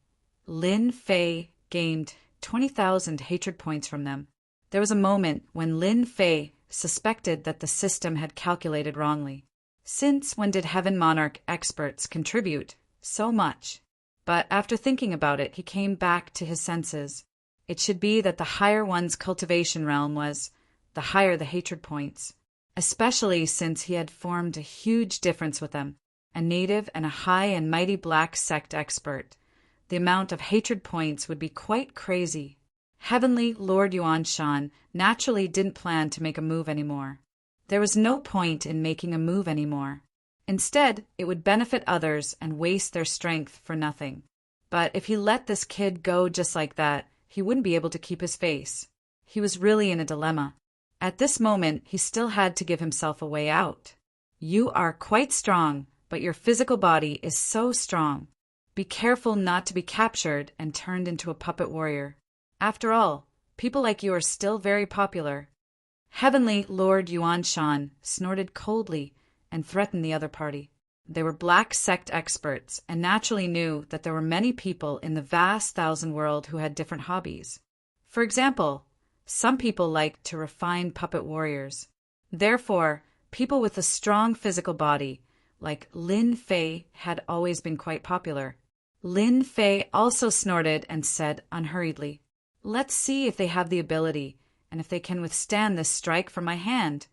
Lin Fei gained 20,000 hatred points from them. There was a moment when Lin Fei suspected that the system had calculated wrongly. Since when did heaven monarch experts contribute so much? But after thinking about it, he came back to his senses. It should be that the higher one's cultivation realm was, the higher the hatred points, especially since he had formed a huge difference with them, a native and a high and mighty Black Sect expert. The amount of hatred points would be quite crazy. Heavenly Lord Yuan Shan naturally didn't plan to make a move anymore. There was no point in making a move anymore. Instead, it would benefit others and waste their strength for nothing. But if he let this kid go just like that, he wouldn't be able to keep his face. He was really in a dilemma. At this moment, he still had to give himself a way out. You are quite strong, but your physical body is so strong. Be careful not to be captured and turned into a puppet warrior. After all, people like you are still very popular. Heavenly Lord Yuan Shan snorted coldly and threatened the other party. They were Black Sect experts and naturally knew that there were many people in the vast thousand world who had different hobbies. For example, some people liked to refine puppet warriors. Therefore, people with a strong physical body, like Lin Fei, had always been quite popular. Lin Fei also snorted and said unhurriedly, "Let's see if they have the ability, and if they can withstand this strike from my hand."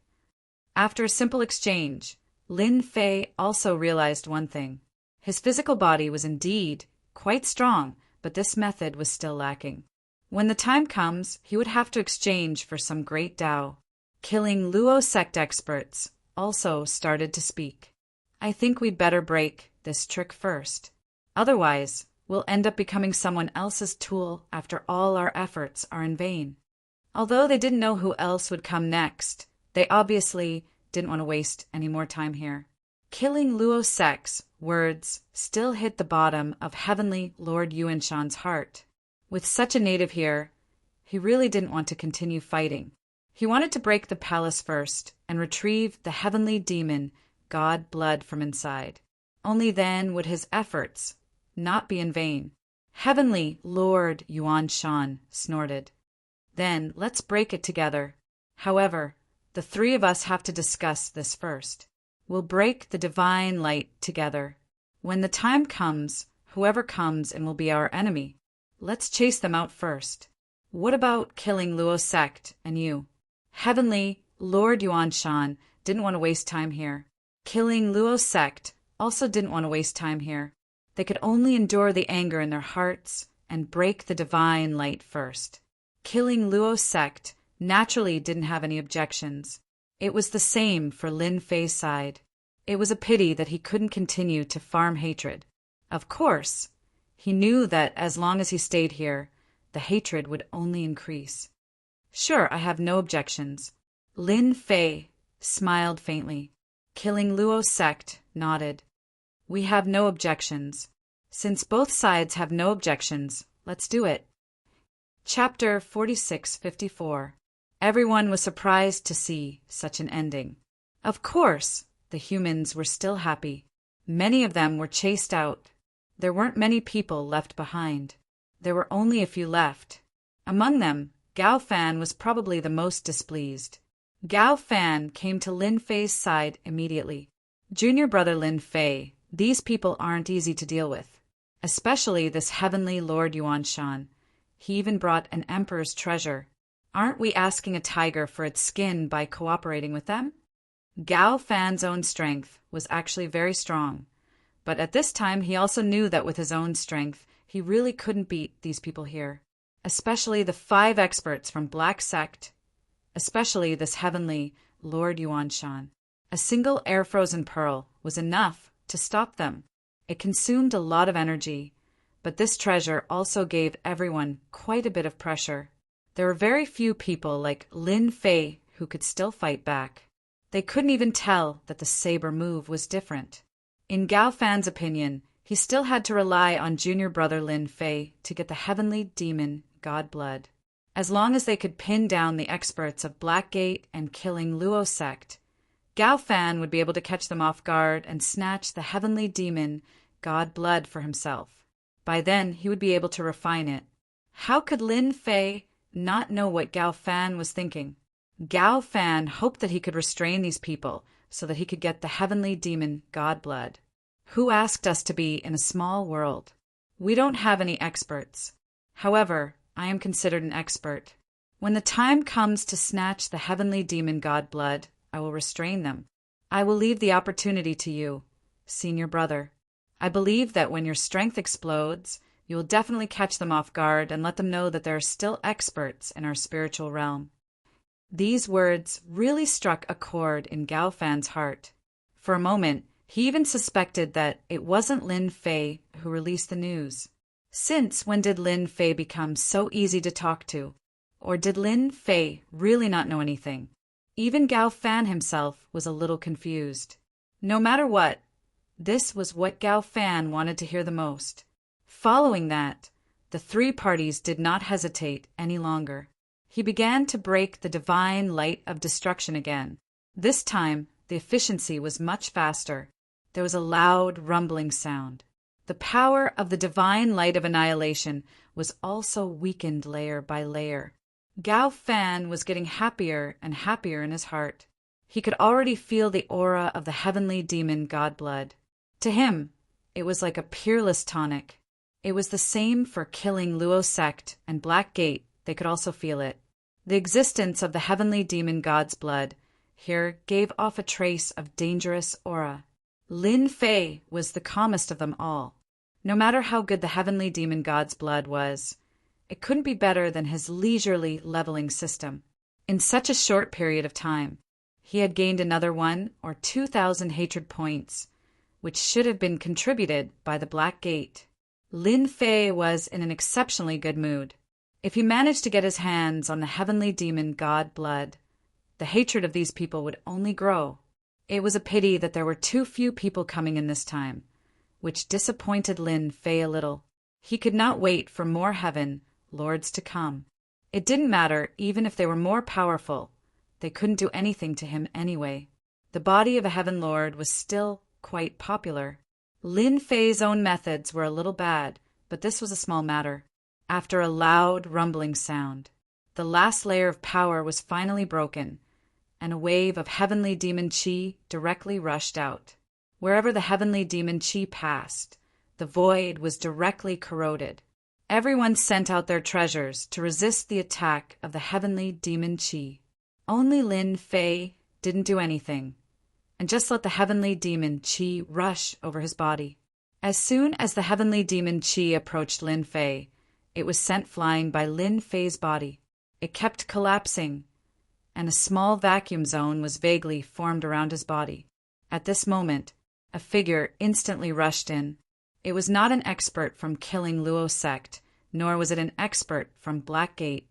After a simple exchange, Lin Fei also realized one thing. His physical body was indeed quite strong, but this method was still lacking. When the time comes, he would have to exchange for some great Tao. Killing Luo sect experts also started to speak. "I think we'd better break this trick first. Otherwise, we'll end up becoming someone else's tool after all our efforts are in vain." Although they didn't know who else would come next, they obviously didn't want to waste any more time here. Killing Luo sect's words still hit the bottom of Heavenly Lord Yuan Shan's heart. With such a native here, He really didn't want to continue fighting. He wanted to break the palace first and retrieve the heavenly demon, God Blood, from inside. Only then would his efforts not be in vain. Heavenly Lord Yuan Shan snorted. Then let's break it together. However, the three of us have to discuss this first. We'll break the divine light together. When the time comes, whoever comes in will be our enemy. Let's chase them out first. What about killing Luo's sect and you? Heavenly Lord Yuan Shan didn't want to waste time here. Killing Luo's sect also didn't want to waste time here. They could only endure the anger in their hearts and break the divine light first. Killing Luo's sect naturally didn't have any objections. It was the same for Lin Fei's side. It was a pity that he couldn't continue to farm hatred. Of course, he knew that as long as he stayed here, the hatred would only increase. Sure, I have no objections. Lin Fei smiled faintly. Killing Luo's sect nodded. We have no objections. Since both sides have no objections, let's do it. Chapter 4654. Everyone was surprised to see such an ending. Of course, the humans were still happy. Many of them were chased out. There weren't many people left behind. There were only a few left. Among them, Gao Fan was probably the most displeased. Gao Fan came to Lin Fei's side immediately. Junior brother Lin Fei, these people aren't easy to deal with. Especially this heavenly Lord Yuan Shan. He even brought an emperor's treasure. Aren't we asking a tiger for its skin by cooperating with them? Gao Fan's own strength was actually very strong. But at this time he also knew that with his own strength, he really couldn't beat these people here. Especially the 5 experts from Black Sect. Especially this heavenly Lord Yuan Shan. A single air-frozen pearl was enough to stop them. It consumed a lot of energy, but this treasure also gave everyone quite a bit of pressure. There were very few people like Lin Fei who could still fight back. They couldn't even tell that the saber move was different. In Gao Fan's opinion, he still had to rely on junior brother Lin Fei to get the heavenly demon, God Blood. As long as they could pin down the experts of Blackgate and killing Luo's sect, Gao Fan would be able to catch them off guard and snatch the heavenly demon, God Blood, for himself. By then, he would be able to refine it. How could Lin Fei not know what Gao Fan was thinking? Gao Fan hoped that he could restrain these people so that he could get the heavenly demon, God Blood. Who asked us to be in a small world? We don't have any experts. However, I am considered an expert. When the time comes to snatch the heavenly demon, God Blood, I will restrain them. I will leave the opportunity to you, senior brother. I believe that when your strength explodes, you will definitely catch them off guard and let them know that there are still experts in our spiritual realm. These words really struck a chord in Gao Fan's heart. For a moment, he even suspected that it wasn't Lin Fei who released the news. Since when did Lin Fei become so easy to talk to? Or did Lin Fei really not know anything? Even Gao Fan himself was a little confused. No matter what, this was what Gao Fan wanted to hear the most. Following that, the 3 parties did not hesitate any longer. He began to break the divine light of destruction again. This time, the efficiency was much faster. There was a loud, rumbling sound. The power of the divine light of annihilation was also weakened layer by layer. Gao Fan was getting happier and happier in his heart. He could already feel the aura of the heavenly demon, God Blood. To him, it was like a peerless tonic. It was the same for killing Luo's sect and Blackgate. They could also feel it. The existence of the heavenly demon God's blood here gave off a trace of dangerous aura. Lin Fei was the calmest of them all. No matter how good the heavenly demon God's blood was, it couldn't be better than his leisurely leveling system. In such a short period of time, he had gained another 1 or 2,000 hatred points, which should have been contributed by the Black Gate. Lin Fei was in an exceptionally good mood. If he managed to get his hands on the heavenly demon God Blood, the hatred of these people would only grow. It was a pity that there were too few people coming in this time, which disappointed Lin Fei a little. He could not wait for more heaven lords to come. It didn't matter, even if they were more powerful. They couldn't do anything to him anyway. The body of a Heaven Lord was still quite popular. Lin Fei's own methods were a little bad, but this was a small matter. After a loud, rumbling sound, the last layer of power was finally broken, and a wave of heavenly demon chi directly rushed out. Wherever the heavenly demon chi passed, the void was directly corroded. Everyone sent out their treasures to resist the attack of the heavenly demon chi. Only Lin Fei didn't do anything, and just let the heavenly demon chi rush over his body. As soon as the heavenly demon chi approached Lin Fei, it was sent flying by Lin Fei's body. It kept collapsing, and a small vacuum zone was vaguely formed around his body. At this moment, a figure instantly rushed in. It was not an expert from killing Luo sect, nor was it an expert from Blackgate.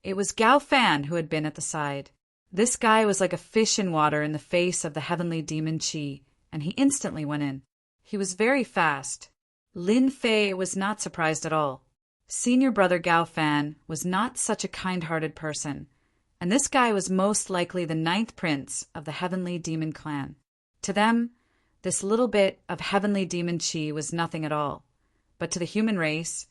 It was Gao Fan who had been at the side. This guy was like a fish in water in the face of the heavenly demon chi, and he instantly went in. He was very fast. Lin Fei was not surprised at all. Senior brother Gao Fan was not such a kind-hearted person, and this guy was most likely the 9th prince of the heavenly demon clan. To them, this little bit of heavenly demon chi was nothing at all, but to the human race,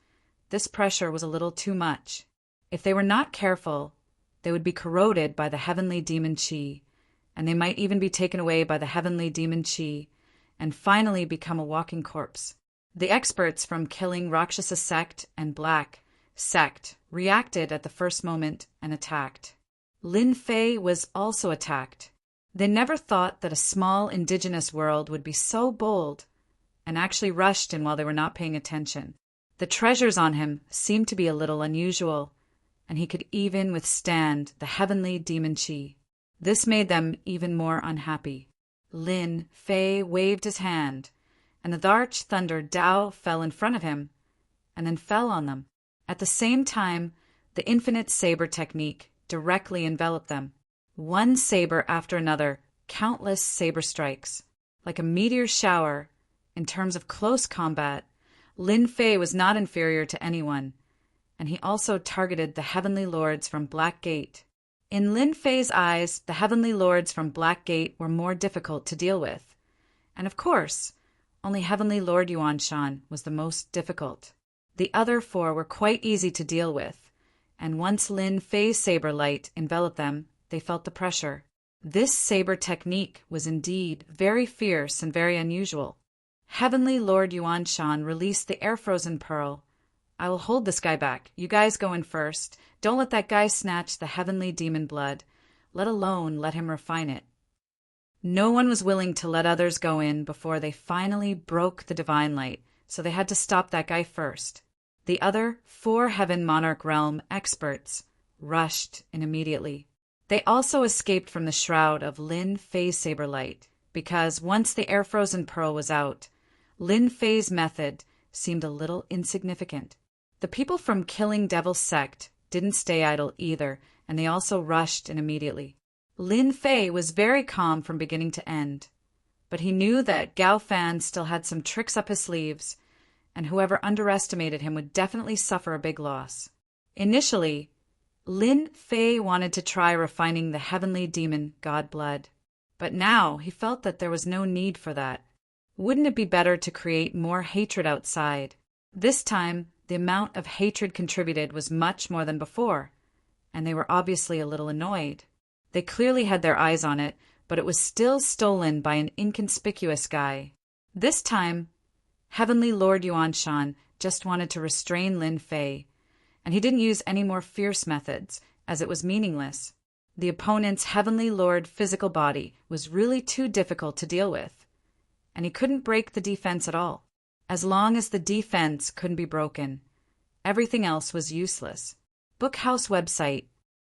this pressure was a little too much. If they were not careful, they would be corroded by the heavenly demon chi, and they might even be taken away by the heavenly demon chi, and finally become a walking corpse. The experts from killing Rakshasa sect and Black sect reacted at the first moment and attacked. Lin Fei was also attacked. They never thought that a small indigenous world would be so bold, and actually rushed in while they were not paying attention. The treasures on him seemed to be a little unusual, and he could even withstand the heavenly demon chi. This made them even more unhappy. Lin Fei waved his hand, and the Darch Thunder Dao fell in front of him, and then fell on them. At the same time, the infinite saber technique directly enveloped them. One saber after another, countless saber strikes. Like a meteor shower, in terms of close combat, Lin Fei was not inferior to anyone, and he also targeted the heavenly lords from Blackgate. In Lin Fei's eyes, the heavenly lords from Blackgate were more difficult to deal with. And of course, only Heavenly Lord Yuanshan was the most difficult. The other 4 were quite easy to deal with, and once Lin Fei's saber light enveloped them, they felt the pressure. This saber technique was indeed very fierce and very unusual. Heavenly Lord Yuanshan released the air-frozen pearl. I will hold this guy back. You guys go in first. Don't let that guy snatch the heavenly demon blood, let alone let him refine it. No one was willing to let others go in before they finally broke the divine light, so they had to stop that guy first. The other 4 Heaven Monarch Realm experts rushed in immediately. They also escaped from the shroud of Lin Fei's saber light, because once the air-frozen pearl was out, Lin Fei's method seemed a little insignificant. The people from Killing Devil sect didn't stay idle either, and they also rushed in immediately. Lin Fei was very calm from beginning to end, but he knew that Gao Fan still had some tricks up his sleeves, and whoever underestimated him would definitely suffer a big loss. Initially, Lin Fei wanted to try refining the heavenly demon god blood, but now he felt that there was no need for that. Wouldn't it be better to create more hatred outside? This time, the amount of hatred contributed was much more than before, and they were obviously a little annoyed. They clearly had their eyes on it, but it was still stolen by an inconspicuous guy. This time, Heavenly Lord Yuanshan just wanted to restrain Lin Fei, and he didn't use any more fierce methods, as it was meaningless. The opponent's Heavenly Lord physical body was really too difficult to deal with, and he couldn't break the defense at all. As long as the defense couldn't be broken, everything else was useless. Bookhouse website,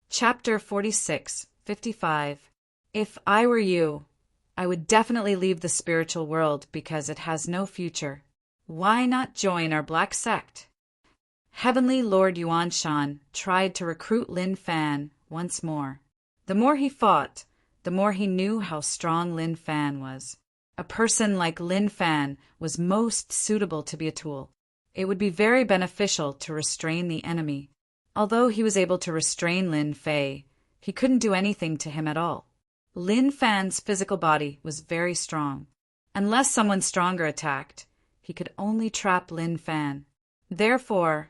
Chapter 46:55. If I were you, I would definitely leave the spiritual world because it has no future. Why not join our black sect? Heavenly Lord Yuanshan tried to recruit Lin Fan once more. The more he fought, the more he knew how strong Lin Fan was. A person like Lin Fan was most suitable to be a tool. It would be very beneficial to restrain the enemy. Although he was able to restrain Lin Fei, he couldn't do anything to him at all. Lin Fan's physical body was very strong. Unless someone stronger attacked, he could only trap Lin Fan. Therefore,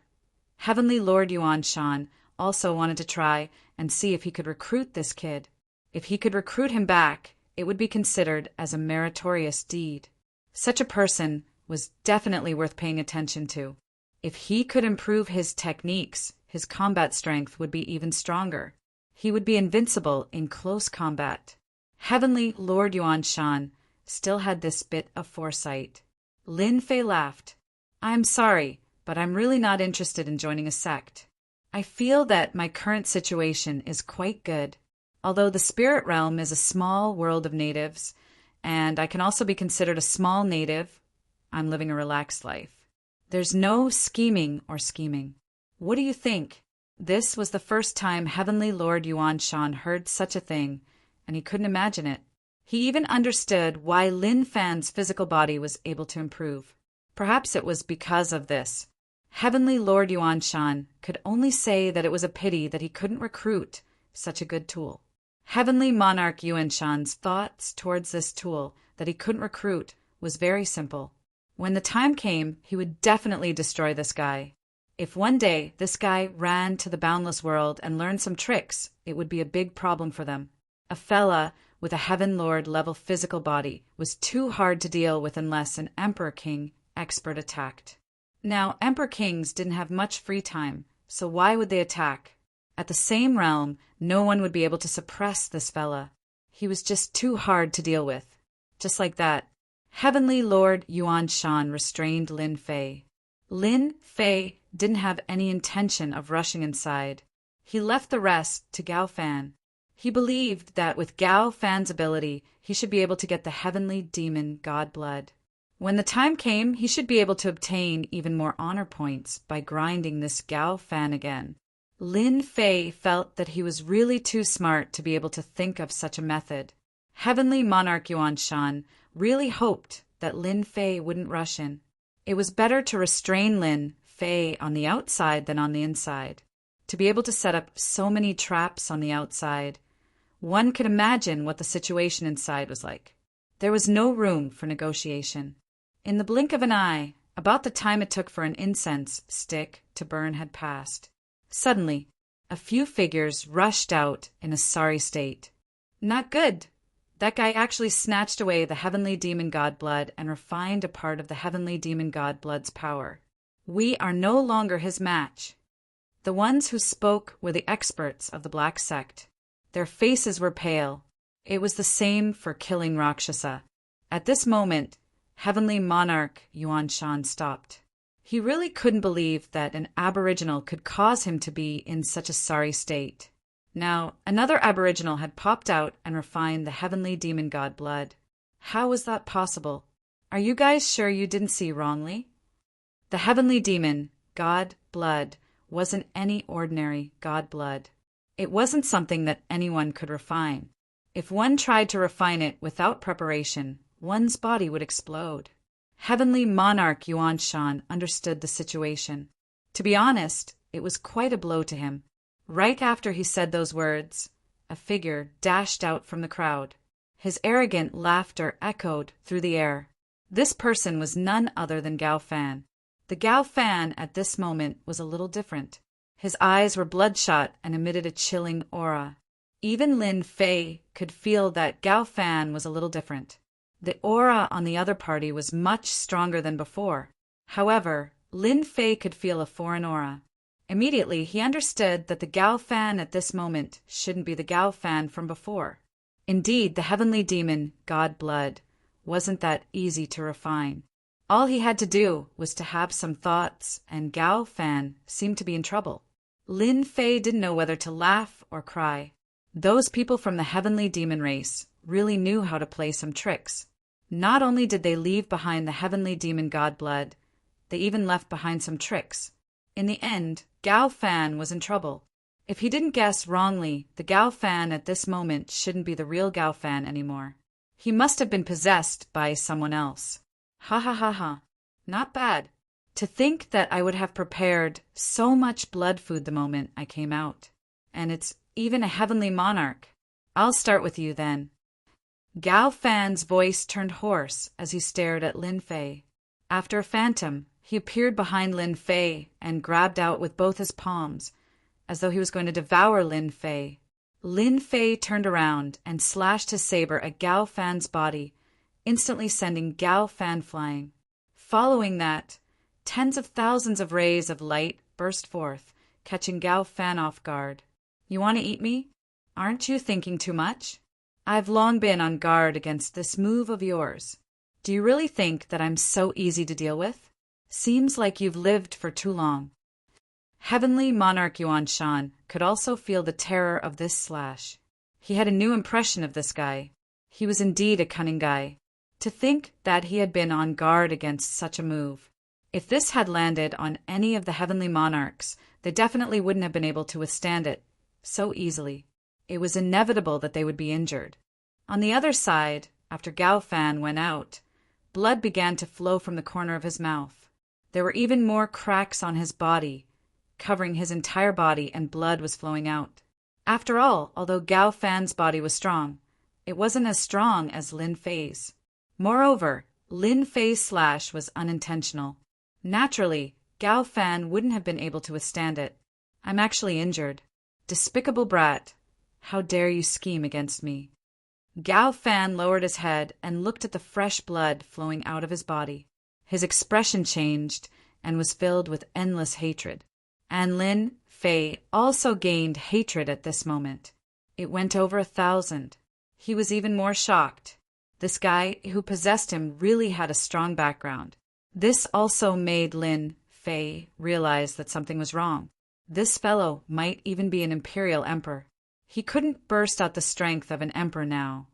Heavenly Lord Yuan Shan also wanted to try and see if he could recruit this kid. If he could recruit him back, it would be considered as a meritorious deed. Such a person was definitely worth paying attention to. If he could improve his techniques, his combat strength would be even stronger. He would be invincible in close combat. Heavenly Lord Yuan Shan still had this bit of foresight. Lin Fei laughed. "I'm sorry, but I'm really not interested in joining a sect. I feel that my current situation is quite good. Although the spirit realm is a small world of natives, and I can also be considered a small native, I'm living a relaxed life. There's no scheming or scheming. What do you think?" This was the first time Heavenly Lord Yuan Shan heard such a thing, and he couldn't imagine it. He even understood why Lin Fan's physical body was able to improve. Perhaps it was because of this. Heavenly Lord Yuan Shan could only say that it was a pity that he couldn't recruit such a good tool. Heavenly Monarch Yuan Shan's thoughts towards this tool that he couldn't recruit was very simple. When the time came, he would definitely destroy this guy. If one day this guy ran to the boundless world and learned some tricks, it would be a big problem for them. A fella with a Heaven Lord level physical body was too hard to deal with unless an Emperor King expert attacked. Now, Emperor Kings didn't have much free time, so why would they attack? At the same realm, no one would be able to suppress this fella. He was just too hard to deal with. Just like that, Heavenly Lord Yuan Shan restrained Lin Fei. Lin Fei didn't have any intention of rushing inside. He left the rest to Gao Fan. He believed that with Gao Fan's ability, he should be able to get the heavenly demon god blood. When the time came, he should be able to obtain even more honor points by grinding this Gao Fan again. Lin Fei felt that he was really too smart to be able to think of such a method. Heavenly Monarch Yuan Shan really hoped that Lin Fei wouldn't rush in. It was better to restrain Lin Fei on the outside than on the inside. To be able to set up so many traps on the outside, one could imagine what the situation inside was like. There was no room for negotiation. In the blink of an eye, about the time it took for an incense stick to burn had passed. Suddenly, a few figures rushed out in a sorry state. Not good. That guy actually snatched away the heavenly demon god blood and refined a part of the heavenly demon god blood's power. We are no longer his match. The ones who spoke were the experts of the Black Sect. Their faces were pale. It was the same for killing Rakshasa. At this moment, Heavenly Monarch Yuan Shan stopped. He really couldn't believe that an aboriginal could cause him to be in such a sorry state. Now, another aboriginal had popped out and refined the heavenly demon god blood. How was that possible? Are you guys sure you didn't see wrongly? The heavenly demon god blood wasn't any ordinary god blood. It wasn't something that anyone could refine. If one tried to refine it without preparation, one's body would explode. Heavenly Monarch Yuan Shan understood the situation. To be honest, it was quite a blow to him. Right after he said those words, a figure dashed out from the crowd. His arrogant laughter echoed through the air. This person was none other than Gao Fan. The Gao Fan at this moment was a little different. His eyes were bloodshot and emitted a chilling aura. Even Lin Fei could feel that Gao Fan was a little different. The aura on the other party was much stronger than before. However, Lin Fei could feel a foreign aura. Immediately, he understood that the Gao Fan at this moment shouldn't be the Gao Fan from before. Indeed, the heavenly demon, God Blood, wasn't that easy to refine. All he had to do was to have some thoughts, and Gao Fan seemed to be in trouble. Lin Fei didn't know whether to laugh or cry. Those people from the heavenly demon race really knew how to play some tricks. Not only did they leave behind the heavenly demon God Blood, they even left behind some tricks. In the end, Gao Fan was in trouble. If he didn't guess wrongly, the Gao Fan at this moment shouldn't be the real Gao Fan anymore. He must have been possessed by someone else. Ha ha ha ha. Not bad. To think that I would have prepared so much blood food the moment I came out. And it's even a heavenly monarch. I'll start with you then. Gao Fan's voice turned hoarse as he stared at Lin Fei. After a phantom, he appeared behind Lin Fei and grabbed out with both his palms, as though he was going to devour Lin Fei. Lin Fei turned around and slashed his saber at Gao Fan's body, instantly sending Gao Fan flying. Following that, tens of thousands of rays of light burst forth, catching Gao Fan off guard. You want to eat me? Aren't you thinking too much? I've long been on guard against this move of yours. Do you really think that I'm so easy to deal with? Seems like you've lived for too long. Heavenly Monarch Yuan Shan could also feel the terror of this slash. He had a new impression of this guy. He was indeed a cunning guy. To think that he had been on guard against such a move. If this had landed on any of the heavenly monarchs, they definitely wouldn't have been able to withstand it so easily. It was inevitable that they would be injured. On the other side, after Gao Fan went out, blood began to flow from the corner of his mouth. There were even more cracks on his body, covering his entire body, and blood was flowing out. After all, although Gao Fan's body was strong, it wasn't as strong as Lin Fei's. Moreover, Lin Fei's slash was unintentional. Naturally, Gao Fan wouldn't have been able to withstand it. I'm actually injured. Despicable brat. How dare you scheme against me? Gao Fan lowered his head and looked at the fresh blood flowing out of his body. His expression changed and was filled with endless hatred. And Lin Fei also gained hatred at this moment. It went over 1,000. He was even more shocked. This guy who possessed him really had a strong background. This also made Lin Fei realize that something was wrong. This fellow might even be an imperial emperor. He couldn't burst out the strength of an emperor now.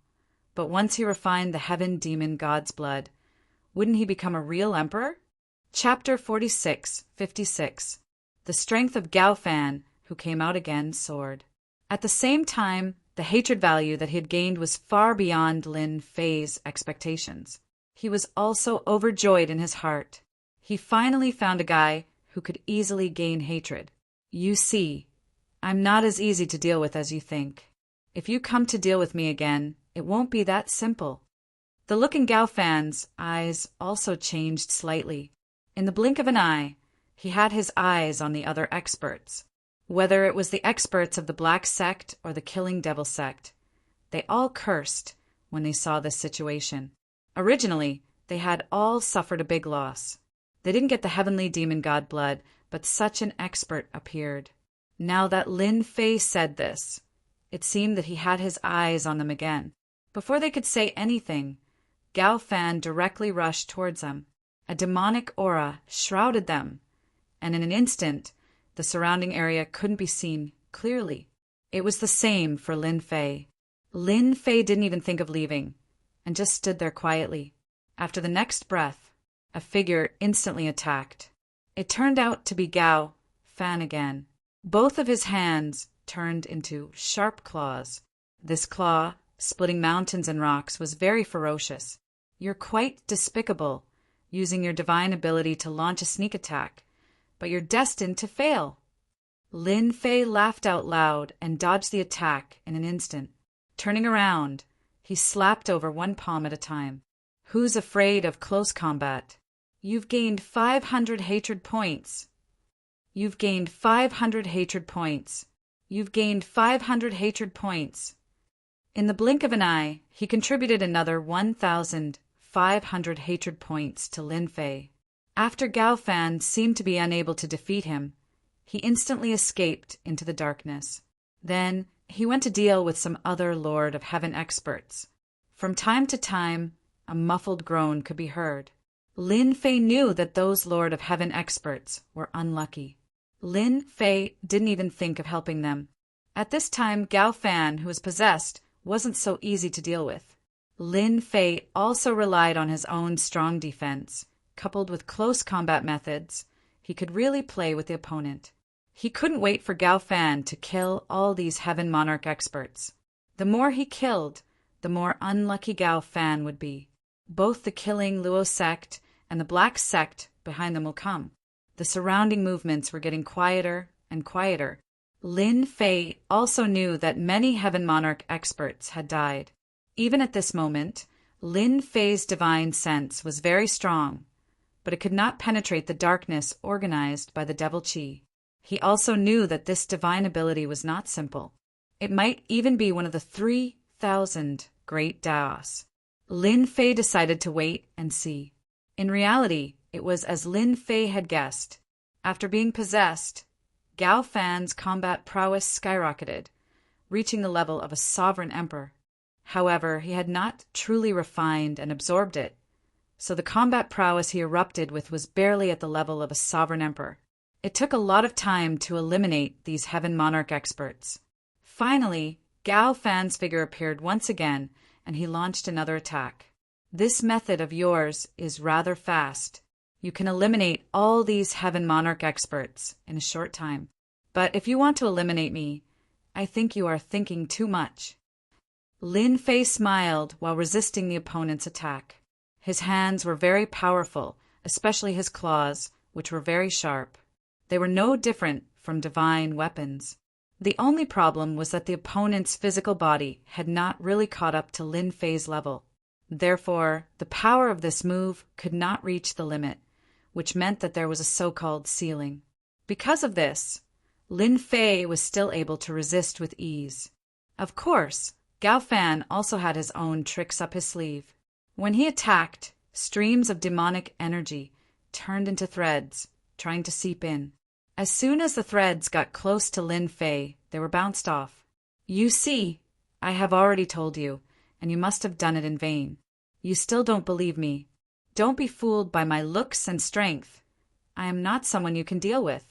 But once he refined the heaven demon god's blood, wouldn't he become a real emperor? Chapter 46:56. The strength of Gao Fan, who came out again, soared. At the same time, the hatred value that he had gained was far beyond Lin Fei's expectations. He was also overjoyed in his heart. He finally found a guy who could easily gain hatred. You see, I'm not as easy to deal with as you think. If you come to deal with me again, it won't be that simple. The look in Gao Fan's eyes also changed slightly. In the blink of an eye, he had his eyes on the other experts. Whether it was the experts of the Black Sect or the Killing Devil Sect, they all cursed when they saw this situation. Originally, they had all suffered a big loss. They didn't get the heavenly demon god blood, but such an expert appeared. Now that Lin Fei said this, it seemed that he had his eyes on them again. Before they could say anything, Gao Fan directly rushed towards them. A demonic aura shrouded them, and in an instant, the surrounding area couldn't be seen clearly. It was the same for Lin Fei. Lin Fei didn't even think of leaving, and just stood there quietly. After the next breath, a figure instantly attacked. It turned out to be Gao Fan again. Both of his hands turned into sharp claws. This claw, splitting mountains and rocks, was very ferocious. You're quite despicable, using your divine ability to launch a sneak attack, but you're destined to fail. Lin Fei laughed out loud and dodged the attack in an instant. Turning around, he slapped over one palm at a time. Who's afraid of close combat? You've gained 500 hatred points. You've gained 500 hatred points. You've gained 500 hatred points. In the blink of an eye, he contributed another 1,500 hatred points to Lin Fei. After Gao Fan seemed to be unable to defeat him, he instantly escaped into the darkness. Then he went to deal with some other Lord of Heaven experts. From time to time, a muffled groan could be heard. Lin Fei knew that those Lord of Heaven experts were unlucky. Lin Fei didn't even think of helping them. At this time, Gao Fan, who was possessed, wasn't so easy to deal with. Lin Fei also relied on his own strong defense. Coupled with close combat methods, he could really play with the opponent. He couldn't wait for Gao Fan to kill all these Heaven Monarch experts. The more he killed, the more unlucky Gao Fan would be. Both the Killing Luo sect and the Black sect behind them will come. The surrounding movements were getting quieter and quieter. Lin Fei also knew that many Heaven Monarch experts had died. Even at this moment, Lin Fei's divine sense was very strong, but it could not penetrate the darkness organized by the devil Qi. He also knew that this divine ability was not simple. It might even be one of the 3,000 great Daos. Lin Fei decided to wait and see. In reality, it was as Lin Fei had guessed. After being possessed, Gao Fan's combat prowess skyrocketed, reaching the level of a sovereign emperor. However, he had not truly refined and absorbed it, so the combat prowess he erupted with was barely at the level of a sovereign emperor. It took a lot of time to eliminate these Heaven Monarch experts. Finally, Gao Fan's figure appeared once again, and he launched another attack. This method of yours is rather fast. You can eliminate all these Heaven Monarch experts in a short time. But if you want to eliminate me, I think you are thinking too much. Lin Fei smiled while resisting the opponent's attack. His hands were very powerful, especially his claws, which were very sharp. They were no different from divine weapons. The only problem was that the opponent's physical body had not really caught up to Lin Fei's level. Therefore, the power of this move could not reach the limit, which meant that there was a so-called ceiling. Because of this, Lin Fei was still able to resist with ease. Of course, Gao Fan also had his own tricks up his sleeve. When he attacked, streams of demonic energy turned into threads, trying to seep in. As soon as the threads got close to Lin Fei, they were bounced off. You see, I have already told you, and you must have done it in vain. You still don't believe me. Don't be fooled by my looks and strength. I am not someone you can deal with.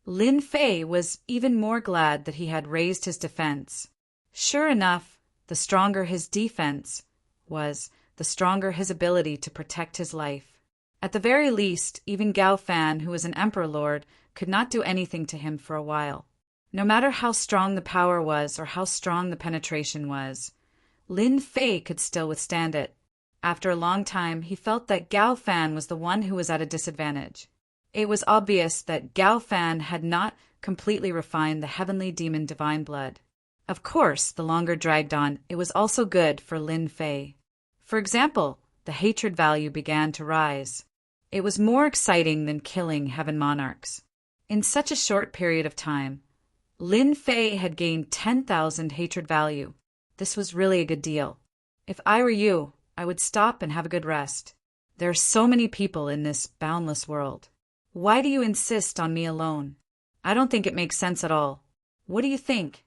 Lin Fei was even more glad that he had raised his defense. Sure enough, the stronger his defense was, the stronger his ability to protect his life. At the very least, even Gao Fan, who was an emperor lord, could not do anything to him for a while. No matter how strong the power was or how strong the penetration was, Lin Fei could still withstand it. After a long time, he felt that Gao Fan was the one who was at a disadvantage. It was obvious that Gao Fan had not completely refined the heavenly demon divine blood. Of course, the longer dragged on, it was also good for Lin Fei. For example, the hatred value began to rise. It was more exciting than killing Heaven Monarchs. In such a short period of time, Lin Fei had gained 10,000 hatred value. This was really a good deal. If I were you, I would stop and have a good rest. There are so many people in this boundless world. Why do you insist on me alone? I don't think it makes sense at all. What do you think?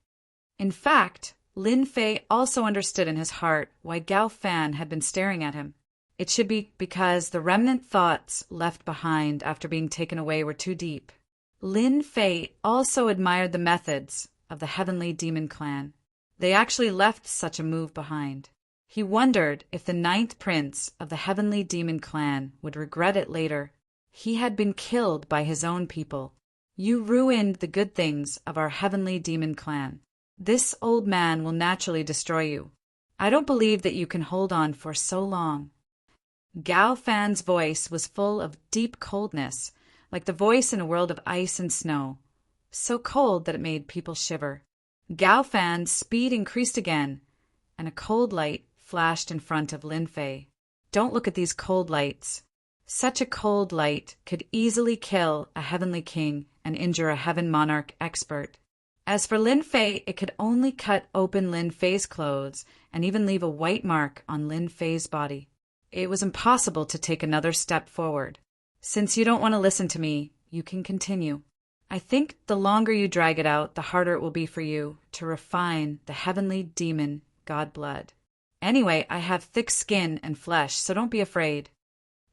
In fact, Lin Fei also understood in his heart why Gao Fan had been staring at him. It should be because the remnant thoughts left behind after being taken away were too deep. Lin Fei also admired the methods of the Heavenly Demon Clan. They actually left such a move behind. He wondered if the 9th prince of the Heavenly Demon Clan would regret it later. He had been killed by his own people. You ruined the good things of our Heavenly Demon Clan. This old man will naturally destroy you. I don't believe that you can hold on for so long. Gao Fan's voice was full of deep coldness, like the voice in a world of ice and snow, so cold that it made people shiver. Gao Fan's speed increased again, and a cold light flashed in front of Lin Fei. Don't look at these cold lights. Such a cold light could easily kill a heavenly king and injure a Heaven Monarch expert. As for Lin Fei, it could only cut open Lin Fei's clothes and even leave a white mark on Lin Fei's body. It was impossible to take another step forward. Since you don't want to listen to me, you can continue. I think the longer you drag it out, the harder it will be for you to refine the heavenly demon god blood. Anyway, I have thick skin and flesh, so don't be afraid.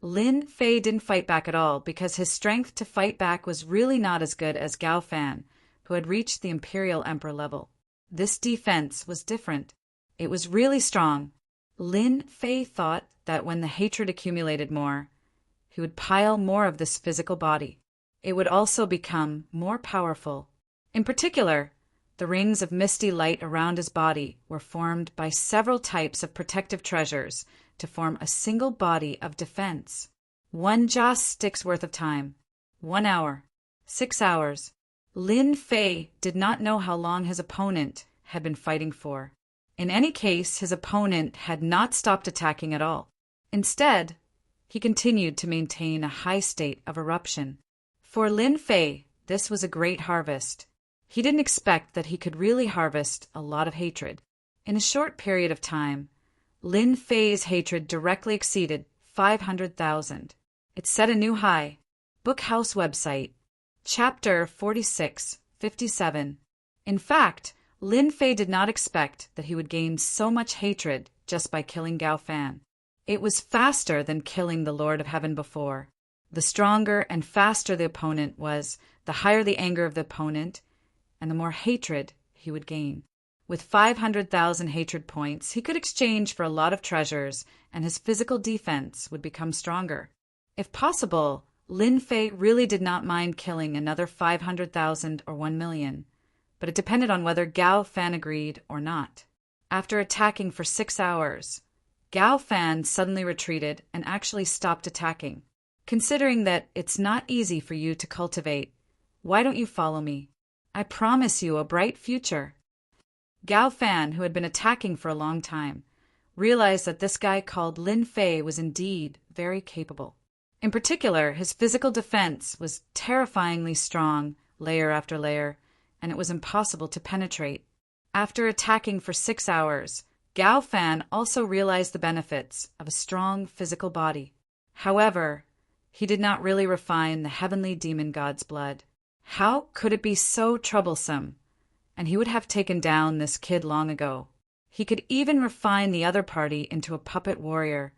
Lin Fei didn't fight back at all because his strength to fight back was really not as good as Gao Fan, who had reached the Imperial Emperor level. This defense was different. It was really strong. Lin Fei thought that when the hatred accumulated more, he would pile more of this physical body. It would also become more powerful. In particular, the rings of misty light around his body were formed by several types of protective treasures to form a single body of defense. One joss stick's worth of time. 1 hour. 6 hours. Lin Fei did not know how long his opponent had been fighting for. In any case, his opponent had not stopped attacking at all. Instead, he continued to maintain a high state of eruption. For Lin Fei, this was a great harvest. He didn't expect that he could really harvest a lot of hatred. In a short period of time, Lin Fei's hatred directly exceeded 500,000. It set a new high. Bookhouse website. Chapter 46-57. In fact, Lin Fei did not expect that he would gain so much hatred just by killing Gao Fan. It was faster than killing the Lord of Heaven before. The stronger and faster the opponent was, the higher the anger of the opponent, and the more hatred he would gain. With 500,000 hatred points, he could exchange for a lot of treasures, and his physical defense would become stronger. If possible, Lin Fei really did not mind killing another 500,000 or 1 million, but it depended on whether Gao Fan agreed or not. After attacking for 6 hours, Gao Fan suddenly retreated and actually stopped attacking. Considering that it's not easy for you to cultivate, why don't you follow me? I promise you a bright future. Gao Fan, who had been attacking for a long time, realized that this guy called Lin Fei was indeed very capable. In particular, his physical defense was terrifyingly strong, layer after layer, and it was impossible to penetrate. After attacking for 6 hours, Gao Fan also realized the benefits of a strong physical body. However, he did not really refine the heavenly demon god's blood. How could it be so troublesome? And he would have taken down this kid long ago. He could even refine the other party into a puppet warrior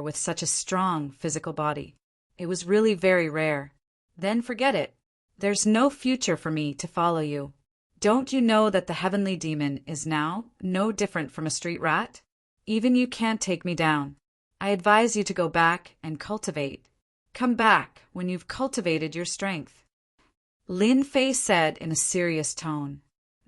with such a strong physical body. It was really very rare. Then forget it. There's no future for me to follow you. Don't you know that the heavenly demon is now no different from a street rat? Even you can't take me down. I advise you to go back and cultivate. Come back when you've cultivated your strength. Lin Fei said in a serious tone.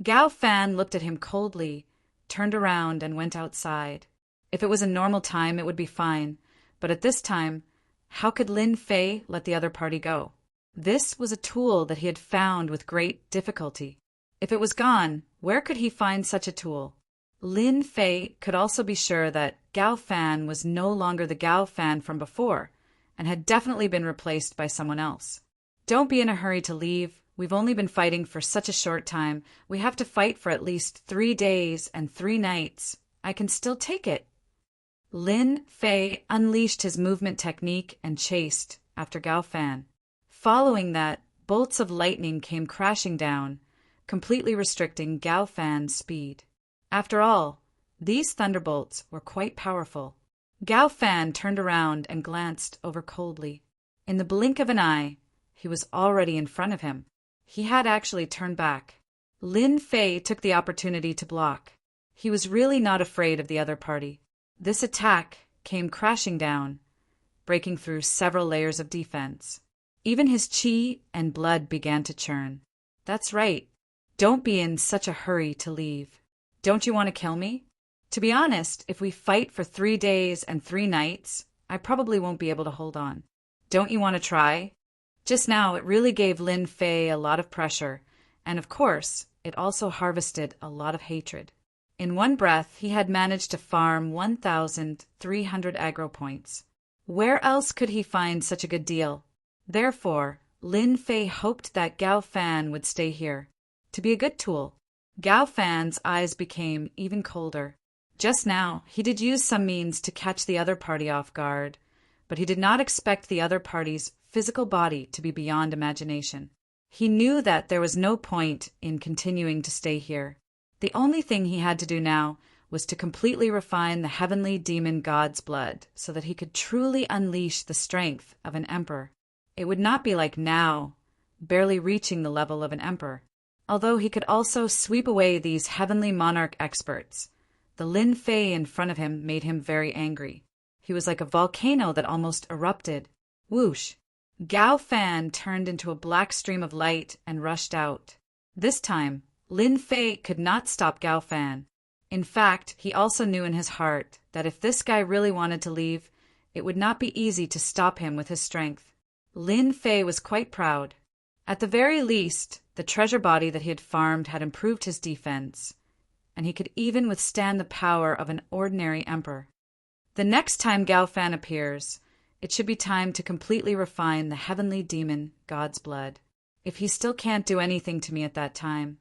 Gao Fan looked at him coldly, turned around and went outside. If it was a normal time, it would be fine, but at this time, how could Lin Fei let the other party go? This was a tool that he had found with great difficulty. If it was gone, where could he find such a tool? Lin Fei could also be sure that Gao Fan was no longer the Gao Fan from before, and had definitely been replaced by someone else. Don't be in a hurry to leave. We've only been fighting for such a short time. We have to fight for at least 3 days and 3 nights. I can still take it. Lin Fei unleashed his movement technique and chased after Gao Fan. Following that, bolts of lightning came crashing down, completely restricting Gao Fan's speed. After all, these thunderbolts were quite powerful. Gao Fan turned around and glanced over coldly. In the blink of an eye, he was already in front of him. He had actually turned back. Lin Fei took the opportunity to block. He was really not afraid of the other party. This attack came crashing down, breaking through several layers of defense. Even his qi and blood began to churn. That's right. Don't be in such a hurry to leave. Don't you want to kill me? To be honest, if we fight for 3 days and 3 nights, I probably won't be able to hold on. Don't you want to try? Just now, it really gave Lin Fei a lot of pressure, and of course, it also harvested a lot of hatred. In one breath, he had managed to farm 1,300 aggro points. Where else could he find such a good deal? Therefore, Lin Fei hoped that Gao Fan would stay here, to be a good tool. Gao Fan's eyes became even colder. Just now, he did use some means to catch the other party off guard, but he did not expect the other party's physical body to be beyond imagination. He knew that there was no point in continuing to stay here. The only thing he had to do now was to completely refine the heavenly demon god's blood so that he could truly unleash the strength of an emperor. It would not be like now, barely reaching the level of an emperor. Although he could also sweep away these heavenly monarch experts, the Lin Fei in front of him made him very angry. He was like a volcano that almost erupted. Whoosh! Gao Fan turned into a black stream of light and rushed out. This time, Lin Fei could not stop Gao Fan. In fact, he also knew in his heart that if this guy really wanted to leave, it would not be easy to stop him with his strength. Lin Fei was quite proud. At the very least, the treasure body that he had farmed had improved his defense, and he could even withstand the power of an ordinary emperor. The next time Gao Fan appears, it should be time to completely refine the heavenly demon, God's blood. If he still can't do anything to me at that time,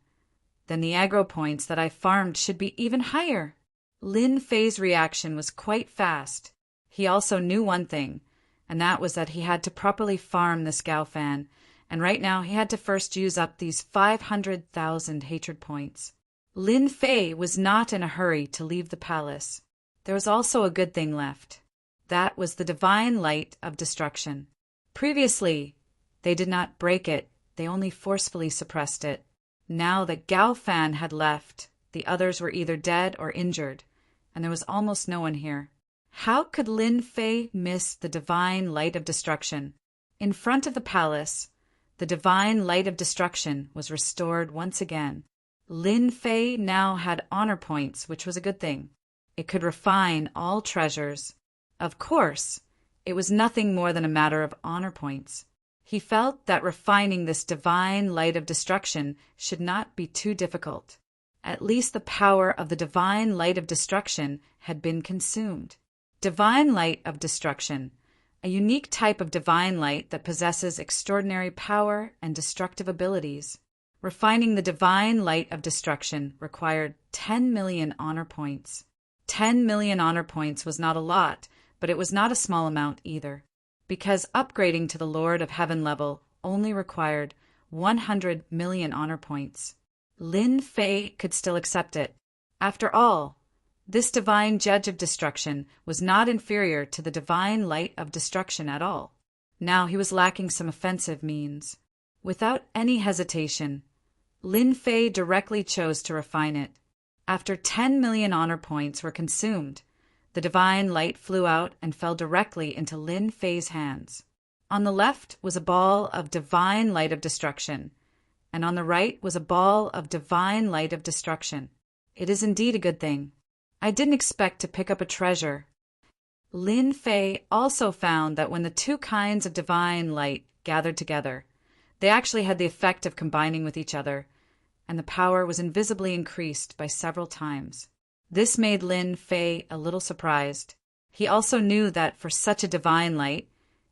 then the aggro points that I farmed should be even higher. Lin Fei's reaction was quite fast. He also knew one thing, and that was that he had to properly farm this Gao Fan, and right now he had to first use up these 500,000 hatred points. Lin Fei was not in a hurry to leave the palace. There was also a good thing left. That was the divine light of destruction. Previously, they did not break it, they only forcefully suppressed it. Now that Gao Fan had left, the others were either dead or injured, and there was almost no one here. How could Lin Fei miss the divine light of destruction? In front of the palace, the divine light of destruction was restored once again. Lin Fei now had honor points, which was a good thing. It could refine all treasures. Of course, it was nothing more than a matter of honor points. He felt that refining this divine light of destruction should not be too difficult. At least the power of the divine light of destruction had been consumed. Divine light of destruction, a unique type of divine light that possesses extraordinary power and destructive abilities. Refining the divine light of destruction required 10 million honor points. 10 million honor points was not a lot, but it was not a small amount either, because upgrading to the Lord of Heaven level only required 100 million honor points. Lin Fei could still accept it. After all, this divine judge of destruction was not inferior to the divine light of destruction at all. Now he was lacking some offensive means. Without any hesitation, Lin Fei directly chose to refine it. After 10 million honor points were consumed, the divine light flew out and fell directly into Lin Fei's hands. On the left was a ball of divine light of destruction, and on the right was a ball of divine light of destruction. It is indeed a good thing. I didn't expect to pick up a treasure. Lin Fei also found that when the two kinds of divine light gathered together, they actually had the effect of combining with each other, and the power was invisibly increased by several times. This made Lin Fei a little surprised. He also knew that for such a divine light,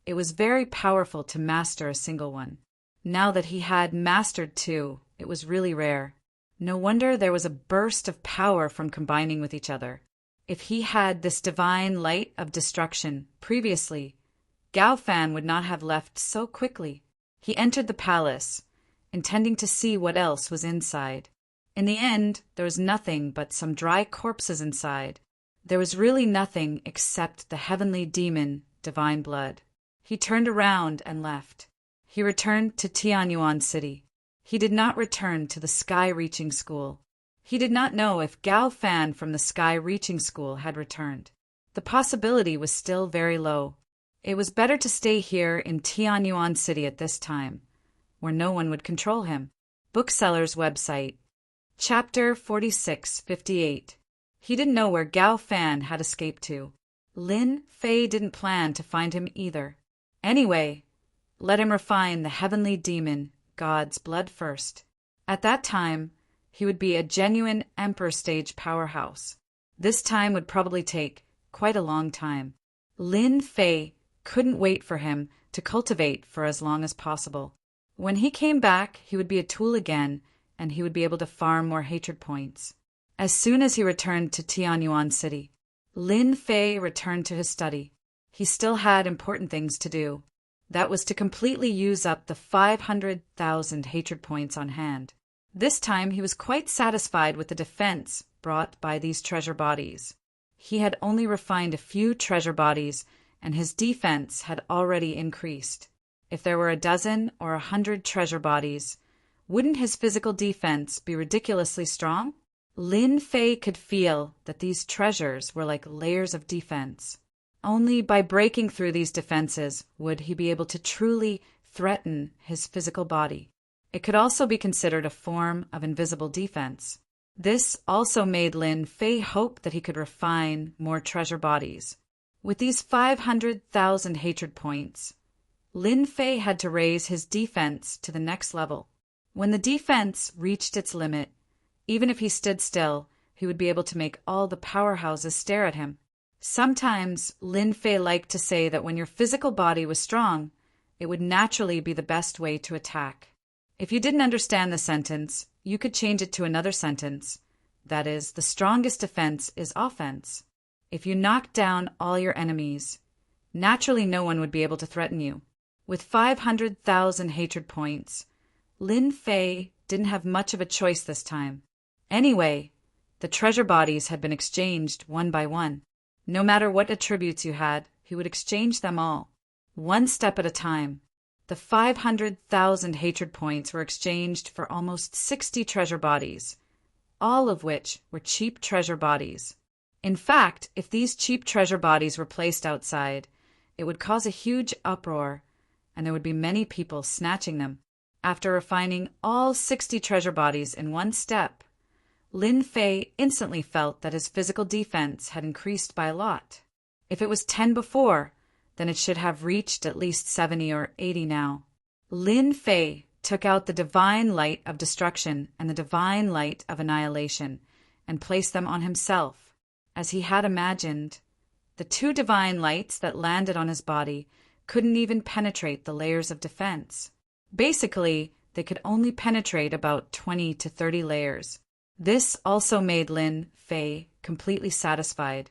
it was very powerful to master a single one. Now that he had mastered two, it was really rare. No wonder there was a burst of power from combining with each other. If he had this divine light of destruction previously, Gao Fan would not have left so quickly. He entered the palace, intending to see what else was inside. In the end, there was nothing but some dry corpses inside. There was really nothing except the heavenly demon, divine blood. He turned around and left. He returned to Tianyuan City. He did not return to the Sky Reaching School. He did not know if Gao Fan from the Sky Reaching School had returned. The possibility was still very low. It was better to stay here in Tianyuan City at this time, where no one would control him. Bookseller's website. Chapter 4658. He didn't know where Gao Fan had escaped to. Lin Fei didn't plan to find him either. Anyway, let him refine the heavenly demon, God's blood first. At that time, he would be a genuine Emperor stage powerhouse. This time would probably take quite a long time. Lin Fei couldn't wait for him to cultivate for as long as possible. When he came back, he would be a tool again, and he would be able to farm more hatred points. As soon as he returned to Tianyuan City, Lin Fei returned to his study. He still had important things to do. That was to completely use up the 500,000 hatred points on hand. This time he was quite satisfied with the defense brought by these treasure bodies. He had only refined a few treasure bodies, and his defense had already increased. If there were a dozen or 100 treasure bodies, wouldn't his physical defense be ridiculously strong? Lin Fei could feel that these treasures were like layers of defense. Only by breaking through these defenses would he be able to truly threaten his physical body. It could also be considered a form of invisible defense. This also made Lin Fei hope that he could refine more treasure bodies. With these 500,000 hatred points, Lin Fei had to raise his defense to the next level. When the defense reached its limit, even if he stood still, he would be able to make all the powerhouses stare at him. Sometimes Lin Fei liked to say that when your physical body was strong, it would naturally be the best way to attack. If you didn't understand the sentence, you could change it to another sentence. That is, the strongest defense is offense. If you knocked down all your enemies, naturally no one would be able to threaten you. With 500,000 hatred points, Lin Fei didn't have much of a choice this time. Anyway, the treasure bodies had been exchanged one by one. No matter what attributes you had, he would exchange them all, one step at a time. The 500,000 hatred points were exchanged for almost 60 treasure bodies, all of which were cheap treasure bodies. In fact, if these cheap treasure bodies were placed outside, it would cause a huge uproar, and there would be many people snatching them. After refining all 60 treasure bodies in one step, Lin Fei instantly felt that his physical defense had increased by a lot. If it was 10 before, then it should have reached at least 70 or 80 now. Lin Fei took out the divine light of destruction and the divine light of annihilation and placed them on himself. As he had imagined, the two divine lights that landed on his body couldn't even penetrate the layers of defense. Basically, they could only penetrate about 20 to 30 layers. This also made Lin Fei completely satisfied.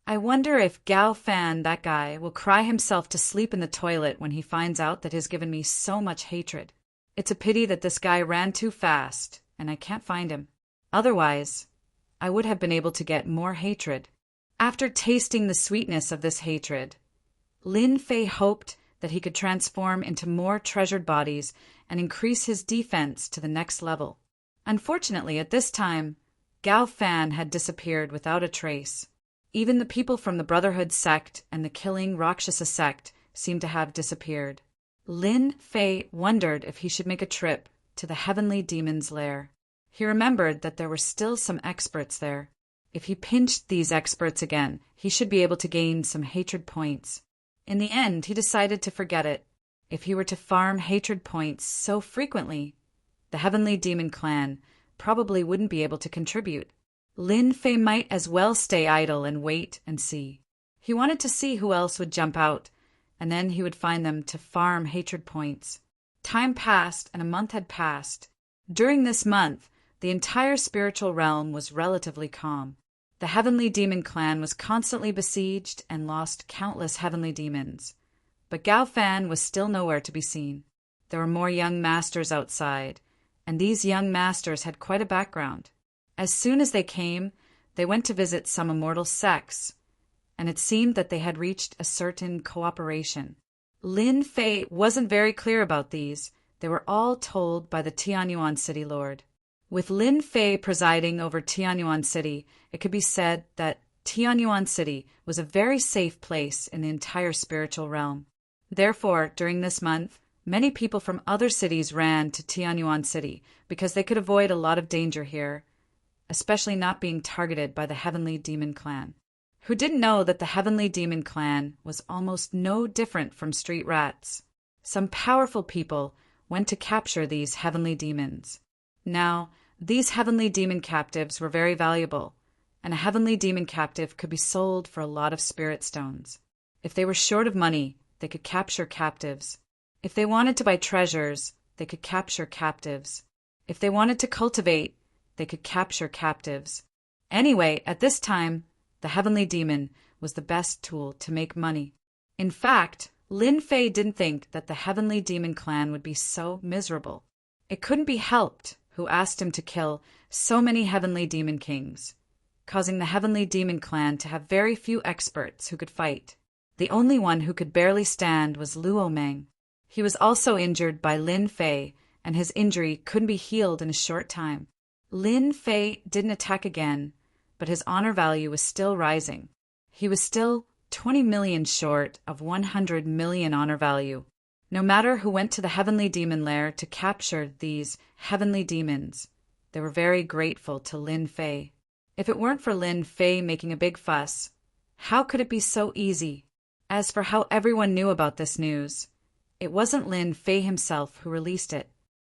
I wonder if Gao Fan, that guy, will cry himself to sleep in the toilet when he finds out that he's given me so much hatred. It's a pity that this guy ran too fast, and I can't find him. Otherwise, I would have been able to get more hatred. After tasting the sweetness of this hatred, Lin Fei hoped that he could transform into more treasured bodies and increase his defense to the next level. Unfortunately, at this time, Gao Fan had disappeared without a trace. Even the people from the Brotherhood sect and the Killing Rakshasa sect seemed to have disappeared. Lin Fei wondered if he should make a trip to the Heavenly Demon's lair. He remembered that there were still some experts there. If he pinched these experts again, he should be able to gain some hatred points. In the end, he decided to forget it. If he were to farm hatred points so frequently, the Heavenly Demon clan probably wouldn't be able to contribute. Lin Fei might as well stay idle and wait and see. He wanted to see who else would jump out, and then he would find them to farm hatred points. Time passed, and a month had passed. During this month, the entire spiritual realm was relatively calm. The Heavenly Demon clan was constantly besieged and lost countless heavenly demons. But Gao Fan was still nowhere to be seen. There were more young masters outside, and these young masters had quite a background. As soon as they came, they went to visit some immortal sects, and it seemed that they had reached a certain cooperation. Lin Fei wasn't very clear about these. They were all told by the Tianyuan City Lord. With Lin Fei presiding over Tianyuan City, it could be said that Tianyuan City was a very safe place in the entire spiritual realm. Therefore, during this month, many people from other cities ran to Tianyuan City because they could avoid a lot of danger here, especially not being targeted by the Heavenly Demon clan. Who didn't know that the Heavenly Demon clan was almost no different from street rats? Some powerful people went to capture these heavenly demons. Now, these heavenly demon captives were very valuable, and a heavenly demon captive could be sold for a lot of spirit stones. If they were short of money, they could capture captives. If they wanted to buy treasures, they could capture captives. If they wanted to cultivate, they could capture captives. Anyway, at this time, the Heavenly Demon was the best tool to make money. In fact, Lin Fei didn't think that the Heavenly Demon clan would be so miserable. It couldn't be helped who asked him to kill so many Heavenly Demon kings, causing the Heavenly Demon clan to have very few experts who could fight. The only one who could barely stand was Luo Meng. He was also injured by Lin Fei, and his injury couldn't be healed in a short time. Lin Fei didn't attack again, but his honor value was still rising. He was still 20 million short of 100 million honor value. No matter who went to the Heavenly Demon lair to capture these heavenly demons, they were very grateful to Lin Fei. If it weren't for Lin Fei making a big fuss, how could it be so easy? As for how everyone knew about this news, it wasn't Lin Fei himself who released it.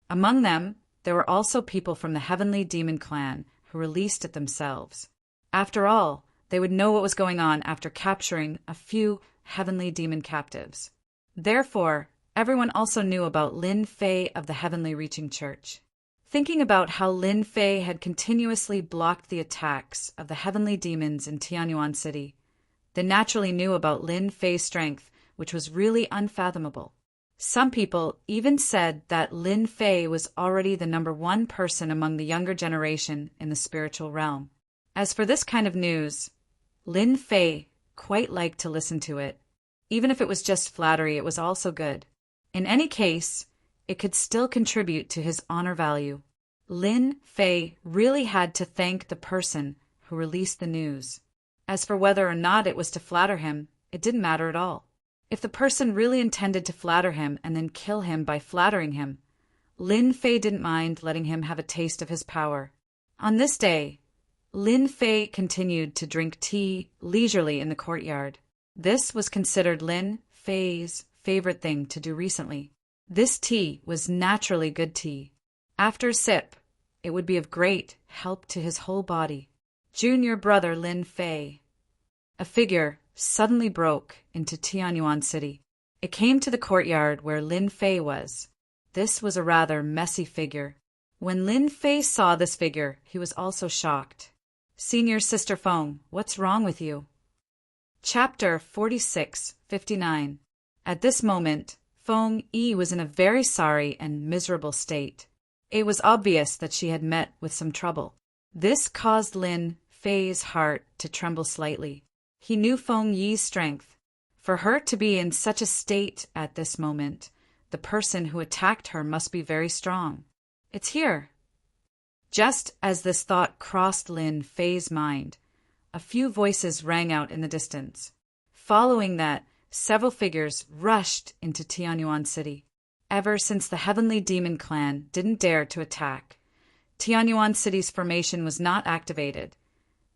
Among them, there were also people from the Heavenly Demon clan who released it themselves. After all, they would know what was going on after capturing a few Heavenly Demon captives. Therefore, everyone also knew about Lin Fei of the Heavenly Reaching Church. Thinking about how Lin Fei had continuously blocked the attacks of the Heavenly Demons in Tianyuan City, they naturally knew about Lin Fei's strength, which was really unfathomable. Some people even said that Lin Fei was already the #1 person among the younger generation in the spiritual realm. As for this kind of news, Lin Fei quite liked to listen to it. Even if it was just flattery, it was also good. In any case, it could still contribute to his honor value. Lin Fei really had to thank the person who released the news. As for whether or not it was to flatter him, it didn't matter at all. If the person really intended to flatter him and then kill him by flattering him, Lin Fei didn't mind letting him have a taste of his power. On this day, Lin Fei continued to drink tea leisurely in the courtyard. This was considered Lin Fei's favorite thing to do recently. This tea was naturally good tea. After a sip, it would be of great help to his whole body. Junior brother Lin Fei. A figure suddenly broke into Tianyuan City. It came to the courtyard where Lin Fei was. This was a rather messy figure. When Lin Fei saw this figure, he was also shocked. Senior Sister Feng, what's wrong with you? Chapter 46:59. At this moment, Feng Yi was in a very sorry and miserable state. It was obvious that she had met with some trouble. This caused Lin Fei's heart to tremble slightly. He knew Feng Yi's strength. For her to be in such a state at this moment, the person who attacked her must be very strong. It's here. Just as this thought crossed Lin Fei's mind, a few voices rang out in the distance. Following that, several figures rushed into Tianyuan City. Ever since the Heavenly Demon clan didn't dare to attack, Tianyuan City's formation was not activated,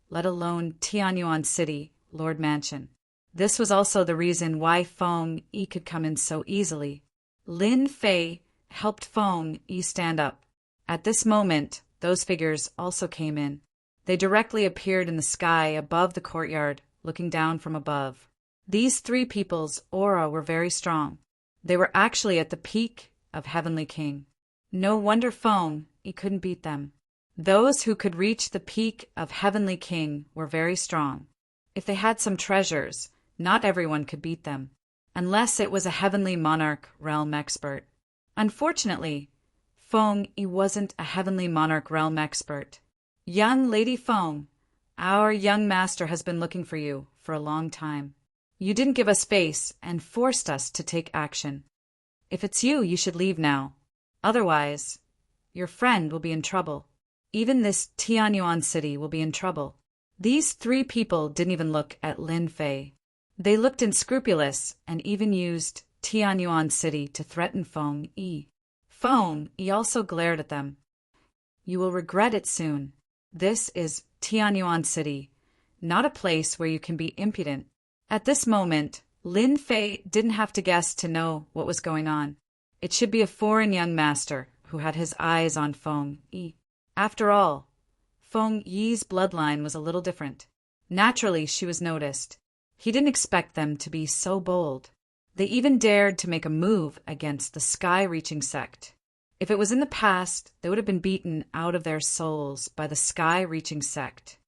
let alone Tianyuan City, Lord Mansion. This was also the reason why Feng Yi could come in so easily. Lin Fei helped Feng Yi stand up. At this moment, those figures also came in. They directly appeared in the sky above the courtyard, looking down from above. These three people's aura were very strong. They were actually at the peak of Heavenly King. No wonder Feng Yi couldn't beat them. Those who could reach the peak of Heavenly King were very strong. If they had some treasures, not everyone could beat them, unless it was a Heavenly Monarch Realm expert. Unfortunately, Feng Yi wasn't a Heavenly Monarch Realm expert. Young Lady Feng, our young master has been looking for you for a long time. You didn't give us face and forced us to take action. If it's you, you should leave now. Otherwise, your friend will be in trouble. Even this Tianyuan City will be in trouble. These three people didn't even look at Lin Fei. They looked unscrupulous and even used Tianyuan City to threaten Feng Yi. Feng Yi also glared at them. You will regret it soon. This is Tianyuan City, not a place where you can be impudent. At this moment, Lin Fei didn't have to guess to know what was going on. It should be a foreign young master who had his eyes on Feng Yi. After all, Feng Yi's bloodline was a little different. Naturally, she was noticed. He didn't expect them to be so bold. They even dared to make a move against the Sky-Reaching sect. If it was in the past, they would have been beaten out of their souls by the Sky-Reaching sect.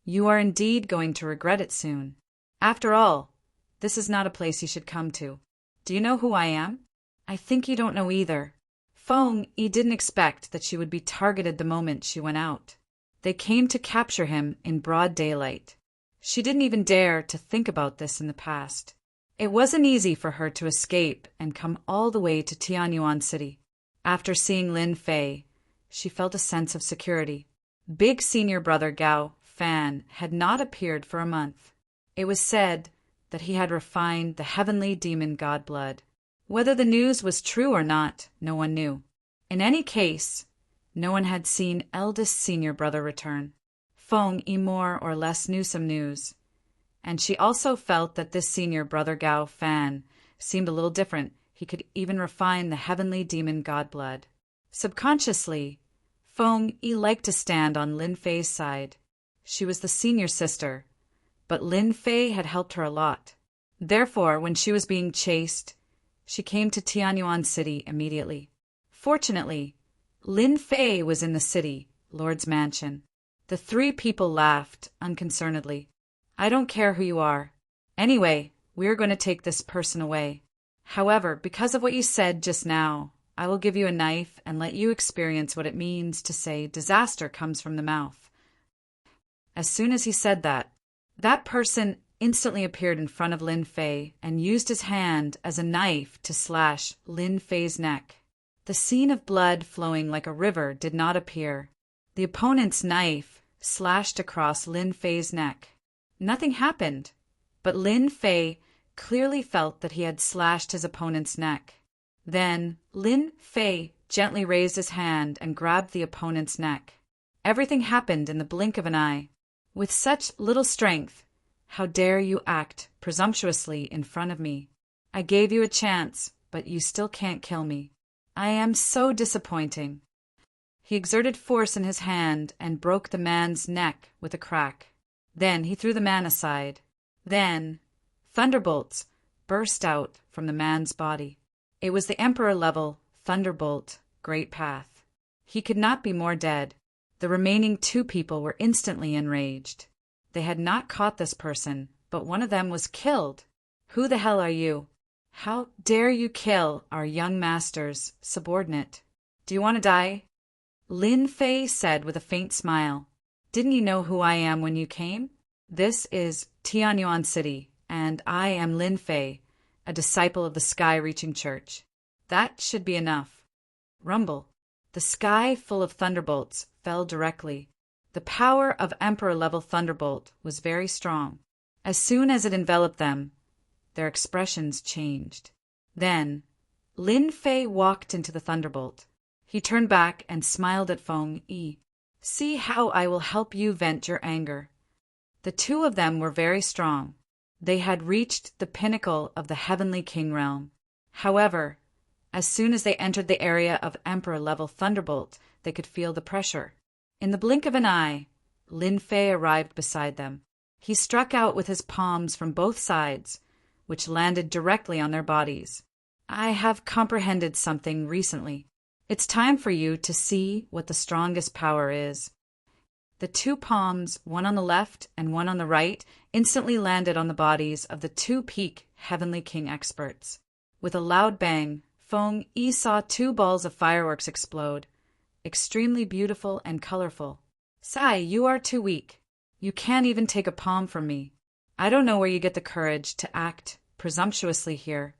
You are indeed going to regret it soon. After all, this is not a place you should come to. Do you know who I am? I think you don't know either. Feng Yi didn't expect that she would be targeted the moment she went out. They came to capture him in broad daylight. She didn't even dare to think about this in the past. It wasn't easy for her to escape and come all the way to Tianyuan City. After seeing Lin Fei, she felt a sense of security. Big senior brother Gao Fan had not appeared for a month. It was said that he had refined the heavenly demon god blood. Whether the news was true or not, no one knew. In any case, no one had seen eldest senior brother return. Feng Yi more or less knew some news, and she also felt that this senior brother Gao Fan seemed a little different. He could even refine the heavenly demon god blood. Subconsciously, Feng Yi liked to stand on Lin Fei's side. She was the senior sister, but Lin Fei had helped her a lot. Therefore, when she was being chased, she came to Tianyuan City immediately. Fortunately, Lin Fei was in the city, Lord's mansion. The three people laughed unconcernedly. I don't care who you are. Anyway, we are going to take this person away. However, because of what you said just now, I will give you a knife and let you experience what it means to say disaster comes from the mouth. As soon as he said that, that person instantly appeared in front of Lin Fei and used his hand as a knife to slash Lin Fei's neck. The scene of blood flowing like a river did not appear. The opponent's knife slashed across Lin Fei's neck. Nothing happened, but Lin Fei clearly felt that he had slashed his opponent's neck. Then Lin Fei gently raised his hand and grabbed the opponent's neck. Everything happened in the blink of an eye. With such little strength, how dare you act presumptuously in front of me? I gave you a chance, but you still can't kill me. I am so disappointing. He exerted force in his hand and broke the man's neck with a crack. Then he threw the man aside. Then thunderbolts burst out from the man's body. It was the Emperor-level Thunderbolt Great Path. He could not be more dead. The remaining two people were instantly enraged. They had not caught this person, but one of them was killed. Who the hell are you? How dare you kill our young master's subordinate? Do you want to die? Lin Fei said with a faint smile. Didn't you know who I am when you came? This is Tianyuan City, and I am Lin Fei, a disciple of the Sky-Reaching Church. That should be enough. Rumble. The sky full of thunderbolts fell directly. The power of Emperor-level Thunderbolt was very strong. As soon as it enveloped them, their expressions changed. Then, Lin Fei walked into the Thunderbolt. He turned back and smiled at Feng Yi. See how I will help you vent your anger. The two of them were very strong. They had reached the pinnacle of the Heavenly King realm. However, as soon as they entered the area of Emperor-level Thunderbolt, they could feel the pressure. In the blink of an eye, Lin Fei arrived beside them. He struck out with his palms from both sides, which landed directly on their bodies. I have comprehended something recently. It's time for you to see what the strongest power is. The two palms, one on the left and one on the right, instantly landed on the bodies of the two peak Heavenly King experts. With a loud bang, Feng Yi saw two balls of fireworks explode, extremely beautiful and colorful. Sai, you are too weak. You can't even take a palm from me. I don't know where you get the courage to act presumptuously here.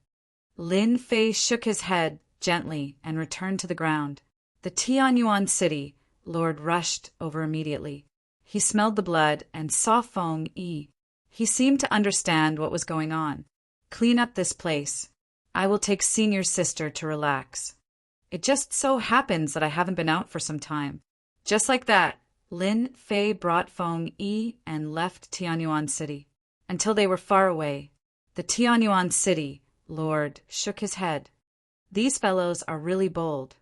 Lin Fei shook his head gently and returned to the ground. The Tianyuan City Lord rushed over immediately. He smelled the blood and saw Feng Yi. He seemed to understand what was going on. Clean up this place. I will take senior sister to relax. It just so happens that I haven't been out for some time. Just like that, Lin Fei brought Feng Yi and left Tianyuan City. Until they were far away, the Tianyuan City Lord shook his head. These fellows are really bold.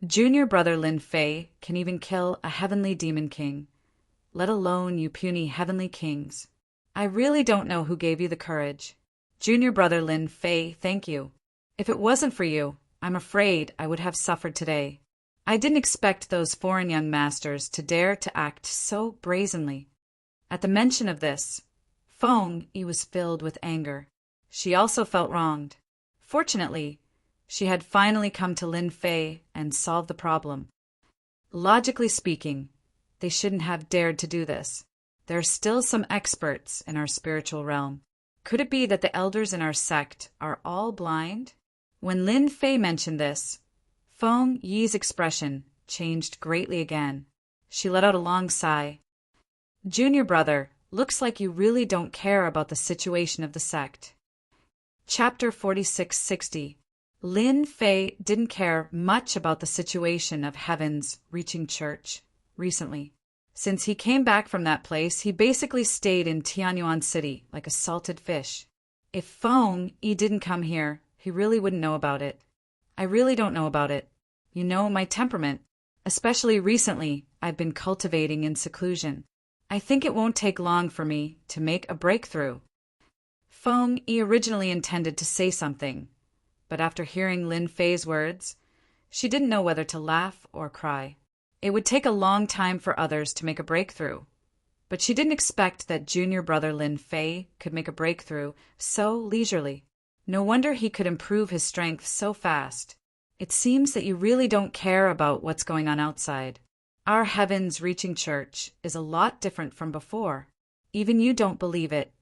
Junior brother Lin Fei can even kill a heavenly demon king, let alone you puny heavenly kings. I really don't know who gave you the courage. Junior brother Lin Fei, thank you. If it wasn't for you, I'm afraid I would have suffered today. I didn't expect those foreign young masters to dare to act so brazenly. At the mention of this, Feng Yi was filled with anger. She also felt wronged. Fortunately, she had finally come to Lin Fei and solved the problem. Logically speaking, they shouldn't have dared to do this. There are still some experts in our spiritual realm. Could it be that the elders in our sect are all blind? When Lin Fei mentioned this, Feng Yi's expression changed greatly again. She let out a long sigh. Junior brother, looks like you really don't care about the situation of the sect. Chapter 4660. Lin Fei didn't care much about the situation of Heaven's Reaching Church recently. Since he came back from that place, he basically stayed in Tianyuan City like a salted fish. If Feng Yi didn't come here, He really wouldn't know about it. I really don't know about it. You know, my temperament. Especially recently, I've been cultivating in seclusion. I think it won't take long for me to make a breakthrough. Feng Yi originally intended to say something, but after hearing Lin Fei's words, she didn't know whether to laugh or cry. It would take a long time for others to make a breakthrough, but she didn't expect that junior brother Lin Fei could make a breakthrough so leisurely. No wonder he could improve his strength so fast. It seems that you really don't care about what's going on outside. Our heavens-reaching church is a lot different from before. Even you don't believe it.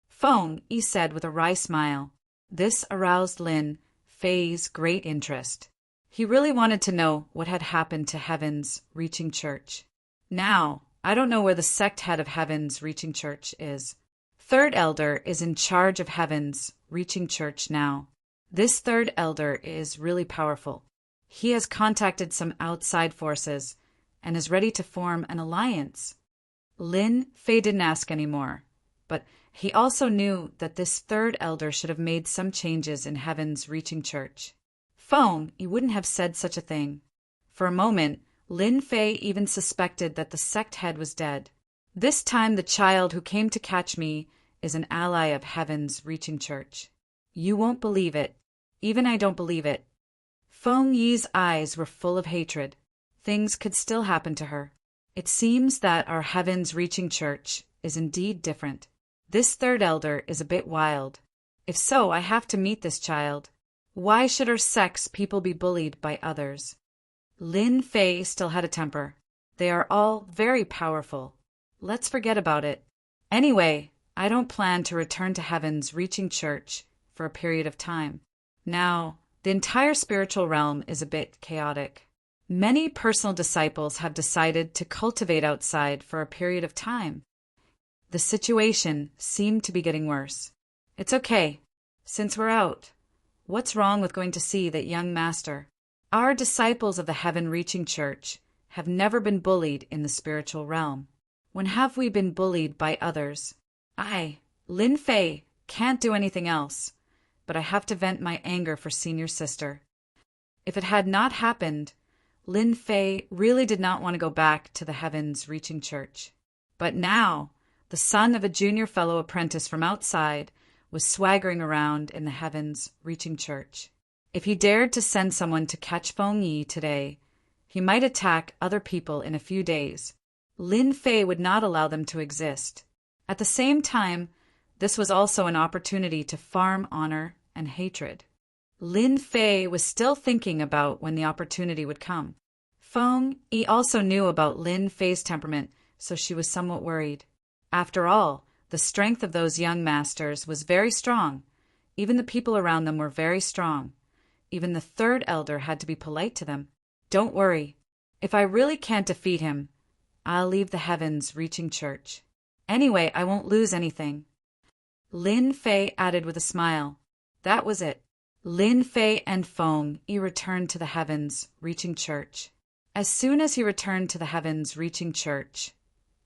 Feng Yi said with a wry smile. This aroused Lin Fei's great interest. He really wanted to know what had happened to Heaven's Reaching Church. Now, I don't know where the sect head of Heaven's Reaching Church is. Third elder is in charge of Heaven's Reaching Church now. This third elder is really powerful. He has contacted some outside forces and is ready to form an alliance. Lin Fei didn't ask anymore, but he also knew that this third elder should have made some changes in Heaven's Reaching Church. Feng Yi wouldn't have said such a thing. For a moment, Lin Fei even suspected that the sect head was dead. This time the child who came to catch me is an ally of Heaven's Reaching Church. You won't believe it. Even I don't believe it. Feng Yi's eyes were full of hatred. Things could still happen to her. It seems that our Heaven's Reaching Church is indeed different. This third elder is a bit wild. If so, I have to meet this child. Why should our sect's people be bullied by others? Lin Fei still had a temper. They are all very powerful. Let's forget about it. Anyway, I don't plan to return to Heaven's Reaching Church for a period of time. Now, the entire spiritual realm is a bit chaotic. Many personal disciples have decided to cultivate outside for a period of time. The situation seemed to be getting worse. It's okay, since we're out. What's wrong with going to see that young master? Our disciples of the Heaven-Reaching Church have never been bullied in the spiritual realm. When have we been bullied by others? I, Lin Fei, can't do anything else, but I have to vent my anger for senior sister. If it had not happened, Lin Fei really did not want to go back to the Heaven's Reaching Church. But now, the son of a junior fellow apprentice from outside was swaggering around in the Heaven's Reaching Church. If he dared to send someone to catch Feng Yi today, he might attack other people in a few days. Lin Fei would not allow them to exist. At the same time, this was also an opportunity to farm honor and hatred. Lin Fei was still thinking about when the opportunity would come. Feng Yi also knew about Lin Fei's temperament, so she was somewhat worried. After all, the strength of those young masters was very strong. Even the people around them were very strong. Even the third elder had to be polite to them. Don't worry. If I really can't defeat him, I'll leave the Heaven's Reaching Church. Anyway, I won't lose anything. Lin Fei added with a smile. That was it. Lin Fei and Feng Yi returned to the Heaven's Reaching Church. As soon as he returned to the Heaven's Reaching Church,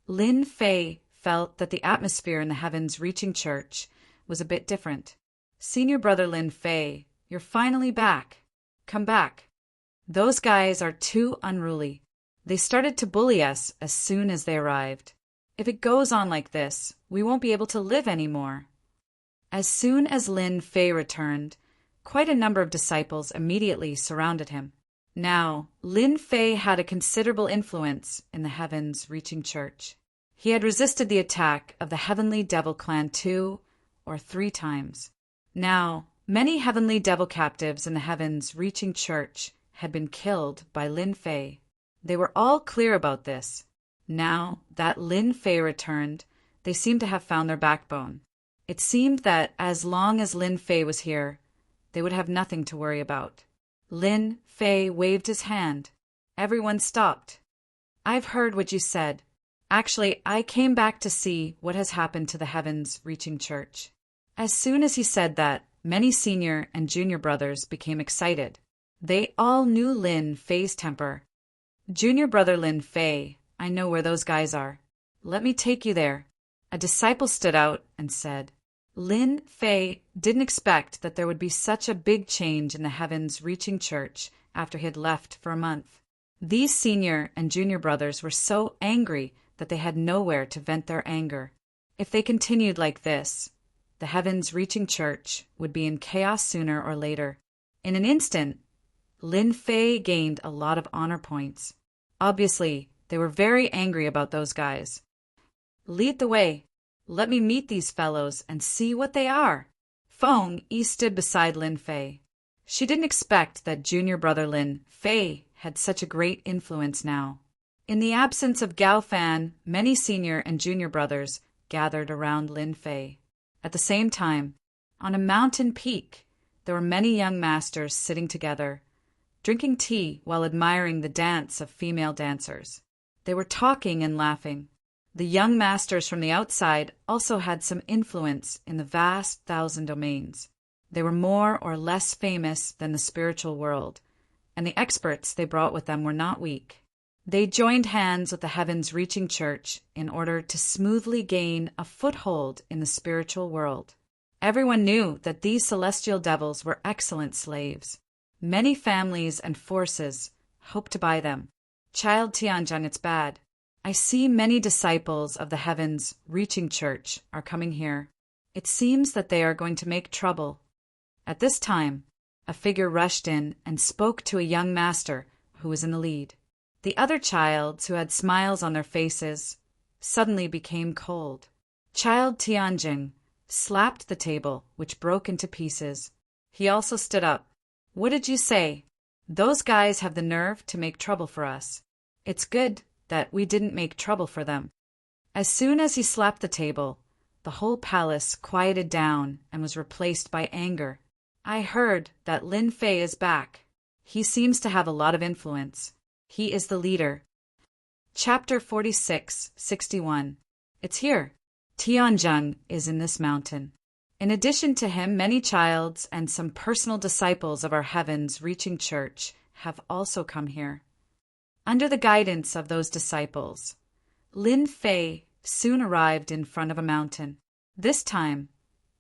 Lin Fei felt that the atmosphere in the Heaven's Reaching Church was a bit different. Senior brother Lin Fei, you're finally back. Come back. Those guys are too unruly. They started to bully us as soon as they arrived. If it goes on like this, we won't be able to live anymore. As soon as Lin Fei returned, quite a number of disciples immediately surrounded him. Now, Lin Fei had a considerable influence in the Heaven's Reaching Church. He had resisted the attack of the Heavenly Devil Clan 2 or 3 times. Now, many Heavenly Devil captives in the Heaven's Reaching Church had been killed by Lin Fei. They were all clear about this. Now that Lin Fei returned, they seemed to have found their backbone. It seemed that as long as Lin Fei was here, they would have nothing to worry about. Lin Fei waved his hand. Everyone stopped. I've heard what you said. Actually, I came back to see what has happened to the Heaven's Reaching Church. As soon as he said that, many senior and junior brothers became excited. They all knew Lin Fei's temper. Junior brother Lin Fei, I know where those guys are. Let me take you there. A disciple stood out and said, Lin Fei didn't expect that there would be such a big change in the heavens reaching church after he had left for a month. These senior and junior brothers were so angry that they had nowhere to vent their anger. If they continued like this, the heavens reaching church would be in chaos sooner or later. In an instant, Lin Fei gained a lot of honor points. Obviously, they were very angry about those guys. Lead the way. Let me meet these fellows and see what they are. Feng Yi stood beside Lin Fei. She didn't expect that junior brother Lin Fei had such a great influence now. In the absence of Gao Fan, many senior and junior brothers gathered around Lin Fei. At the same time, on a mountain peak, there were many young masters sitting together, drinking tea while admiring the dance of female dancers. They were talking and laughing. The young masters from the outside also had some influence in the vast 1,000 domains. They were more or less famous than the spiritual world, and the experts they brought with them were not weak. They joined hands with the heavens reaching church in order to smoothly gain a foothold in the spiritual world. Everyone knew that these celestial devils were excellent slaves. Many families and forces hoped to buy them. Child Tianjin, it's bad. I see many disciples of the heavens reaching church are coming here. It seems that they are going to make trouble. At this time, a figure rushed in and spoke to a young master who was in the lead. The other childs, who had smiles on their faces, suddenly became cold. Child Tianjin slapped the table, which broke into pieces. He also stood up. What did you say? Those guys have the nerve to make trouble for us. It's good that we didn't make trouble for them. As soon as he slapped the table, the whole palace quieted down and was replaced by anger. I heard that Lin Fei is back. He seems to have a lot of influence. He is the leader. Chapter 46:61. It's here. Tianjin is in this mountain. In addition to him, many childs and some personal disciples of our heavens reaching church have also come here. Under the guidance of those disciples, Lin Fei soon arrived in front of a mountain. This time,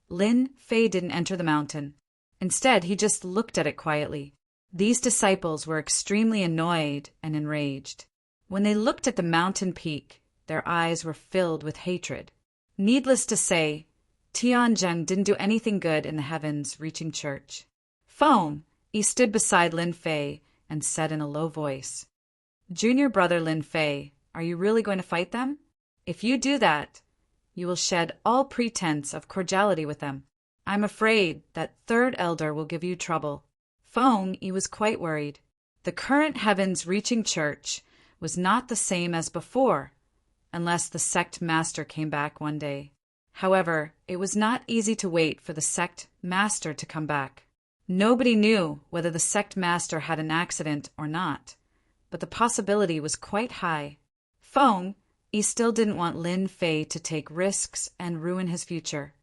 Lin Fei didn't enter the mountain. Instead, he just looked at it quietly. These disciples were extremely annoyed and enraged. When they looked at the mountain peak, their eyes were filled with hatred. Needless to say, Tianjin didn't do anything good in the heavens reaching church. Feng Yi stood beside Lin Fei and said in a low voice, Junior brother Lin Fei, are you really going to fight them? If you do that, you will shed all pretense of cordiality with them. I'm afraid that third elder will give you trouble. Feng Yi was quite worried. The current heavens reaching church was not the same as before, unless the sect master came back one day. However, it was not easy to wait for the sect master to come back. Nobody knew whether the sect master had an accident or not, but the possibility was quite high. Feng Yi still didn't want Lin Fei to take risks and ruin his future.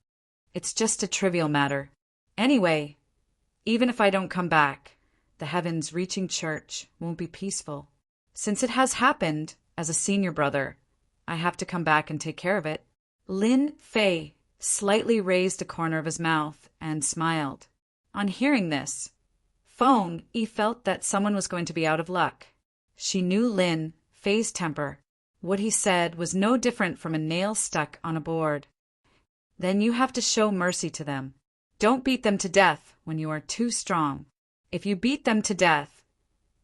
It's just a trivial matter. Anyway, even if I don't come back, the heavens reaching church won't be peaceful. Since it has happened as a senior brother, I have to come back and take care of it. Lin Fei slightly raised a corner of his mouth and smiled. On hearing this, Feng Yi felt that someone was going to be out of luck. She knew Lin Fei's temper. What he said was no different from a nail stuck on a board. Then you have to show mercy to them. Don't beat them to death when you are too strong. If you beat them to death,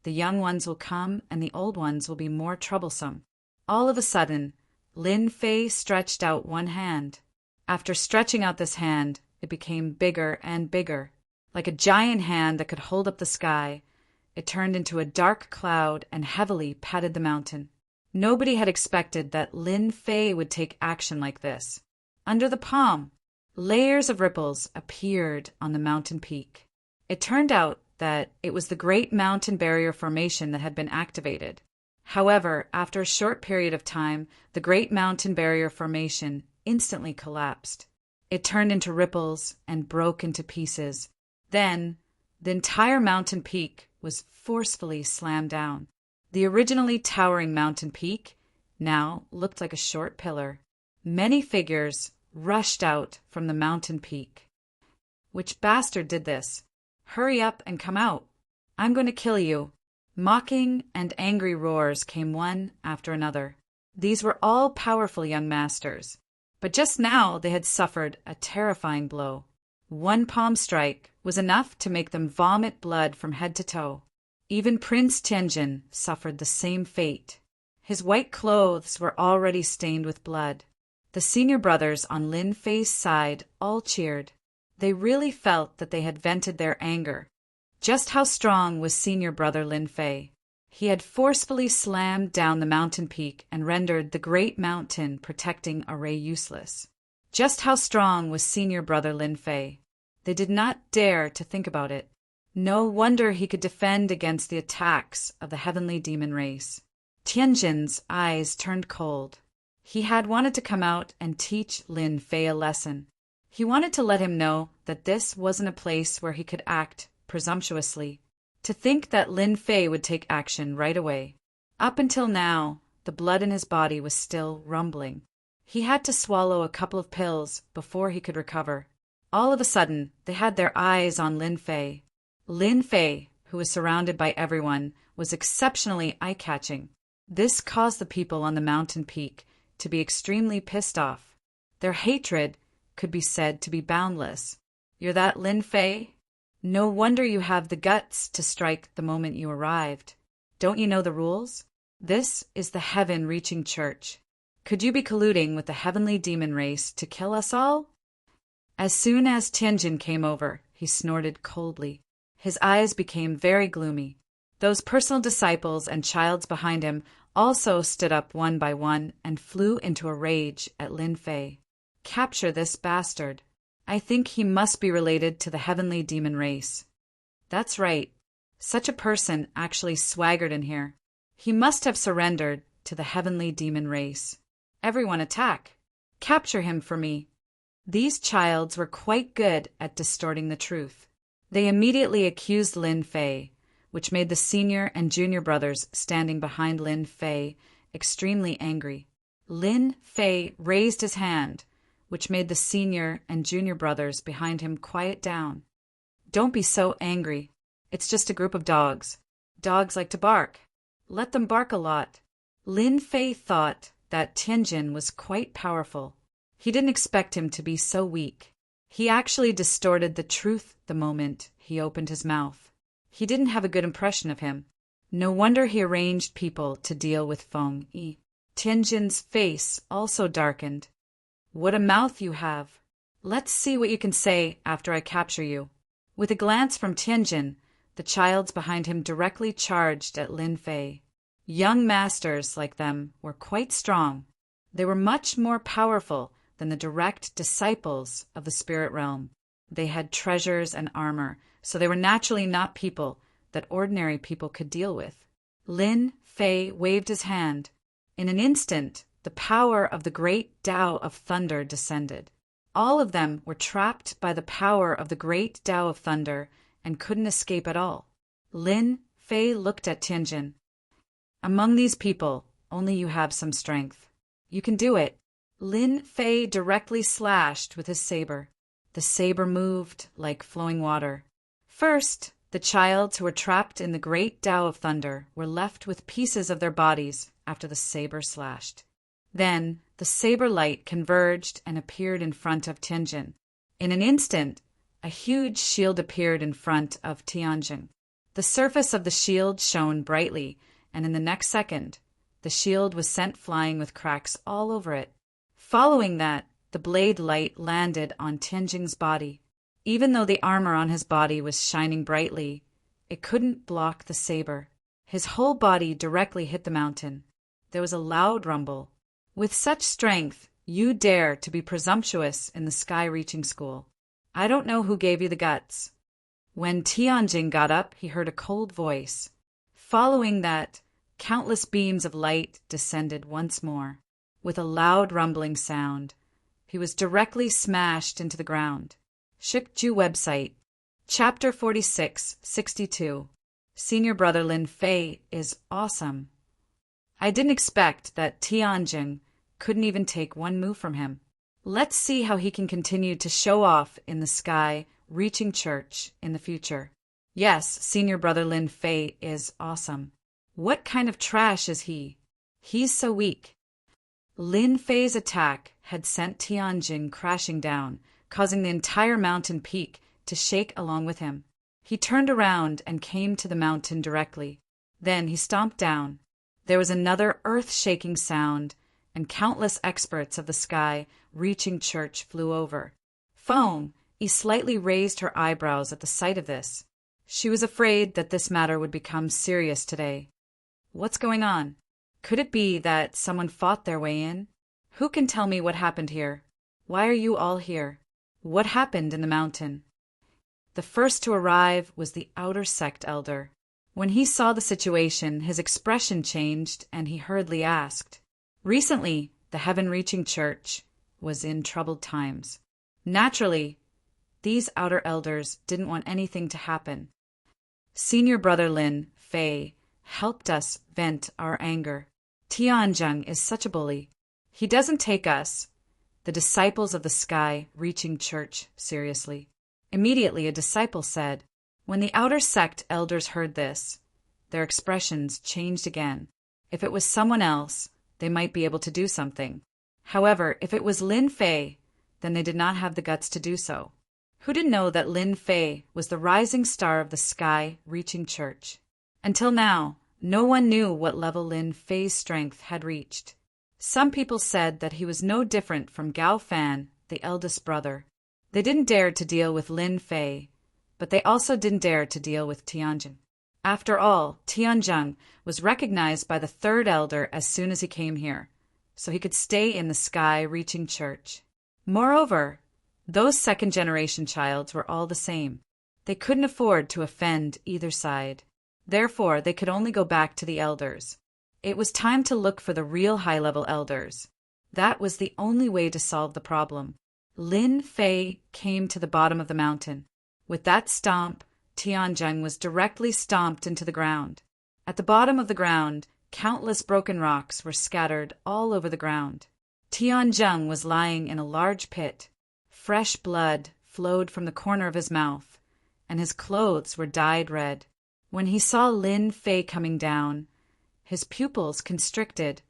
the young ones will come and the old ones will be more troublesome. All of a sudden, Lin Fei stretched out one hand. After stretching out this hand, it became bigger and bigger. Like a giant hand that could hold up the sky, it turned into a dark cloud and heavily patted the mountain. Nobody had expected that Lin Fei would take action like this. Under the palm, layers of ripples appeared on the mountain peak. It turned out that it was the Great Mountain Barrier Formation that had been activated. However, after a short period of time, the Great Mountain Barrier Formation instantly collapsed. It turned into ripples and broke into pieces. Then, the entire mountain peak was forcefully slammed down. The originally towering mountain peak now looked like a short pillar. Many figures rushed out from the mountain peak. "Which bastard did this? Hurry up and come out. I'm going to kill you." Mocking and angry roars came one after another. These were all powerful young masters, but just now they had suffered a terrifying blow. One palm strike was enough to make them vomit blood from head to toe. Even Prince Tianjin suffered the same fate. His white clothes were already stained with blood. The senior brothers on Lin Fei's side all cheered. They really felt that they had vented their anger. Just how strong was senior brother Lin Fei? He had forcefully slammed down the mountain peak and rendered the great mountain protecting array useless. Just how strong was senior brother Lin Fei? They did not dare to think about it. No wonder he could defend against the attacks of the heavenly demon race. Tianjin's eyes turned cold. He had wanted to come out and teach Lin Fei a lesson. He wanted to let him know that this wasn't a place where he could act presumptuously. To think that Lin Fei would take action right away. Up until now, the blood in his body was still rumbling. He had to swallow a couple of pills before he could recover. All of a sudden, they had their eyes on Lin Fei. Lin Fei, who was surrounded by everyone, was exceptionally eye-catching. This caused the people on the mountain peak to be extremely pissed off. Their hatred could be said to be boundless. "You're that Lin Fei? No wonder you have the guts to strike the moment you arrived. Don't you know the rules? This is the heaven-reaching church. Could you be colluding with the heavenly demon race to kill us all?" As soon as Tianjin came over, he snorted coldly. His eyes became very gloomy. Those personal disciples and childs behind him also stood up one by one and flew into a rage at Lin Fei. "Capture this bastard. I think he must be related to the heavenly demon race." That's right. Such a person actually swaggered in here. He must have surrendered to the heavenly demon race. "Everyone attack. Capture him for me." These childs were quite good at distorting the truth. They immediately accused Lin Fei, which made the senior and junior brothers standing behind Lin Fei extremely angry. Lin Fei raised his hand, which made the senior and junior brothers behind him quiet down. "Don't be so angry. It's just a group of dogs. Dogs like to bark. Let them bark a lot." Lin Fei thought that Tianjin was quite powerful. He didn't expect him to be so weak. He actually distorted the truth the moment he opened his mouth. He didn't have a good impression of him. No wonder he arranged people to deal with Feng Yi. Tianjin's face also darkened. "What a mouth you have. Let's see what you can say after I capture you." With a glance from Tianjin, the childs behind him directly charged at Lin Fei. Young masters like them were quite strong. They were much more powerful than the direct disciples of the spirit realm. They had treasures and armor, so they were naturally not people that ordinary people could deal with. Lin Fei waved his hand. In an instant, the power of the great Tao of Thunder descended. All of them were trapped by the power of the great Tao of Thunder and couldn't escape at all. Lin Fei looked at Tianjin. "Among these people, only you have some strength. You can do it." Lin Fei directly slashed with his saber. The saber moved like flowing water. First, the childs who were trapped in the great Tao of Thunder were left with pieces of their bodies after the saber slashed. Then, the saber light converged and appeared in front of Tianjin. In an instant, a huge shield appeared in front of Tianjin. The surface of the shield shone brightly, and in the next second, the shield was sent flying with cracks all over it. Following that, the blade light landed on Tianjin's body. Even though the armor on his body was shining brightly, it couldn't block the saber. His whole body directly hit the mountain. There was a loud rumble. "With such strength, you dare to be presumptuous in the sky-reaching school. I don't know who gave you the guts." When Tianjin got up, he heard a cold voice. Following that, countless beams of light descended once more. With a loud rumbling sound, he was directly smashed into the ground. Shikju website, Chapter 4662. Senior brother Lin Fei is awesome. I didn't expect that Tianjin couldn't even take one move from him. Let's see how he can continue to show off in the sky, reaching church in the future. Yes, senior brother Lin Fei is awesome. What kind of trash is he? He's so weak. Lin Fei's attack had sent Tianjin crashing down, causing the entire mountain peak to shake along with him. He turned around and came to the mountain directly. Then he stomped down. There was another earth-shaking sound, and countless experts of the sky reaching church flew over. Feng slightly raised her eyebrows at the sight of this. She was afraid that this matter would become serious today. What's going on? Could it be that someone fought their way in? Who can tell me what happened here? Why are you all here? What happened in the mountain? The first to arrive was the outer sect elder. When he saw the situation, his expression changed and he hurriedly asked. Recently, the heaven-reaching church was in troubled times. Naturally, these outer elders didn't want anything to happen. Senior brother Lin Fei helped us vent our anger. Tianjin is such a bully. He doesn't take us, the disciples of the sky reaching church, seriously. Immediately a disciple said. When the outer sect elders heard this, their expressions changed again. If it was someone else, they might be able to do something. However, if it was Lin Fei, then they did not have the guts to do so. Who didn't know that Lin Fei was the rising star of the sky-reaching church? Until now, no one knew what level Lin Fei's strength had reached. Some people said that he was no different from Gao Fan, the eldest brother. They didn't dare to deal with Lin Fei, but they also didn't dare to deal with Tianjin. After all, Tianjin was recognized by the third elder as soon as he came here, so he could stay in the sky-reaching church. Moreover, those second-generation childs were all the same. They couldn't afford to offend either side. Therefore, they could only go back to the elders. It was time to look for the real high-level elders. That was the only way to solve the problem. Lin Fei came to the bottom of the mountain. With that stomp, Tianjin was directly stomped into the ground. At the bottom of the ground, countless broken rocks were scattered all over the ground. Tianjin was lying in a large pit. Fresh blood flowed from the corner of his mouth, and his clothes were dyed red. When he saw Lin Fei coming down, his pupils constricted,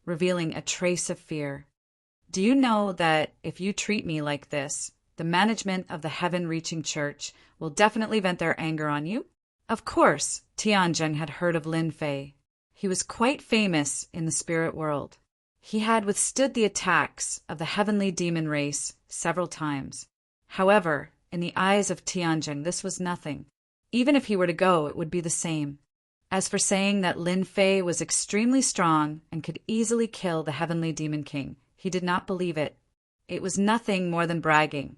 revealing a trace of fear. Do you know that if you treat me like this, the management of the heaven-reaching church will definitely vent their anger on you? Of course, Tianjin had heard of Lin Fei. He was quite famous in the spirit world. He had withstood the attacks of the heavenly demon race several times. However, in the eyes of Tianjin, this was nothing. Even if he were to go, it would be the same. As for saying that Lin Fei was extremely strong and could easily kill the heavenly demon king, he did not believe it. It was nothing more than bragging.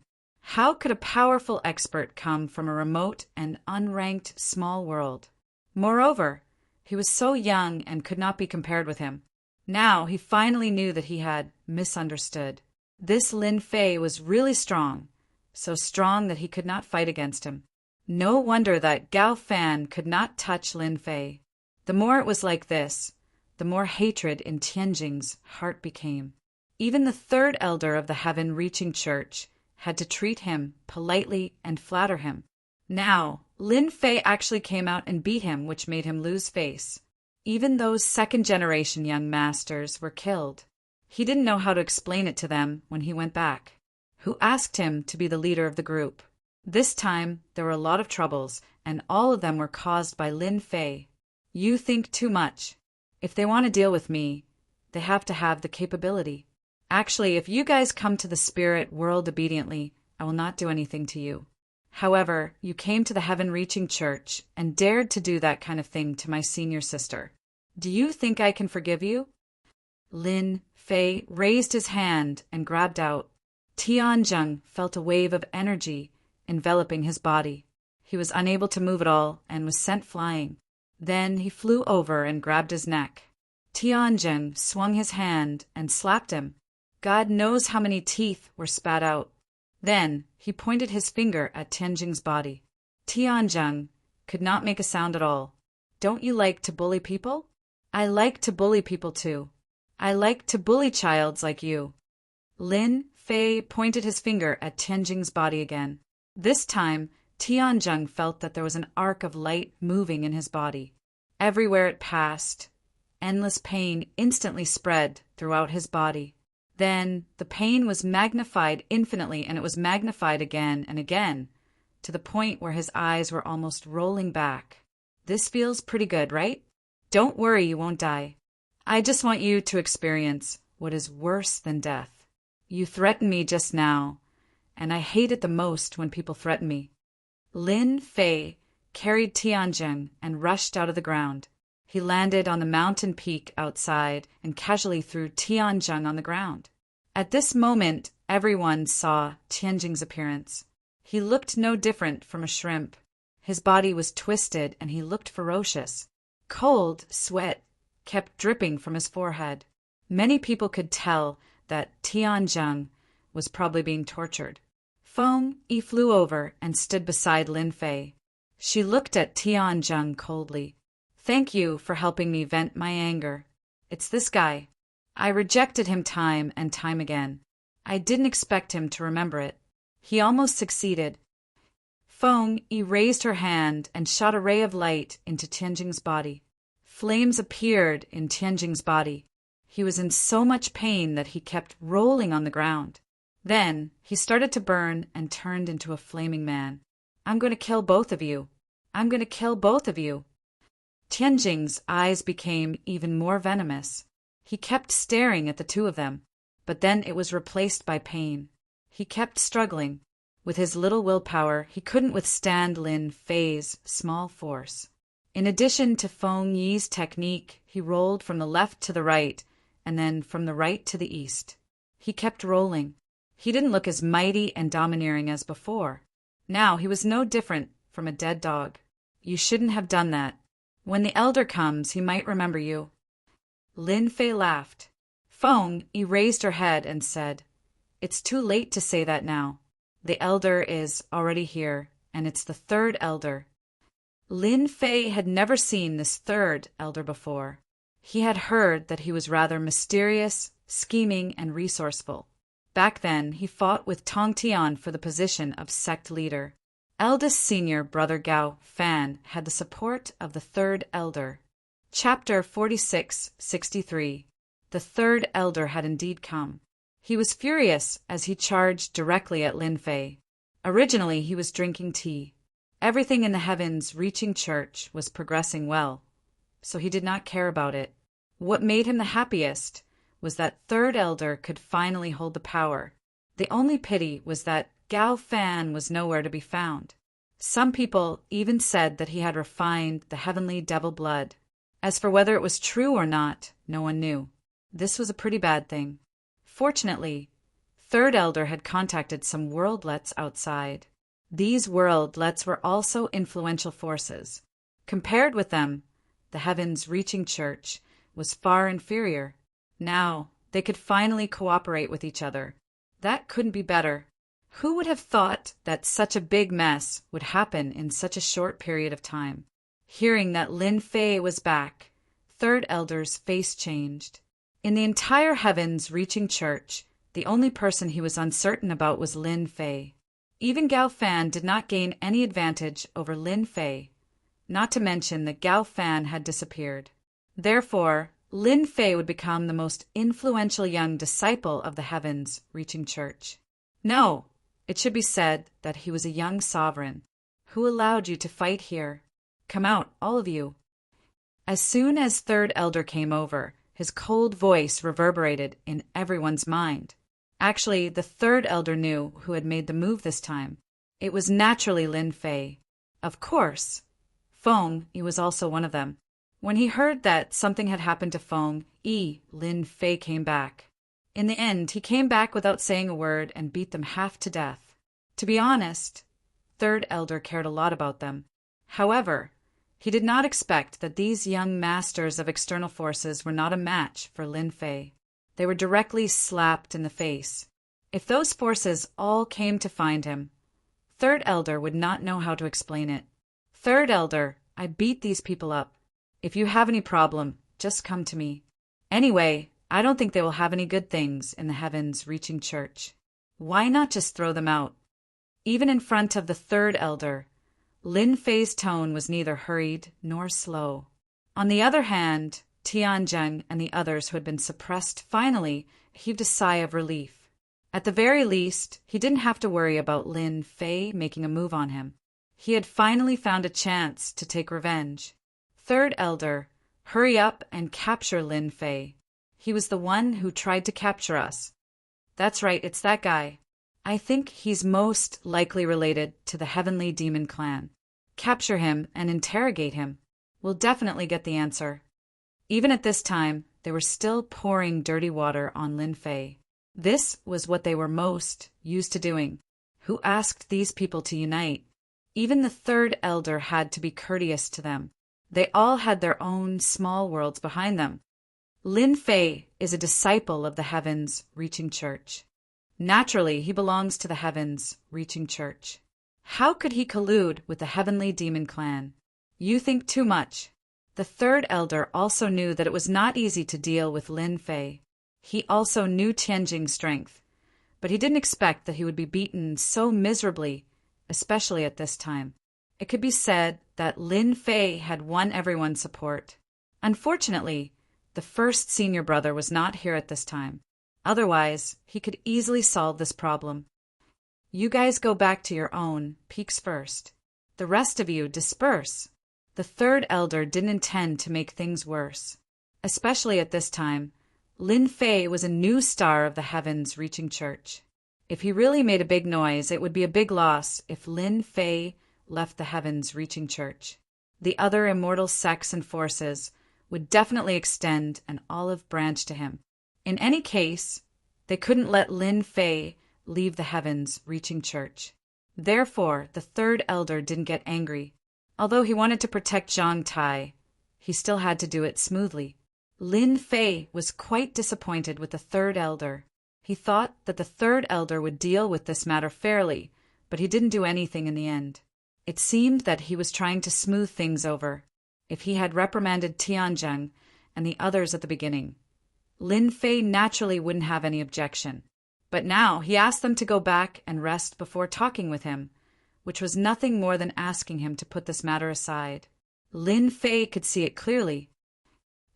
How could a powerful expert come from a remote and unranked small world? Moreover, he was so young and could not be compared with him. Now he finally knew that he had misunderstood. This Lin Fei was really strong, so strong that he could not fight against him. No wonder that Gao Fan could not touch Lin Fei. The more it was like this, the more hatred in Tianjin's heart became. Even the third elder of the heaven-reaching church had to treat him politely and flatter him. Now, Lin Fei actually came out and beat him, which made him lose face. Even those second-generation young masters were killed. He didn't know how to explain it to them when he went back. Who asked him to be the leader of the group? This time, there were a lot of troubles, and all of them were caused by Lin Fei. You think too much. If they want to deal with me, they have to have the capability. Actually, if you guys come to the spirit world obediently, I will not do anything to you. However, you came to the heaven-reaching church and dared to do that kind of thing to my senior sister. Do you think I can forgive you? Lin Fei raised his hand and grabbed out. Tianjin felt a wave of energy enveloping his body. He was unable to move at all and was sent flying. Then he flew over and grabbed his neck. Tianjin swung his hand and slapped him. God knows how many teeth were spat out. Then he pointed his finger at Tianjin's body. Tianjin could not make a sound at all. Don't you like to bully people? I like to bully people too. I like to bully childs like you. Lin Fei pointed his finger at Tianjing's body again. This time, Tianjing felt that there was an arc of light moving in his body. Everywhere it passed, endless pain instantly spread throughout his body. Then the pain was magnified infinitely, and it was magnified again and again, to the point where his eyes were almost rolling back. This feels pretty good, right? Don't worry, you won't die. I just want you to experience what is worse than death. You threatened me just now, and I hate it the most when people threaten me. Lin Fei carried Tianjing and rushed out of the ground. He landed on the mountain peak outside and casually threw Tianjing on the ground. At this moment, everyone saw Tianjing's appearance. He looked no different from a shrimp. His body was twisted and he looked ferocious. Cold sweat kept dripping from his forehead. Many people could tell that Tianjing was probably being tortured. Feng Yi flew over and stood beside Lin Fei. She looked at Tianjing coldly. Thank you for helping me vent my anger. It's this guy. I rejected him time and time again. I didn't expect him to remember it. He almost succeeded. Feng Yi raised her hand and shot a ray of light into Tianjing's body. Flames appeared in Tianjing's body. He was in so much pain that he kept rolling on the ground. Then he started to burn and turned into a flaming man. I'm going to kill both of you. I'm going to kill both of you. Tianjing's eyes became even more venomous. He kept staring at the two of them, but then it was replaced by pain. He kept struggling. With his little willpower, he couldn't withstand Lin Fei's small force. In addition to Feng Yi's technique, he rolled from the left to the right, and then from the right to the east. He kept rolling. He didn't look as mighty and domineering as before. Now he was no different from a dead dog. You shouldn't have done that. When the elder comes, he might remember you. Lin Fei laughed. Feng Yi raised her head and said, It's too late to say that now. The elder is already here, and it's the third elder. Lin Fei had never seen this third elder before. He had heard that he was rather mysterious, scheming, and resourceful. Back then, he fought with Tong Tian for the position of sect leader. Eldest senior brother Gao Fan had the support of the third elder. Chapter 46-63. The third elder had indeed come. He was furious as he charged directly at Lin Fei. Originally, he was drinking tea. Everything in the heavens reaching church was progressing well, so he did not care about it. What made him the happiest was that third elder could finally hold the power. The only pity was that Gao Fan was nowhere to be found. Some people even said that he had refined the heavenly devil blood. As for whether it was true or not, no one knew. This was a pretty bad thing. Fortunately, third elder had contacted some worldlets outside. These worldlets were also influential forces. Compared with them, the heavens reaching church was far inferior. Now they could finally cooperate with each other. That couldn't be better. Who would have thought that such a big mess would happen in such a short period of time? Hearing that Lin Fei was back, third elder's face changed. In the entire heavens reaching church, the only person he was uncertain about was Lin Fei. Even Gao Fan did not gain any advantage over Lin Fei, not to mention that Gao Fan had disappeared. Therefore, Lin Fei would become the most influential young disciple of the heavens reaching church. No, it should be said that he was a young sovereign. Who allowed you to fight here? Come out, all of you. As soon as third elder came over, his cold voice reverberated in everyone's mind. Actually, the third elder knew who had made the move this time. It was naturally Lin Fei. Of course, Feng Yi was also one of them. When he heard that something had happened to Feng Yi, Lin Fei came back. In the end, he came back without saying a word and beat them half to death. To be honest, third elder cared a lot about them. However, he did not expect that these young masters of external forces were not a match for Lin Fei. They were directly slapped in the face. If those forces all came to find him, third elder would not know how to explain it. Third elder, I beat these people up. If you have any problem, just come to me. Anyway, I don't think they will have any good things in the heavens reaching church. Why not just throw them out? Even in front of the third elder, Lin Fei's tone was neither hurried nor slow. On the other hand, Tianzheng and the others who had been suppressed finally heaved a sigh of relief. At the very least, he didn't have to worry about Lin Fei making a move on him. He had finally found a chance to take revenge. Third elder, hurry up and capture Lin Fei. He was the one who tried to capture us. That's right, it's that guy. I think he's most likely related to the Heavenly Demon Clan. Capture him and interrogate him. We'll definitely get the answer. Even at this time, they were still pouring dirty water on Lin Fei. This was what they were most used to doing. Who asked these people to unite? Even the third elder had to be courteous to them. They all had their own small worlds behind them. Lin Fei is a disciple of the Heavens Reaching Church. Naturally, he belongs to the Heavens Reaching Church. How could he collude with the Heavenly Demon Clan? You think too much. The third elder also knew that it was not easy to deal with Lin Fei. He also knew Tianjing's strength, but he didn't expect that he would be beaten so miserably, especially at this time. It could be said that Lin Fei had won everyone's support. Unfortunately, the first senior brother was not here at this time. Otherwise, he could easily solve this problem. You guys go back to your own peaks first. The rest of you disperse. The third elder didn't intend to make things worse. Especially at this time, Lin Fei was a new star of the Heavens Reaching Church. If he really made a big noise, it would be a big loss if Lin Fei left the Heavens Reaching Church. The other immortal sects and forces would definitely extend an olive branch to him. In any case, they couldn't let Lin Fei leave the Heavens Reaching Church. Therefore, the third elder didn't get angry. Although he wanted to protect Zhang Tai, he still had to do it smoothly. Lin Fei was quite disappointed with the third elder. He thought that the third elder would deal with this matter fairly, but he didn't do anything in the end. It seemed that he was trying to smooth things over. If he had reprimanded Tianzheng and the others at the beginning, Lin Fei naturally wouldn't have any objection. But now he asked them to go back and rest before talking with him, which was nothing more than asking him to put this matter aside. Lin Fei could see it clearly.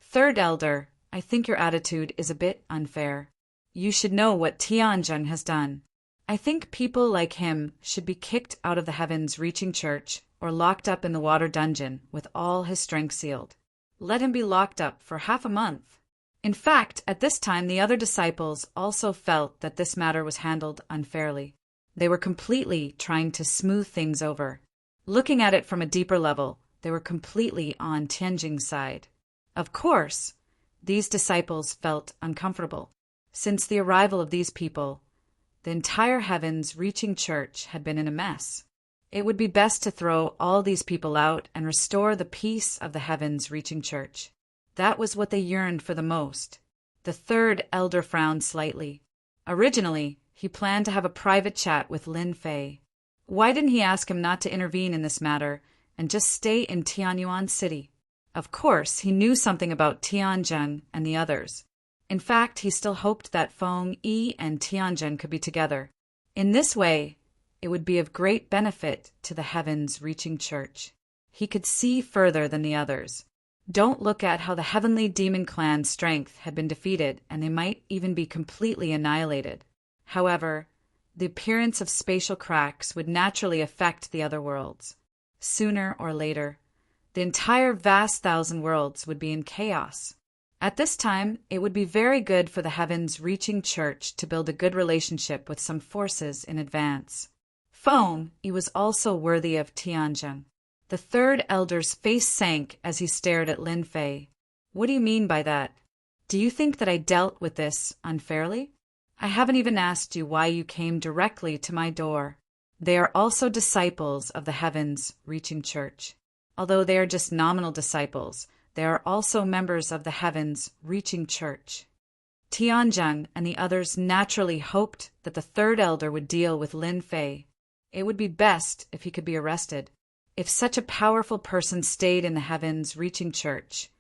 Third elder, I think your attitude is a bit unfair. You should know what Tianzheng has done. I think people like him should be kicked out of the Heavens Reaching Church or locked up in the water dungeon with all his strength sealed. Let him be locked up for half a month. In fact, at this time the other disciples also felt that this matter was handled unfairly. They were completely trying to smooth things over. Looking at it from a deeper level, they were completely on Tianjing's side. Of course, these disciples felt uncomfortable. Since the arrival of these people, the entire Heavens Reaching Church had been in a mess. It would be best to throw all these people out and restore the peace of the Heavens Reaching Church. That was what they yearned for the most. The third elder frowned slightly. Originally, he planned to have a private chat with Lin Fei. Why didn't he ask him not to intervene in this matter and just stay in Tianyuan City? Of course, he knew something about Tianzheng and the others. In fact, he still hoped that Feng Yi and Tianzheng could be together. In this way, it would be of great benefit to the Heavens Reaching Church. He could see further than the others. Don't look at how the Heavenly Demon Clan's strength had been defeated, and they might even be completely annihilated. However, the appearance of spatial cracks would naturally affect the other worlds. Sooner or later, the entire vast thousand worlds would be in chaos. At this time, it would be very good for the Heavens Reaching Church to build a good relationship with some forces in advance. Feng Yi was also worthy of Tianzheng. The third elder's face sank as he stared at Lin Fei. What do you mean by that? Do you think that I dealt with this unfairly? I haven't even asked you why you came directly to my door. They are also disciples of the Heavens Reaching Church. Although they are just nominal disciples, they are also members of the Heavens Reaching Church. Tianzheng and the others naturally hoped that the third elder would deal with Lin Fei. It would be best if he could be arrested. If such a powerful person stayed in the Heavens Reaching Church,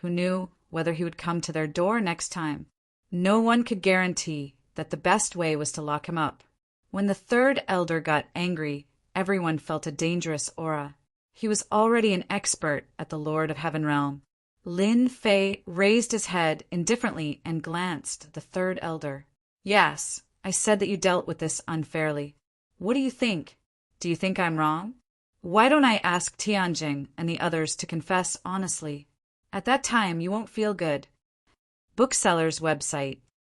who knew whether he would come to their door next time? No one could guarantee that the best way was to lock him up. When the third elder got angry, everyone felt a dangerous aura. He was already an expert at the Lord of Heaven realm. Lin Fei raised his head indifferently and glanced at the third elder. Yes, I said that you dealt with this unfairly. What do you think? Do you think I'm wrong? Why don't I ask Tianjing and the others to confess honestly? At that time, you won't feel good. Bookseller's website.